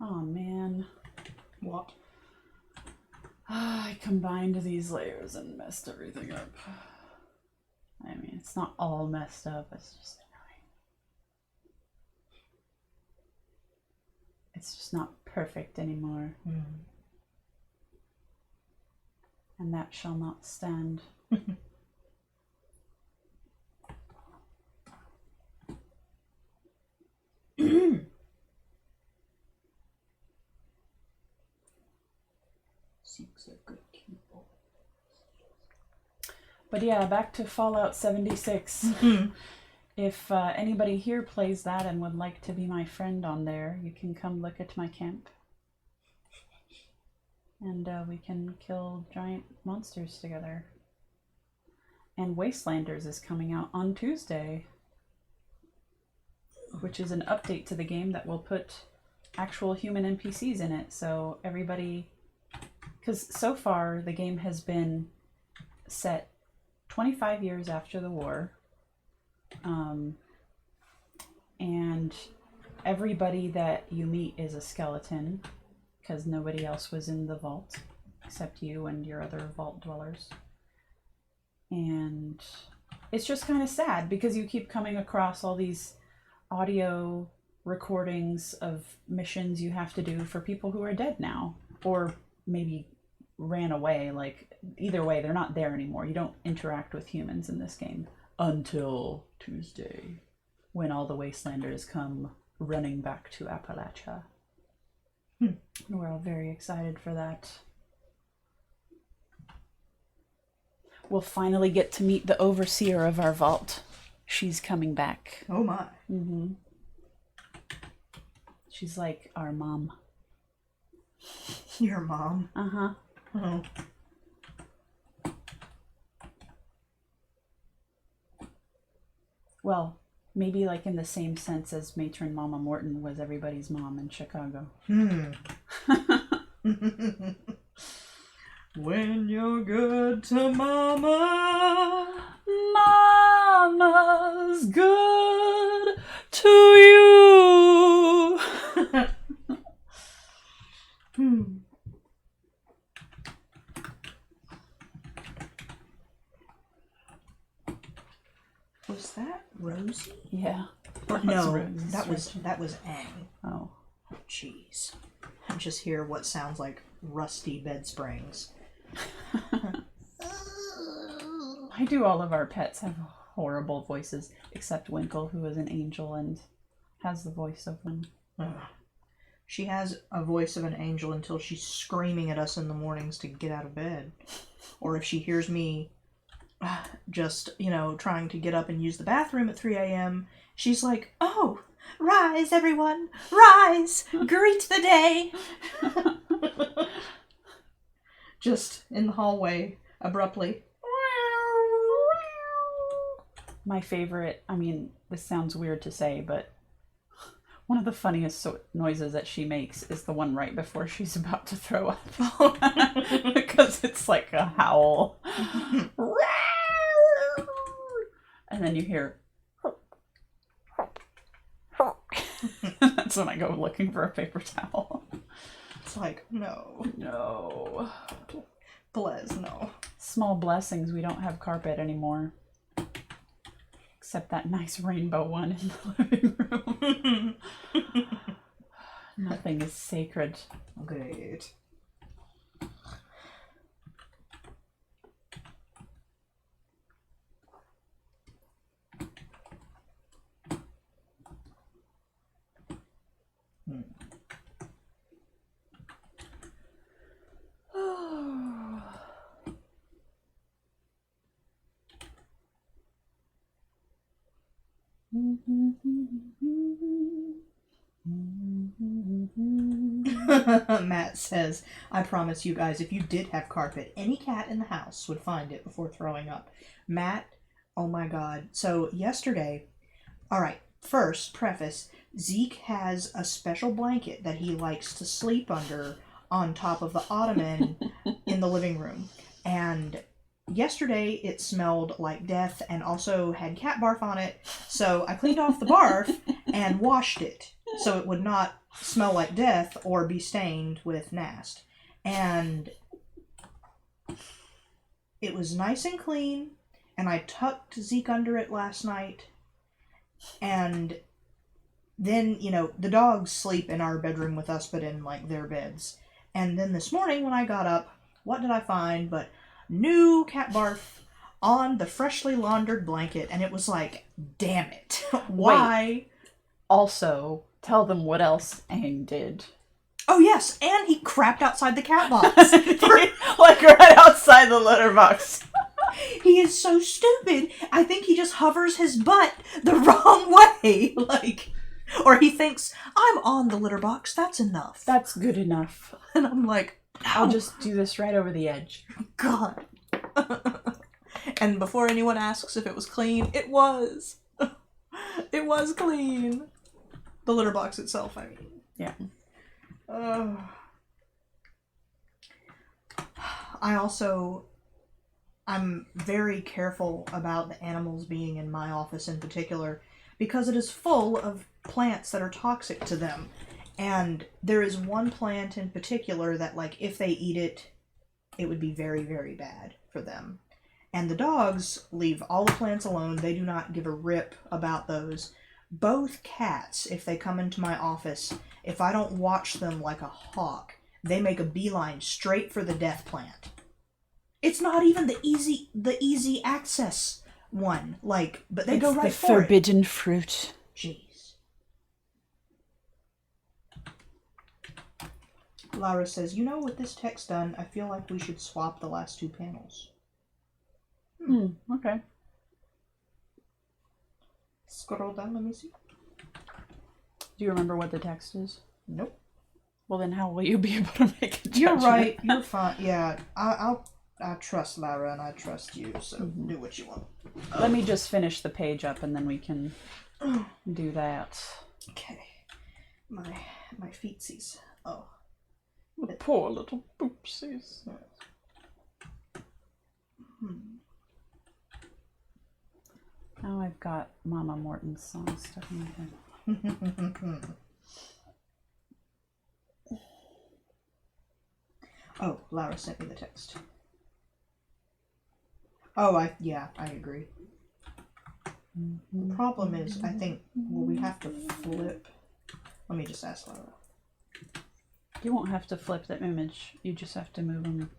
Oh man. What? I combined these layers and messed everything up. I mean, it's not all messed up, it's just annoying. It's just not perfect anymore. And that shall not stand. Seeks a good people. But yeah, back to Fallout 76. If anybody here plays that and would like to be my friend on there, you can come look at my camp. And we can kill giant monsters together. And Wastelanders is coming out on Tuesday, which is an update to the game that will put actual human NPCs in it. So everybody... Because so far, the game has been set 25 years after the war. And everybody that you meet is a skeleton, because nobody else was in the vault, except you and your other vault dwellers. And it's just kind of sad, because you keep coming across all these audio recordings of missions you have to do for people who are dead now, or maybe ran away. Like, either way, they're not there anymore. You don't interact with humans in this game until Tuesday, when all the Wastelanders come running back to Appalachia. We're all very excited for that. We'll finally get to meet the overseer of our vault. She's coming back. Oh my. She's like our mom. Your mom? Uh-huh. Oh. Well, maybe like in the same sense as Matron Mama Morton was everybody's mom in Chicago. When you're good to mama, Mama's good to you. Was that Rosie? Yeah. Or, That's no, Rosie's that was stretching. Ang. Oh. Jeez. I just hear what sounds like rusty bed springs. I do all of our pets have horrible voices, except Winkle, who is an angel and has the voice of one. She has a voice of an angel until she's screaming at us in the mornings to get out of bed. Or if she hears me just, trying to get up and use the bathroom at 3 a.m., she's like, "Oh, rise, everyone! Rise! Greet the day!" Just in the hallway, abruptly. My favorite, this sounds weird to say, but one of the funniest noises that she makes is the one right before she's about to throw up. Because it's like a howl. And then you hear... That's when I go looking for a paper towel. It's like, no. No. Bless, no. Small blessings, we don't have carpet anymore. Except that nice rainbow one in the living room. Nothing is sacred. Great. Matt says, "I promise you guys, if you did have carpet, any cat in the house would find it before throwing up." Matt, oh my god. So yesterday, alright, first, preface, Zeke has a special blanket that he likes to sleep under on top of the ottoman in the living room. And yesterday it smelled like death and also had cat barf on it. So I cleaned off the barf and washed it so it would not smell like death or be stained with nast. And it was nice and clean, and I tucked Zeke under it last night. And then, the dogs sleep in our bedroom with us, but in, their beds. And then this morning when I got up, what did I find but new cat barf on the freshly laundered blanket? And it was like, damn it. Why? Wait. Also, tell them what else Aang did. Oh, yes, and he crapped outside the cat box. Like right outside the litter box. He is so stupid. I think he just hovers his butt the wrong way. Or he thinks, I'm on the litter box, that's enough. That's good enough. And I'm like, I'll just do this right over the edge. God. And before anyone asks if it was clean, it was. It was clean. The litter box itself, I mean. Yeah. I'm very careful about the animals being in my office in particular because it is full of plants that are toxic to them. And there is one plant in particular that, if they eat it, it would be very, very bad for them. And the dogs leave all the plants alone. They do not give a rip about those. Both cats, if they come into my office, if I don't watch them like a hawk, they make a beeline straight for the death plant. It's not even the easy access one, but they go right for it. The forbidden fruit. Jeez. Laura says, with this text done, I feel like we should swap the last two panels. Okay. Scroll down, let me see. Do you remember what the text is? Nope. Well, then how will you be able to make a judgment? You're right. You're fine. Yeah, I trust Laura and I trust you, so do what you want. Let me just finish the page up and then we can do that. Okay. My feetsies. Oh. The poor little boopsies. Now I've got Mama Morton's song stuck in my head. Oh, Laura sent me the text. Oh, I agree. The problem is, I think, we have to flip. Let me just ask Laura. You won't have to flip the image. You just have to move them.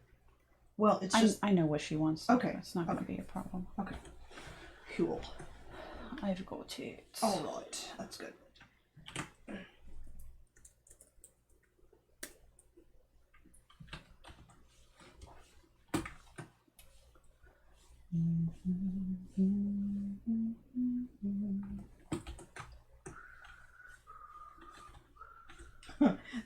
Well, it's just... I know what she wants. Okay. It's not going to be a problem. Okay. Cool. I've got it. All right. That's good.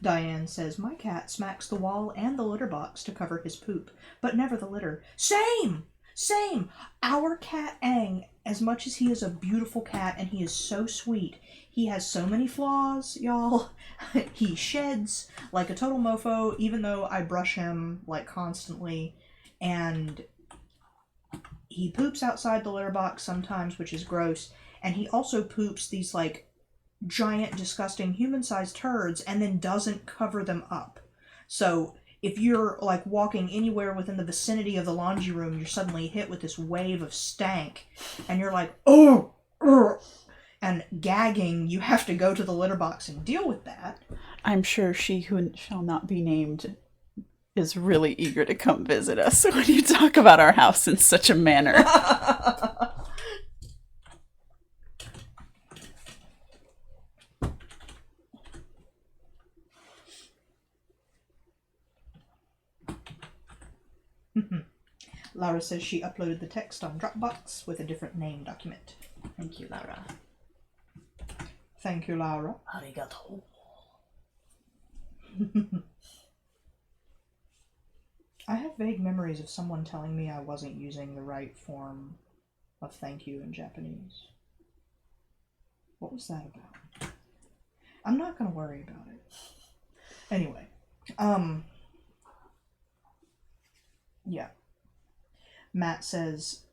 Diane says, my cat smacks the wall and the litter box to cover his poop, but never the litter. Same! Same! Our cat Aang, as much as he is a beautiful cat and he is so sweet, he has so many flaws, y'all. He sheds like a total mofo, even though I brush him like constantly, and he poops outside the litter box sometimes, which is gross, and he also poops these like giant, disgusting, human-sized turds and then doesn't cover them up. So if you're like walking anywhere within the vicinity of the laundry room, you're suddenly hit with this wave of stank, and you're like, oh, and gagging. You have to go to the litter box and deal with that. I'm sure she who shall not be named is really eager to come visit us when you talk about our house in such a manner. Laura says she uploaded the text on Dropbox with a different name document. Thank you, Laura. Thank you, Laura. Arigato. I have vague memories of someone telling me I wasn't using the right form of thank you in Japanese. What was that about? I'm not gonna worry about it. Anyway, yeah. Matt says,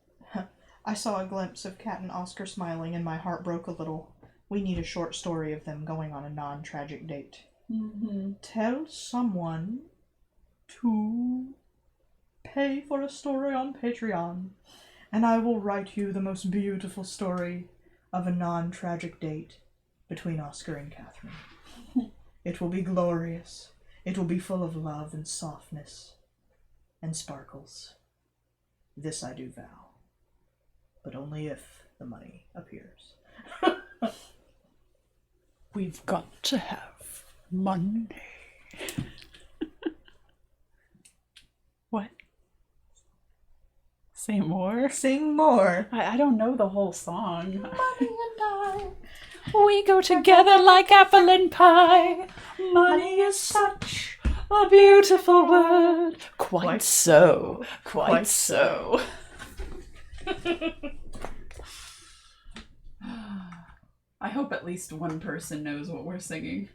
I saw a glimpse of Kat and Oscar smiling and my heart broke a little. We need a short story of them going on a non-tragic date. Mm-hmm. Tell someone to pay for a story on Patreon, and I will write you the most beautiful story of a non-tragic date between Oscar and Catherine. It will be glorious. It will be full of love and softness and sparkles. This I do vow, but only if the money appears. We've got to have money. What? Say more? Sing more. I don't know the whole song. Money and I. We go together like apple and pie. Money is such a beautiful word. Quite so. Quite so. I hope at least one person knows what we're singing.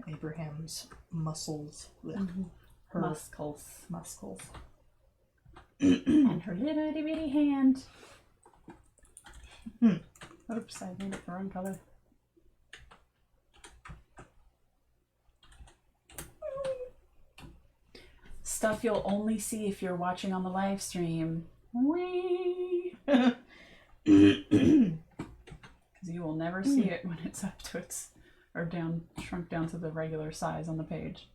Abraham's muscles. Mm-hmm. Her Muscles. And her little itty bitty hand. Oops, I made it the wrong color. Stuff you'll only see if you're watching on the live stream. Whee! Because you will never see it when it's up to its, or down, shrunk down to the regular size on the page.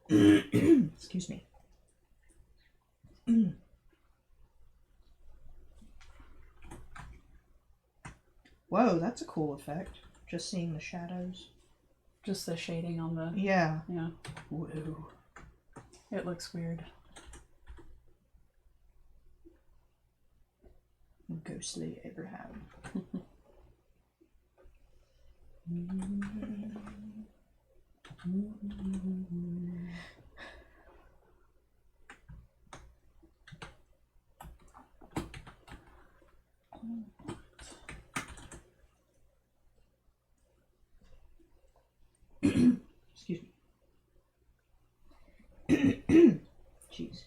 Excuse me. Whoa, that's a cool effect. Just seeing the shadows. Just the shading on the... Yeah. Yeah. Whoa. It looks weird. Ghostly Abraham. Excuse me. Jeez.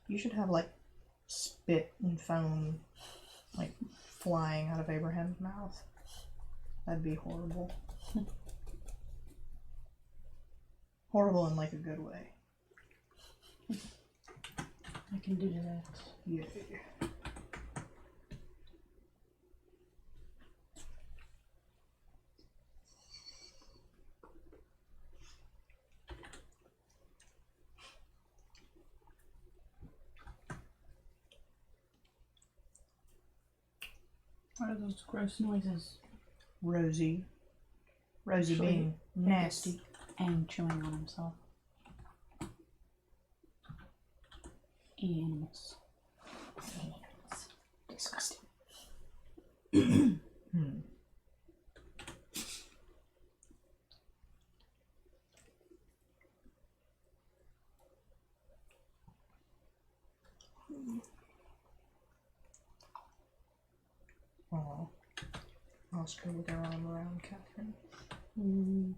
You should have like spit and foam like flying out of Abraham's mouth. That'd be horrible. Horrible in like a good way. I can do that. Yay. What are those gross noises? Rosie. Rosie Actually, being nasty. And chewing on himself. Animals. Disgusting. Oh, Oscar with her arm around Catherine. Mm.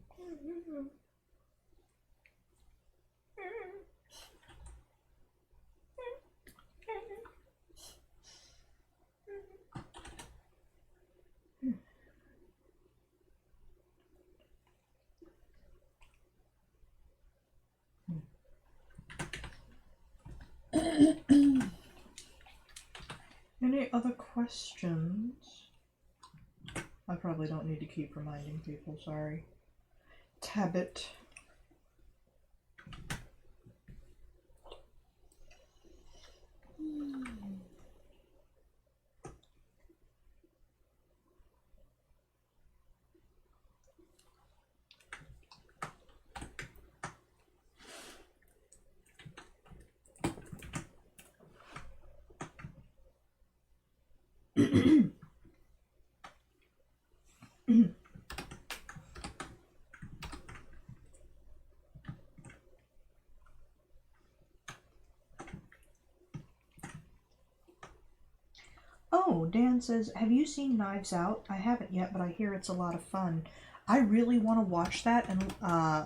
Any other questions? I probably don't need to keep reminding people, sorry. Tabbit. Oh, Dan says, have you seen Knives Out? I haven't yet, but I hear it's a lot of fun. I really want to watch that, and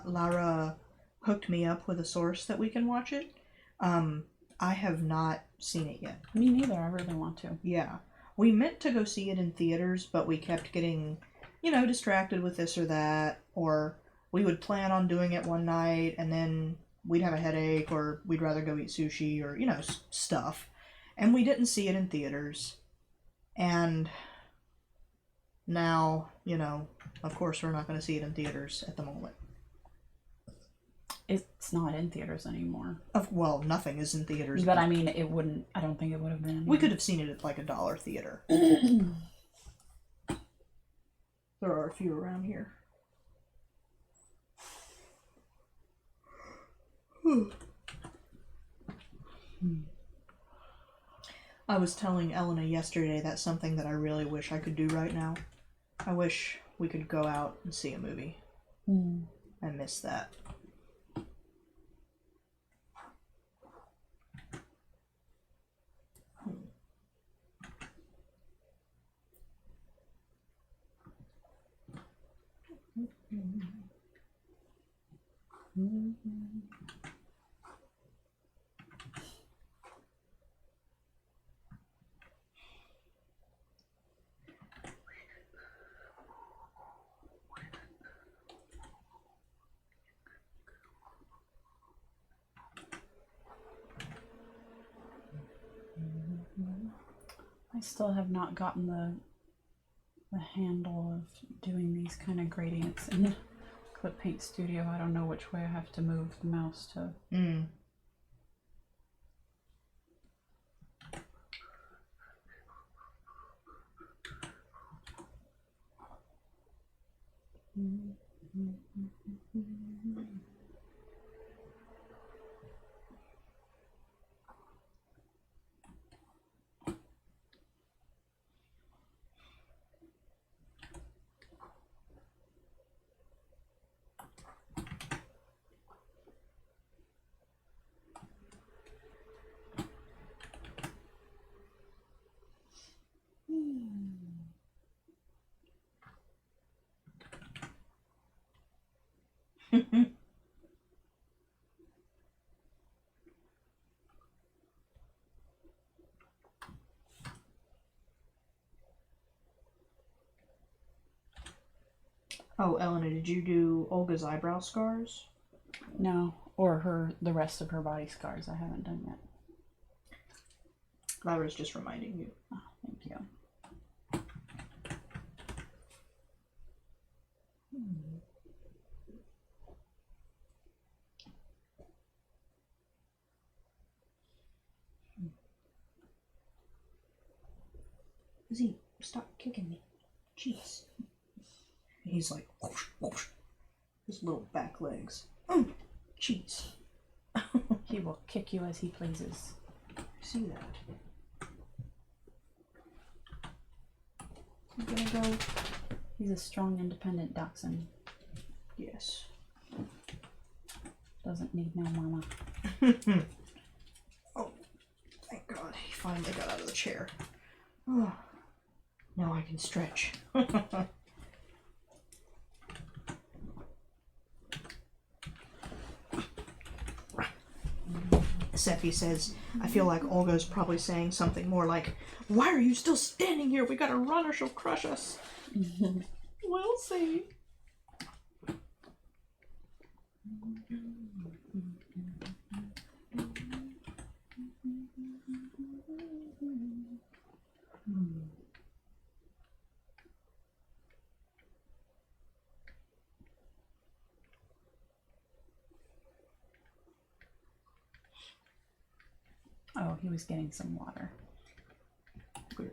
Lara hooked me up with a source that we can watch it. I have not seen it yet. Me neither. I really want to. Yeah. We meant to go see it in theaters, but we kept getting, distracted with this or that, or we would plan on doing it one night, and then we'd have a headache, or we'd rather go eat sushi, or, stuff. And we didn't see it in theaters. And now, of course we're not going to see it in theaters at the moment. It's not in theaters anymore. Well, nothing is in theaters. But I mean, I don't think it would have been. We could have seen it at like $1 theater. There are a few around here. I was telling Elena yesterday that's something that I really wish I could do right now. I wish we could go out and see a movie. I miss that. I still have not gotten the handle of doing these kind of gradients in Clip Paint Studio. I don't know which way I have to move the mouse to. Oh, Elena, did you do Olga's eyebrow scars? No, or the rest of her body scars. I haven't done yet. Lyra's just reminding you. Oh, thank you. Z, stop kicking me. Jeez. He's like, whoosh, whoosh. His little back legs. Jeez. He will kick you as he pleases. See that? You gonna go? He's a strong, independent dachshund. Yes. Doesn't need no mama. Oh, thank God. He finally got out of the chair. Oh, now I can stretch. Seppi says, I feel like Olga's probably saying something more like, why are you still standing here? We gotta run or she'll crush us. We'll see. Oh, he was getting some water. Good.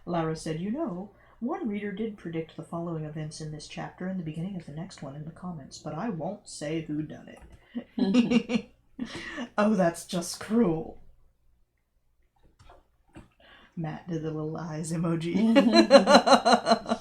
Lara said, you know, one reader did predict the following events in this chapter and the beginning of the next one in the comments, but I won't say who done it. Oh, that's just cruel. Matt did the little eyes emoji.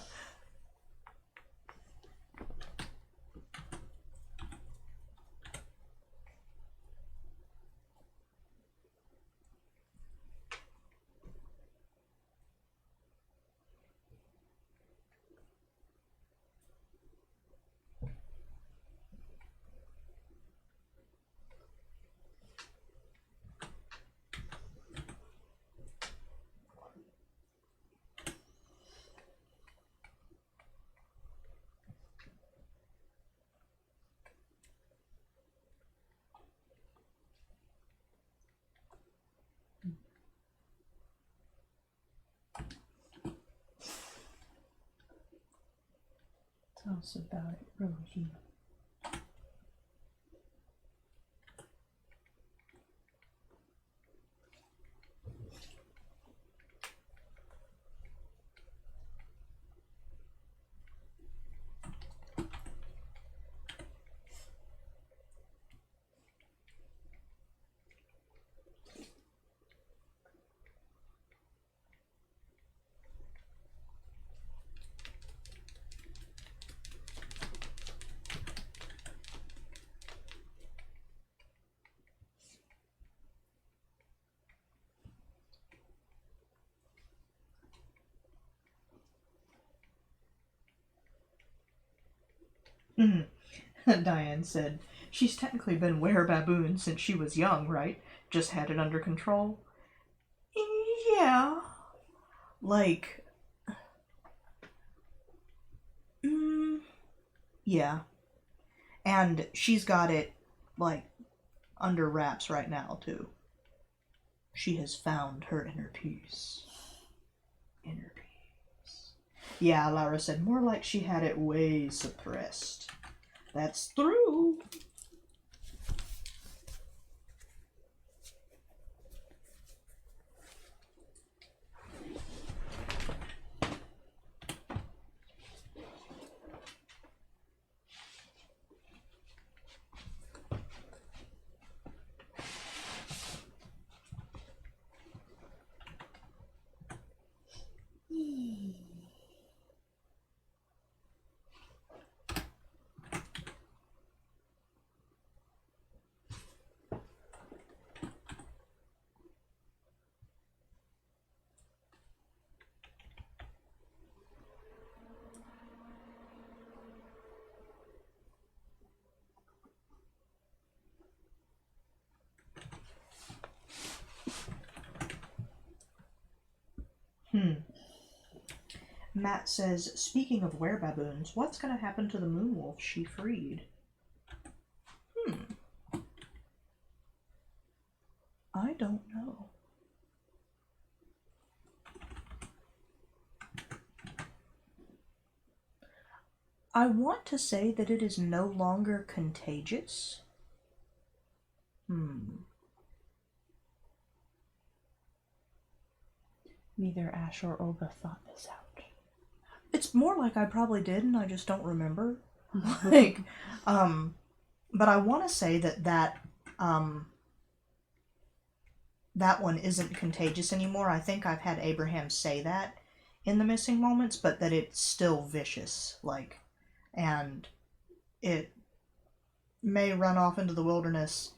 Tell us about it, Rosie. Diane said, "She's technically been were-baboon since she was young, right? Just had it under control." Yeah. Like, yeah. And she's got it, like, under wraps right now, too. She has found her inner peace. Inner peace. Yeah, Lara said, more like she had it way suppressed. That's true. Matt says, speaking of were-baboons, what's going to happen to the moonwolf she freed? I don't know. I want to say that it is no longer contagious. Neither Ash or Olga thought this out. It's more like I probably did and I just don't remember. Like, but I want to say that one isn't contagious anymore. I think I've had Abraham say that in the missing moments, but that it's still vicious, like, and it may run off into the wilderness.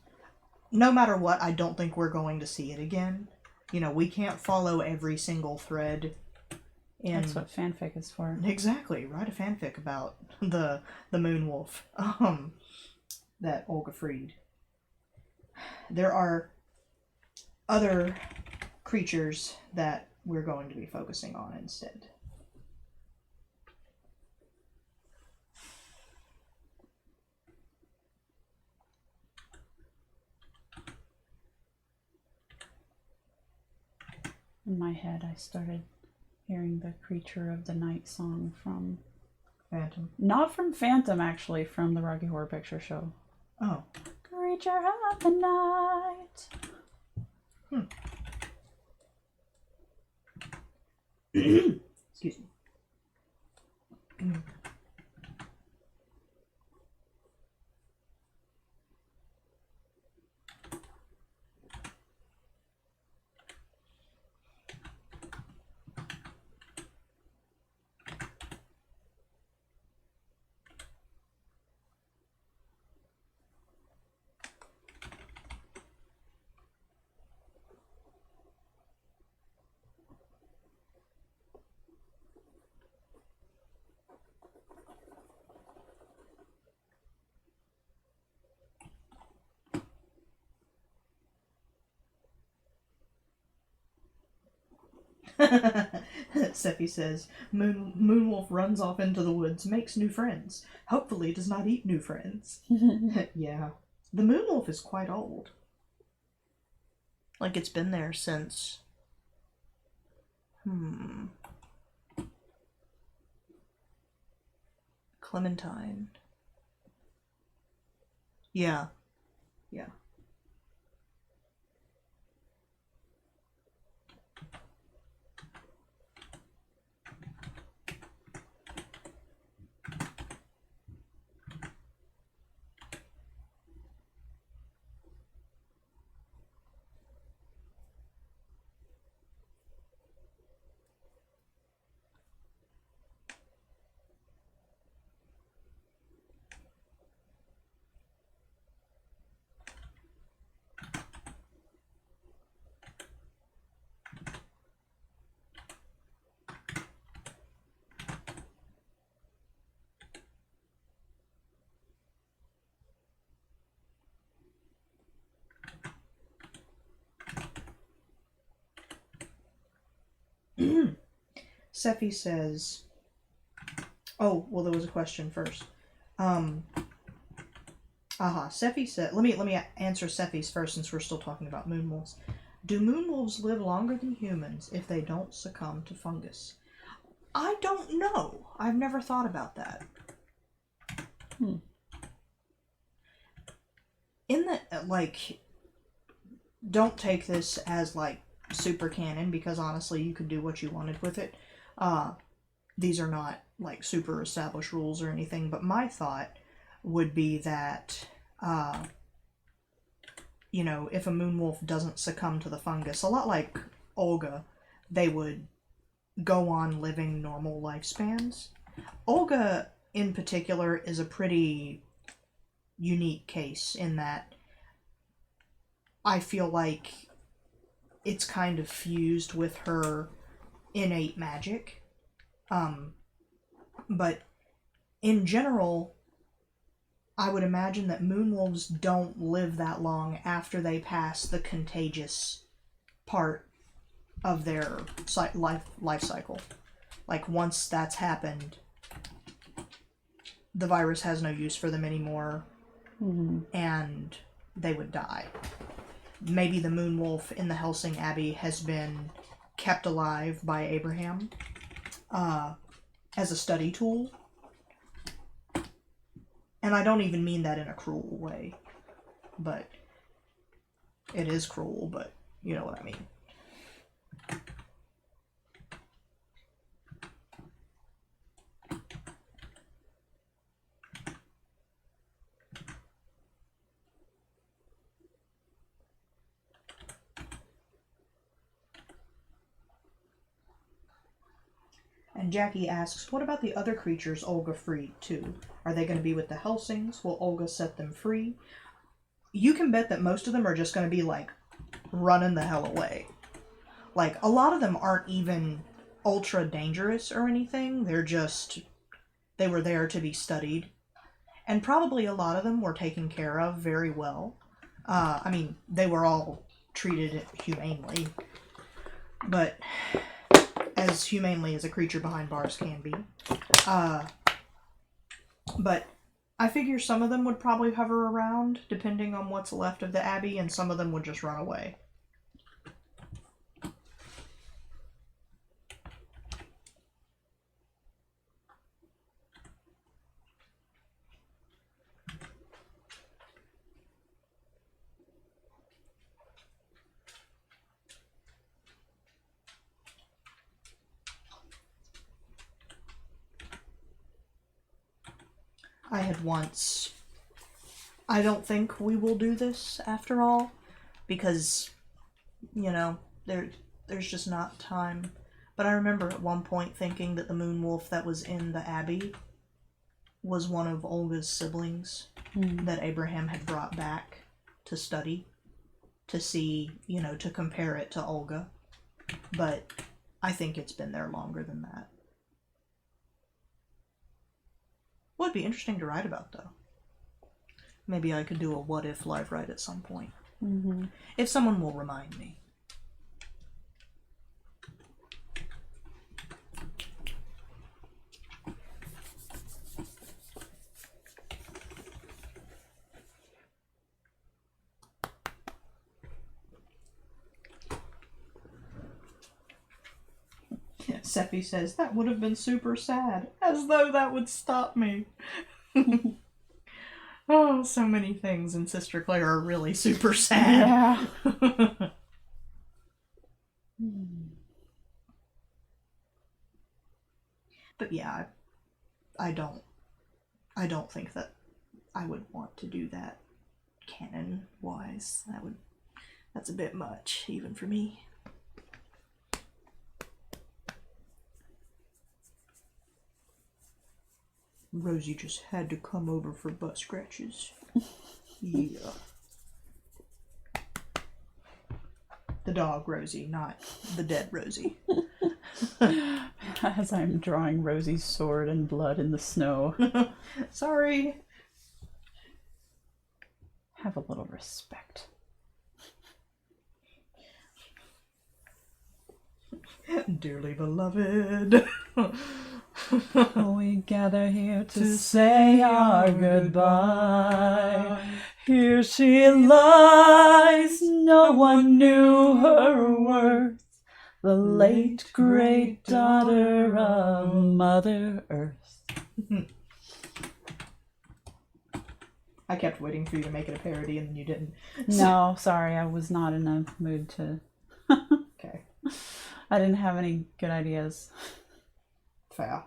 No matter what, I don't think we're going to see it again. You know, we can't follow every single thread. That's what fanfic is for. Exactly. Write a fanfic about the moonwolf that Olga freed. There are other creatures that we're going to be focusing on instead. In my head, I started hearing the Creature of the Night song from Phantom. Not from Phantom, actually, from the Rocky Horror Picture Show. Oh. Creature of the Night. Excuse me. Seppi says, Moonwolf runs off into the woods, makes new friends. Hopefully does not eat new friends. Yeah. The Moonwolf is quite old. Like, it's been there since... Clementine. Yeah. Yeah. Sephi says, oh, well, there was a question first. Sephi said, let me answer Sephi's first since we're still talking about moonwolves. Do moonwolves live longer than humans if they don't succumb to fungus? I don't know. I've never thought about that. In the, don't take this as, super canon, because honestly, you could do what you wanted with it. These are not, super established rules or anything, but my thought would be that, if a moonwolf doesn't succumb to the fungus, a lot like Olga, they would go on living normal lifespans. Olga, in particular, is a pretty unique case in that I feel like it's kind of fused with her innate magic. But in general, I would imagine that moonwolves don't live that long after they pass the contagious part of their life cycle. Once that's happened, the virus has no use for them anymore, and they would die. Maybe the moonwolf in the Helsing Abbey has been kept alive by Abraham as a study tool. And I don't even mean that in a cruel way. But it is cruel, but you know what I mean. And Jackie asks, what about the other creatures Olga freed too? Are they going to be with the Helsings? Will Olga set them free? You can bet that most of them are just going to be running the hell away. A lot of them aren't even ultra dangerous or anything. They were there to be studied. And probably a lot of them were taken care of very well. They were all treated humanely. But as humanely as a creature behind bars can be. But I figure some of them would probably hover around, depending on what's left of the Abbey, and some of them would just run away. I had once... I don't think we will do this after all, because, there's just not time. But I remember at one point thinking that the moonwolf that was in the Abbey was one of Olga's siblings that Abraham had brought back to study, to see, to compare it to Olga. But I think it's been there longer than that. Would be interesting to write about, though. Maybe I could do a what if live write at some point. If someone will remind me. Sephi says, that would have been super sad. As though that would stop me. Oh, so many things in Sister Claire are really super sad. Yeah. But yeah, I don't think that I would want to do that canon-wise. That's a bit much, even for me. Rosie just had to come over for butt scratches. Yeah. The dog Rosie, not the dead Rosie. As I'm drawing Rosie's sword and blood in the snow. Sorry. Have a little respect. Dearly beloved. We gather here to say our goodbye. Here she lies, no one knew her worth. The late great daughter of Mother Earth. I kept waiting for you to make it a parody and then you didn't. No, sorry, I was not in a mood to. Okay. I didn't have any good ideas. Fair.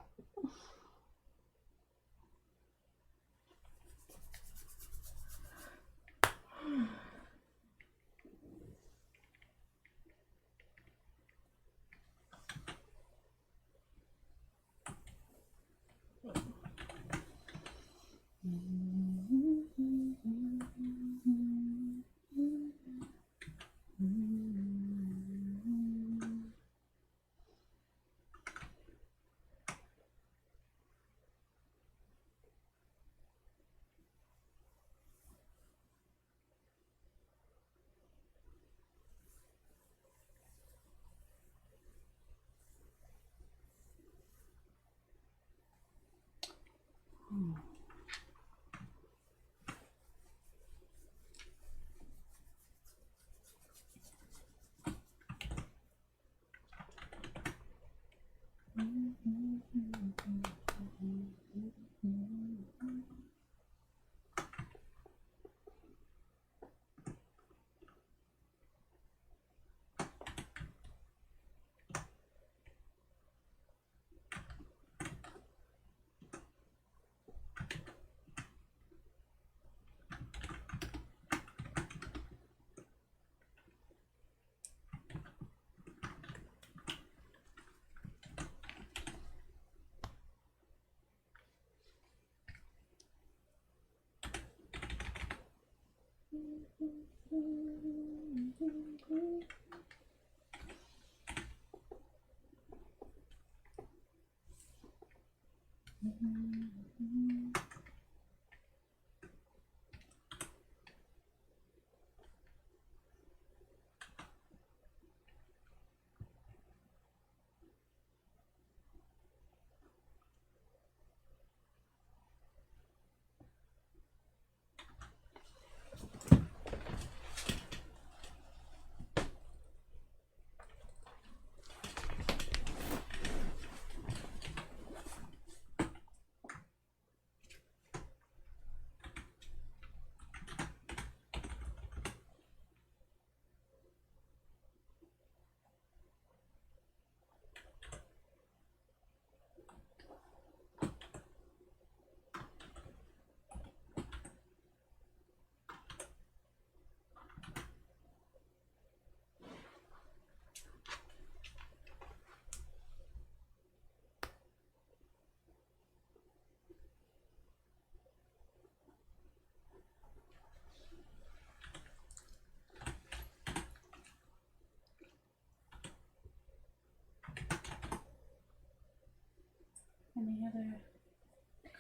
Any other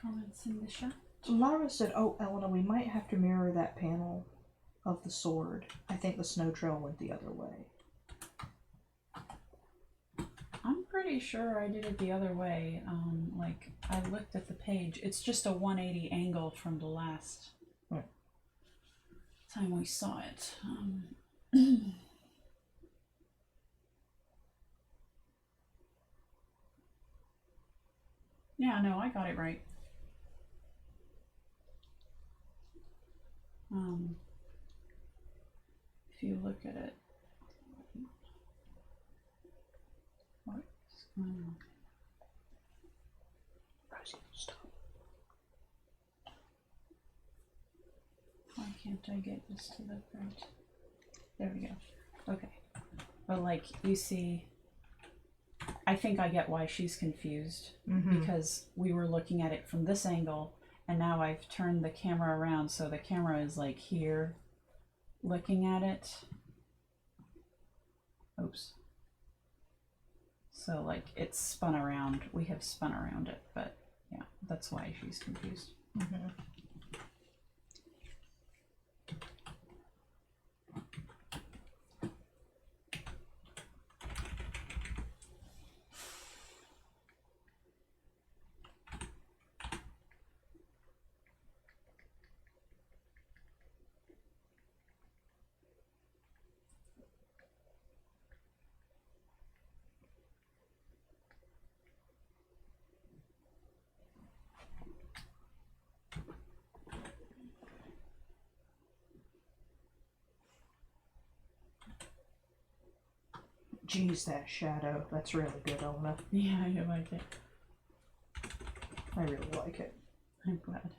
comments in the chat? Lara said, "Oh, Elena, we might have to mirror that panel of the sword. I think the snow trail went the other way." I'm pretty sure I did it the other way. Like, I looked at the page. It's just a 180 angle from the last time we saw it. Yeah, no, I got it right. If you look at it, what's going on? Rosie, stop. Why can't I get this to the front? There we go. Okay. But like, you see, I think I get why she's confused, because we were looking at it from this angle, and now I've turned the camera around, so the camera is like here looking at it. Oops. So like it's spun around. We have spun around it, but yeah, that's why she's confused. Geez, that shadow. That's really good, Ona. Yeah, I like it. I really like it. I'm glad.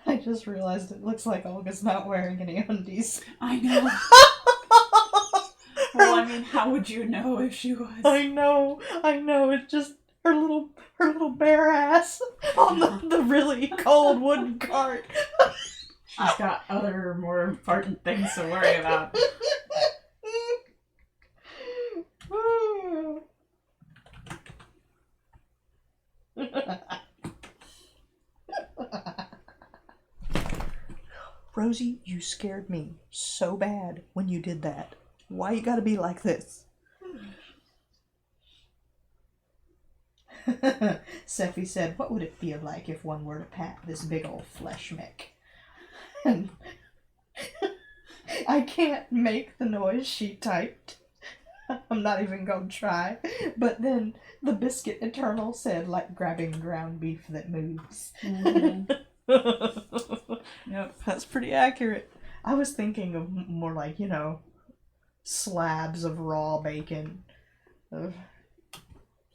I just realized it looks like Olga's not wearing any undies. I know. Well, I mean, how would you know if she was? I know. It's just her little bare ass on the really cold wooden cart. She's got other, more important things to worry about. Rosie, you scared me so bad when you did that. Why you gotta be like this? Seffi said, what would it feel like if one were to pat this big old flesh mick? And I can't make the noise she typed. I'm not even gonna try. But then the Biscuit Eternal said, like grabbing ground beef that moves. Mm-hmm. Yep. That's pretty accurate. I was thinking of more like, slabs of raw bacon.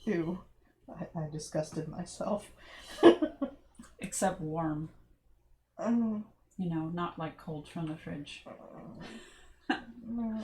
Ew. I disgusted myself. Except warm. Oh. Not like cold from the fridge. No.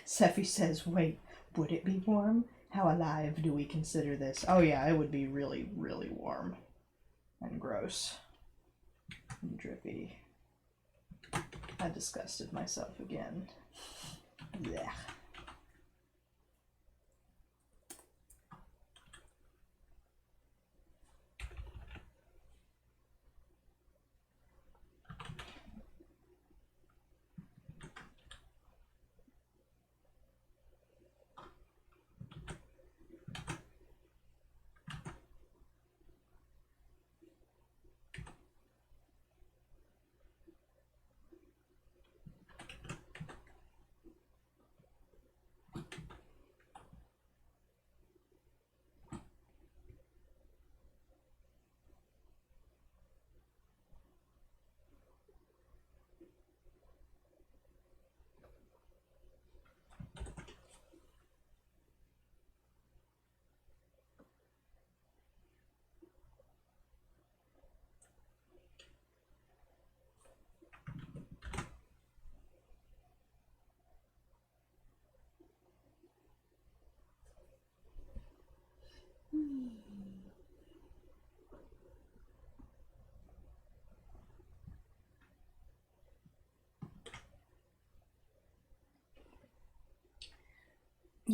Seffi says, wait, would it be warm? How alive do we consider this? Oh yeah, it would be really, really warm. And gross. And drippy. I disgusted myself again. Yeah.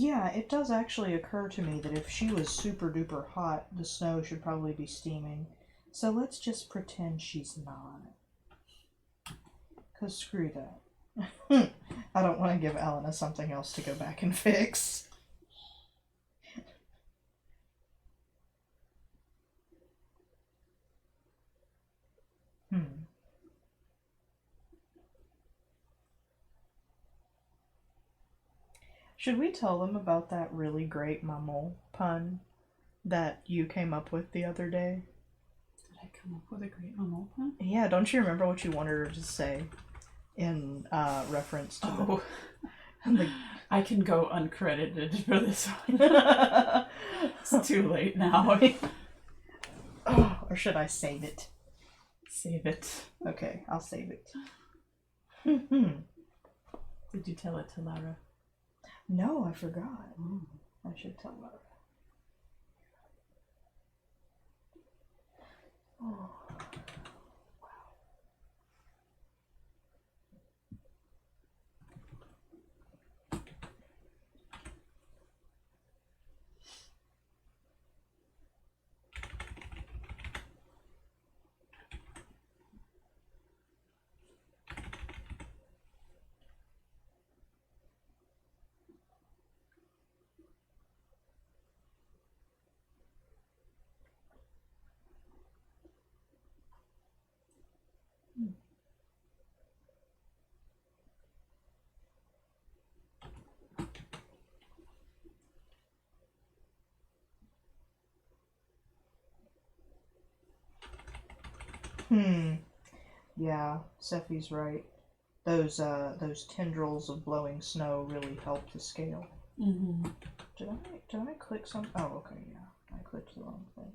Yeah, it does actually occur to me that if she was super duper hot, the snow should probably be steaming. So let's just pretend she's not. Because screw that. I don't want to give Elena something else to go back and fix. Hmm. Should we tell them about that really great mammal pun that you came up with the other day? Did I come up with a great mammal pun? Yeah, don't you remember what you wanted her to say in reference to the... I can go uncredited for this one. It's too late now. Oh, or should I save it? Save it. Okay, I'll save it. Did you tell it to Lara? No, I forgot. I should tell Lara. Oh. Yeah, Sephi's right. Those tendrils of blowing snow really help the scale. Mm-hmm. Did I click some? Oh, okay, yeah. I clicked the wrong thing.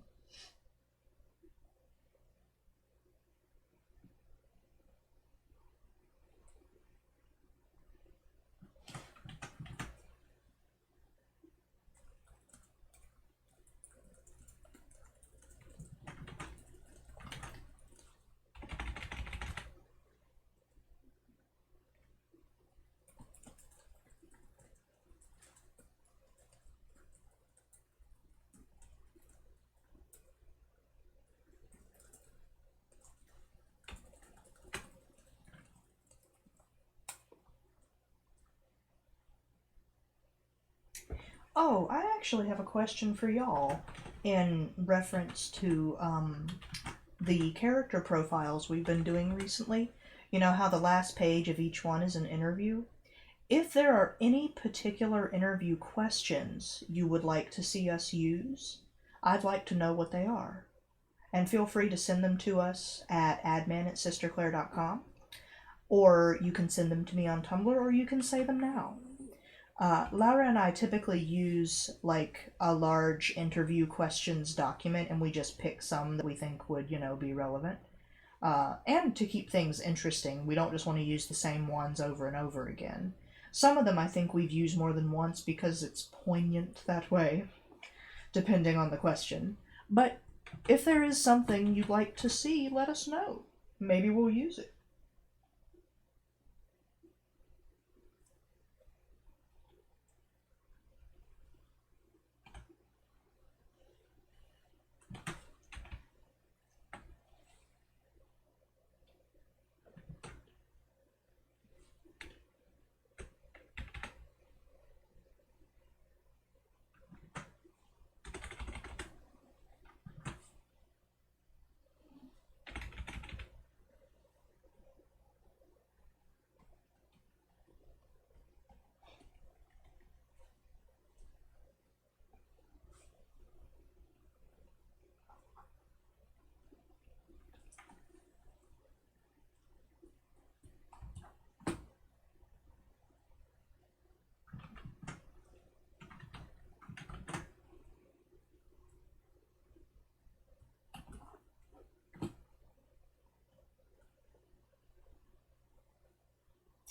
Oh, I actually have a question for y'all in reference to the character profiles we've been doing recently. You know how the last page of each one is an interview? If there are any particular interview questions you would like to see us use, I'd like to know what they are. And feel free to send them to us at admin@sisterclaire.com, or you can send them to me on Tumblr, or you can say them now. Laura and I typically use like a large interview questions document, and we just pick some that we think would, be relevant. And to keep things interesting, we don't just want to use the same ones over and over again. Some of them I think we've used more than once because it's poignant that way, depending on the question. But if there is something you'd like to see, let us know. Maybe we'll use it.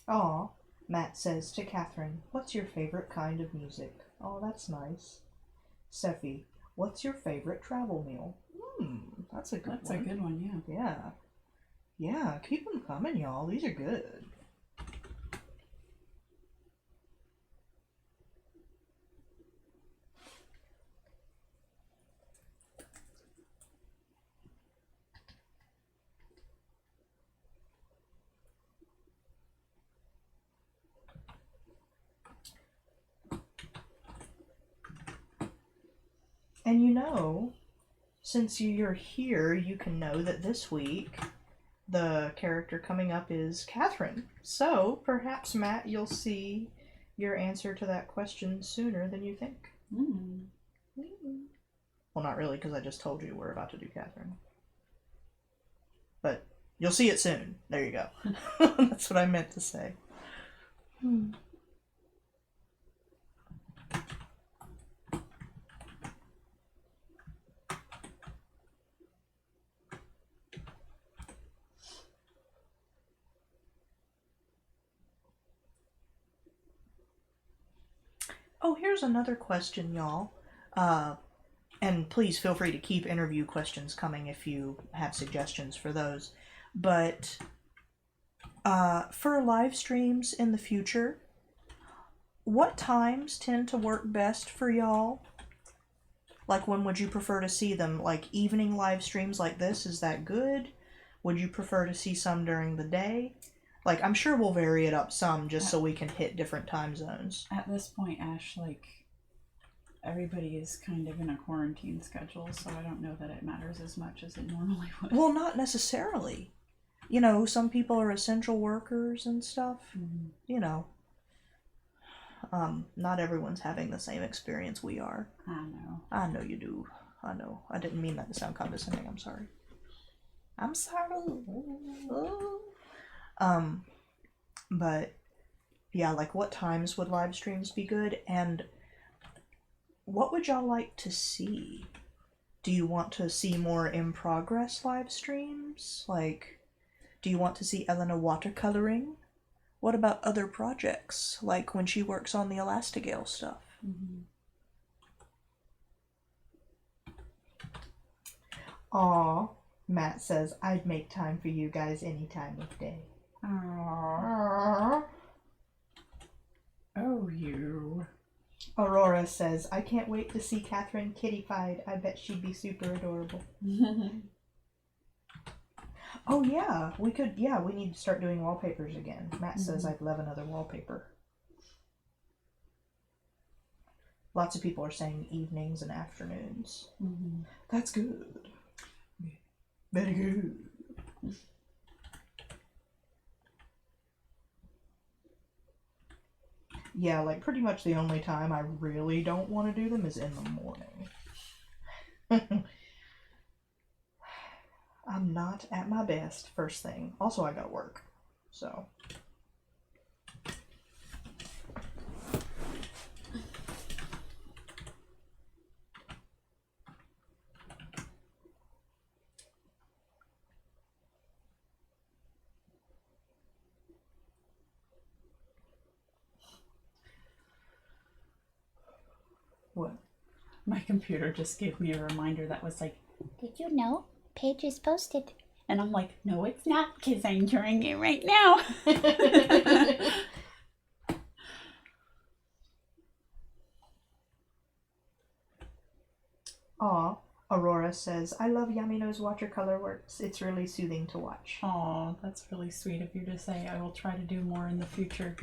Aw, Matt says to Catherine, "What's your favorite kind of music?" Oh, that's nice. Sephi, what's your favorite travel meal? That's a good That's one. a good one, yeah. Yeah. Yeah, keep them coming, y'all. These are good. And you know, since you're here, you can know that this week the character coming up is Catherine. So perhaps, Matt, you'll see your answer to that question sooner than you think. Mm. Well, not really, because I just told you we're about to do Catherine. But you'll see it soon. There you go. That's what I meant to say. Oh, here's another question, y'all. And please feel free to keep interview questions coming if you have suggestions for those. But for live streams in the future, what times tend to work best for y'all? Like, when would you prefer to see them? Like, evening live streams like this, is that good? Would you prefer to see some during the day? Like, I'm sure we'll vary it up some just so we can hit different time zones. At this point, Ash, like, everybody is kind of in a quarantine schedule, so I don't know that it matters as much as it normally would. Well, not necessarily. You know, some people are essential workers and stuff. Mm-hmm. You know. Not everyone's having the same experience we are. I know. I know you do. I know. I didn't mean that to sound condescending. I'm sorry. I'm sorry. But yeah, like, what times would live streams be good, and what would y'all like to see? Do you want to see more in progress live streams? Like, do you want to see Elena watercoloring? What about other projects, like when she works on the Elastigale stuff? Mm-hmm. Aw, Matt says, I'd make time for you guys any time of day. Aww. Oh, you. Aurora says, I can't wait to see Catherine kitty-fied. I bet she'd be super adorable. Oh yeah, we need to start doing wallpapers again. Matt says I'd love another wallpaper. Lots of people are saying evenings and afternoons. Mm-hmm. That's good. Very good. Yeah, like, pretty much the only time I really don't want to do them is in the morning. I'm not at my best first thing. Also, I gotta work. So. What? My computer just gave me a reminder that was like, Did you know? Page is posted. and I'm like, no, it's not, because I'm doing it right now. Aw, Aurora says, I love Yamino's watercolor works. It's really soothing to watch. Aw, that's really sweet of you to say. I will try to do more in the future.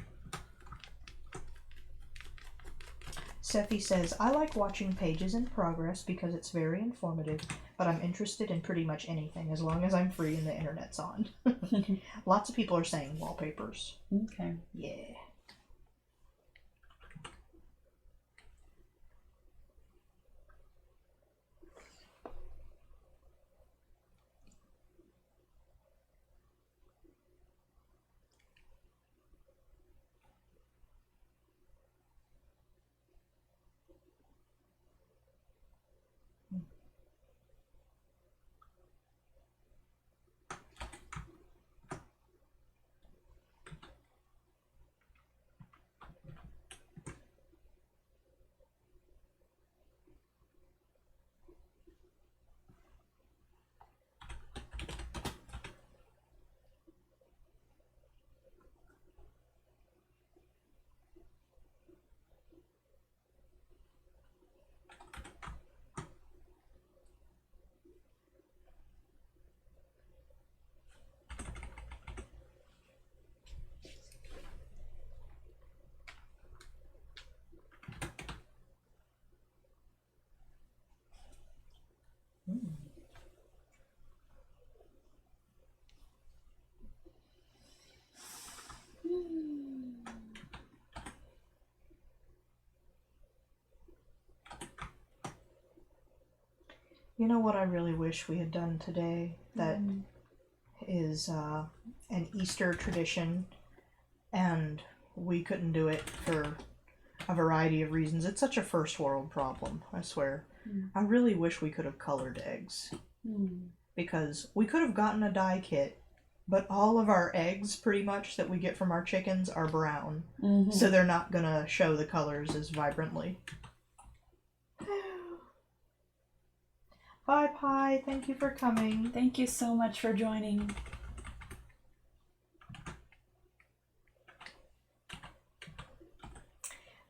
Sephi says, I like watching pages in progress because it's very informative, but I'm interested in pretty much anything as long as I'm free and the internet's on. Lots of people are saying wallpapers. Okay. Yeah. You know what I really wish we had done today? That is an Easter tradition, and we couldn't do it for a variety of reasons. It's such a first world problem, I swear. I really wish we could have colored eggs. Because we could have gotten a dye kit, but all of our eggs, pretty much, that we get from our chickens are brown. So they're not gonna show the colors as vibrantly. Bye, Pie. Thank you for coming. Thank you so much for joining.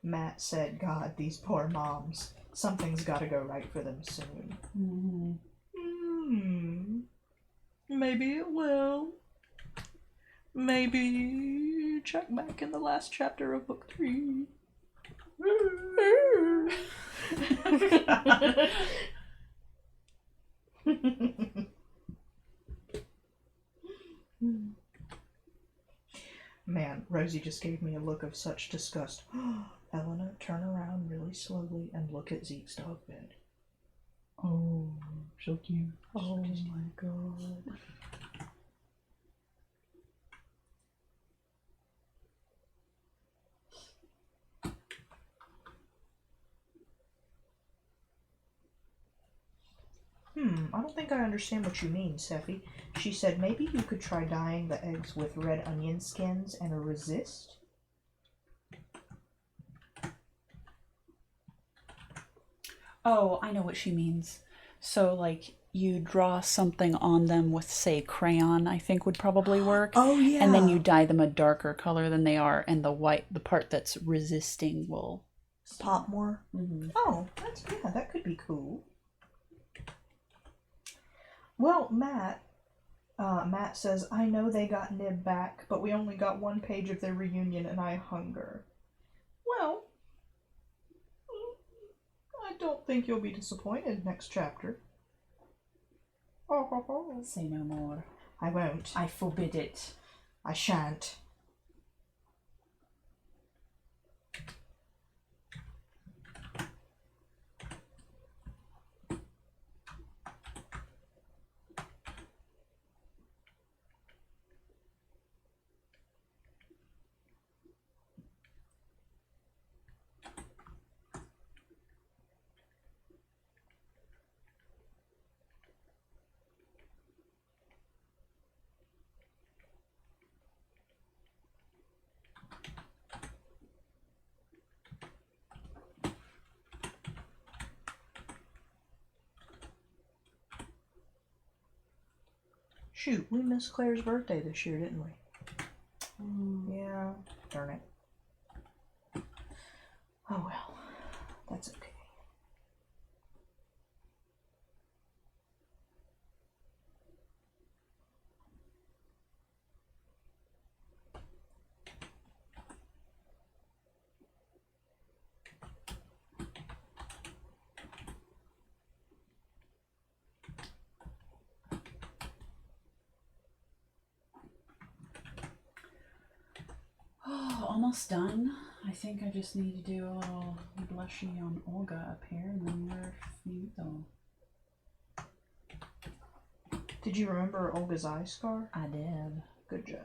Matt said, God, these poor moms. Something's gotta go right for them soon. Maybe it will. Maybe check back in the last chapter of book 3. Man, Rosie just gave me a look of such disgust. Elena, turn around really slowly and look at Zeke's dog bed. Oh, so cute. Oh my god. I don't think I understand what you mean, Seffi. She said maybe you could try dyeing the eggs with red onion skins and a resist? Oh, I know what she means. So, like, you draw something on them with, say, crayon, I think would probably work. Oh, yeah. And then you dye them a darker color than they are, and the part that's resisting will pop more? Oh, that could be cool. Well, Matt says, I know they got Nib back, but we only got one page of their reunion and I hunger. Well, I don't think you'll be disappointed next chapter. Say no more. I won't. I forbid it. I shan't. Shoot, we missed Claire's birthday this year, didn't we? Yeah, darn it. Oh well, that's okay. Almost done. I think I just need to do a little blushy on Olga up here, and then we're finito. Did you remember Olga's eye scar? I did. Good job.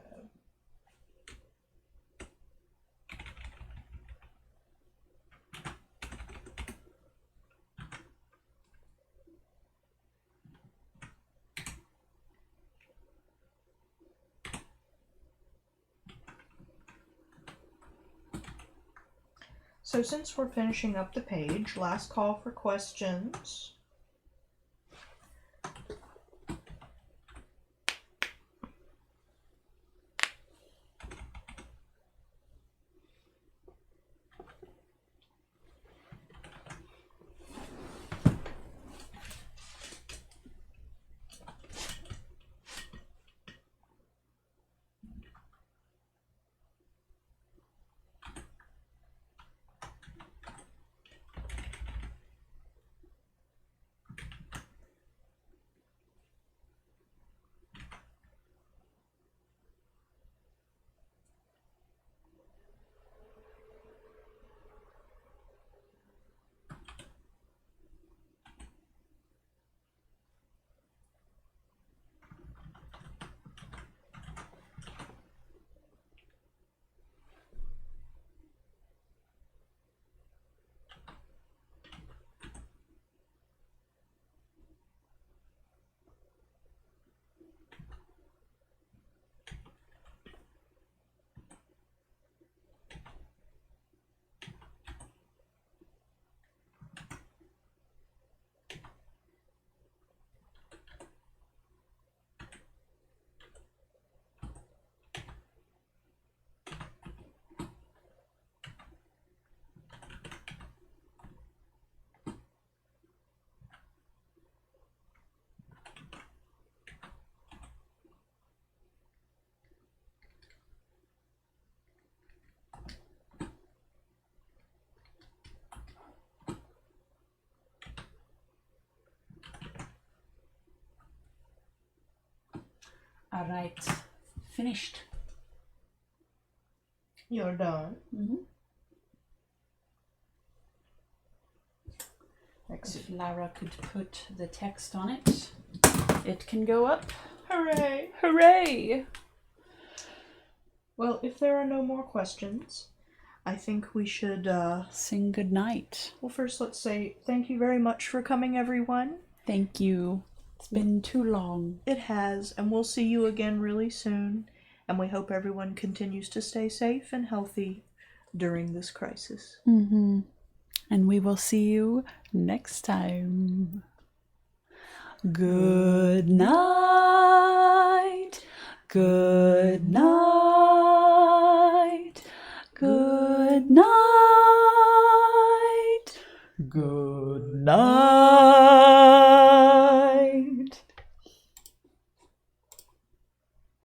So since we're finishing up the page, last call for questions. All right. Finished. You're done. Mm-hmm. Excellent. If Lara could put the text on it, it can go up. Hooray! Hooray! Well, if there are no more questions, I think we should, Sing goodnight. well, first let's say thank you very much for coming, everyone. Thank you. It's been too long. It has, and we'll see you again really soon. And we hope everyone continues to stay safe and healthy during this crisis. Mm-hmm. And we will see you next time. Good night. Good night. Good night.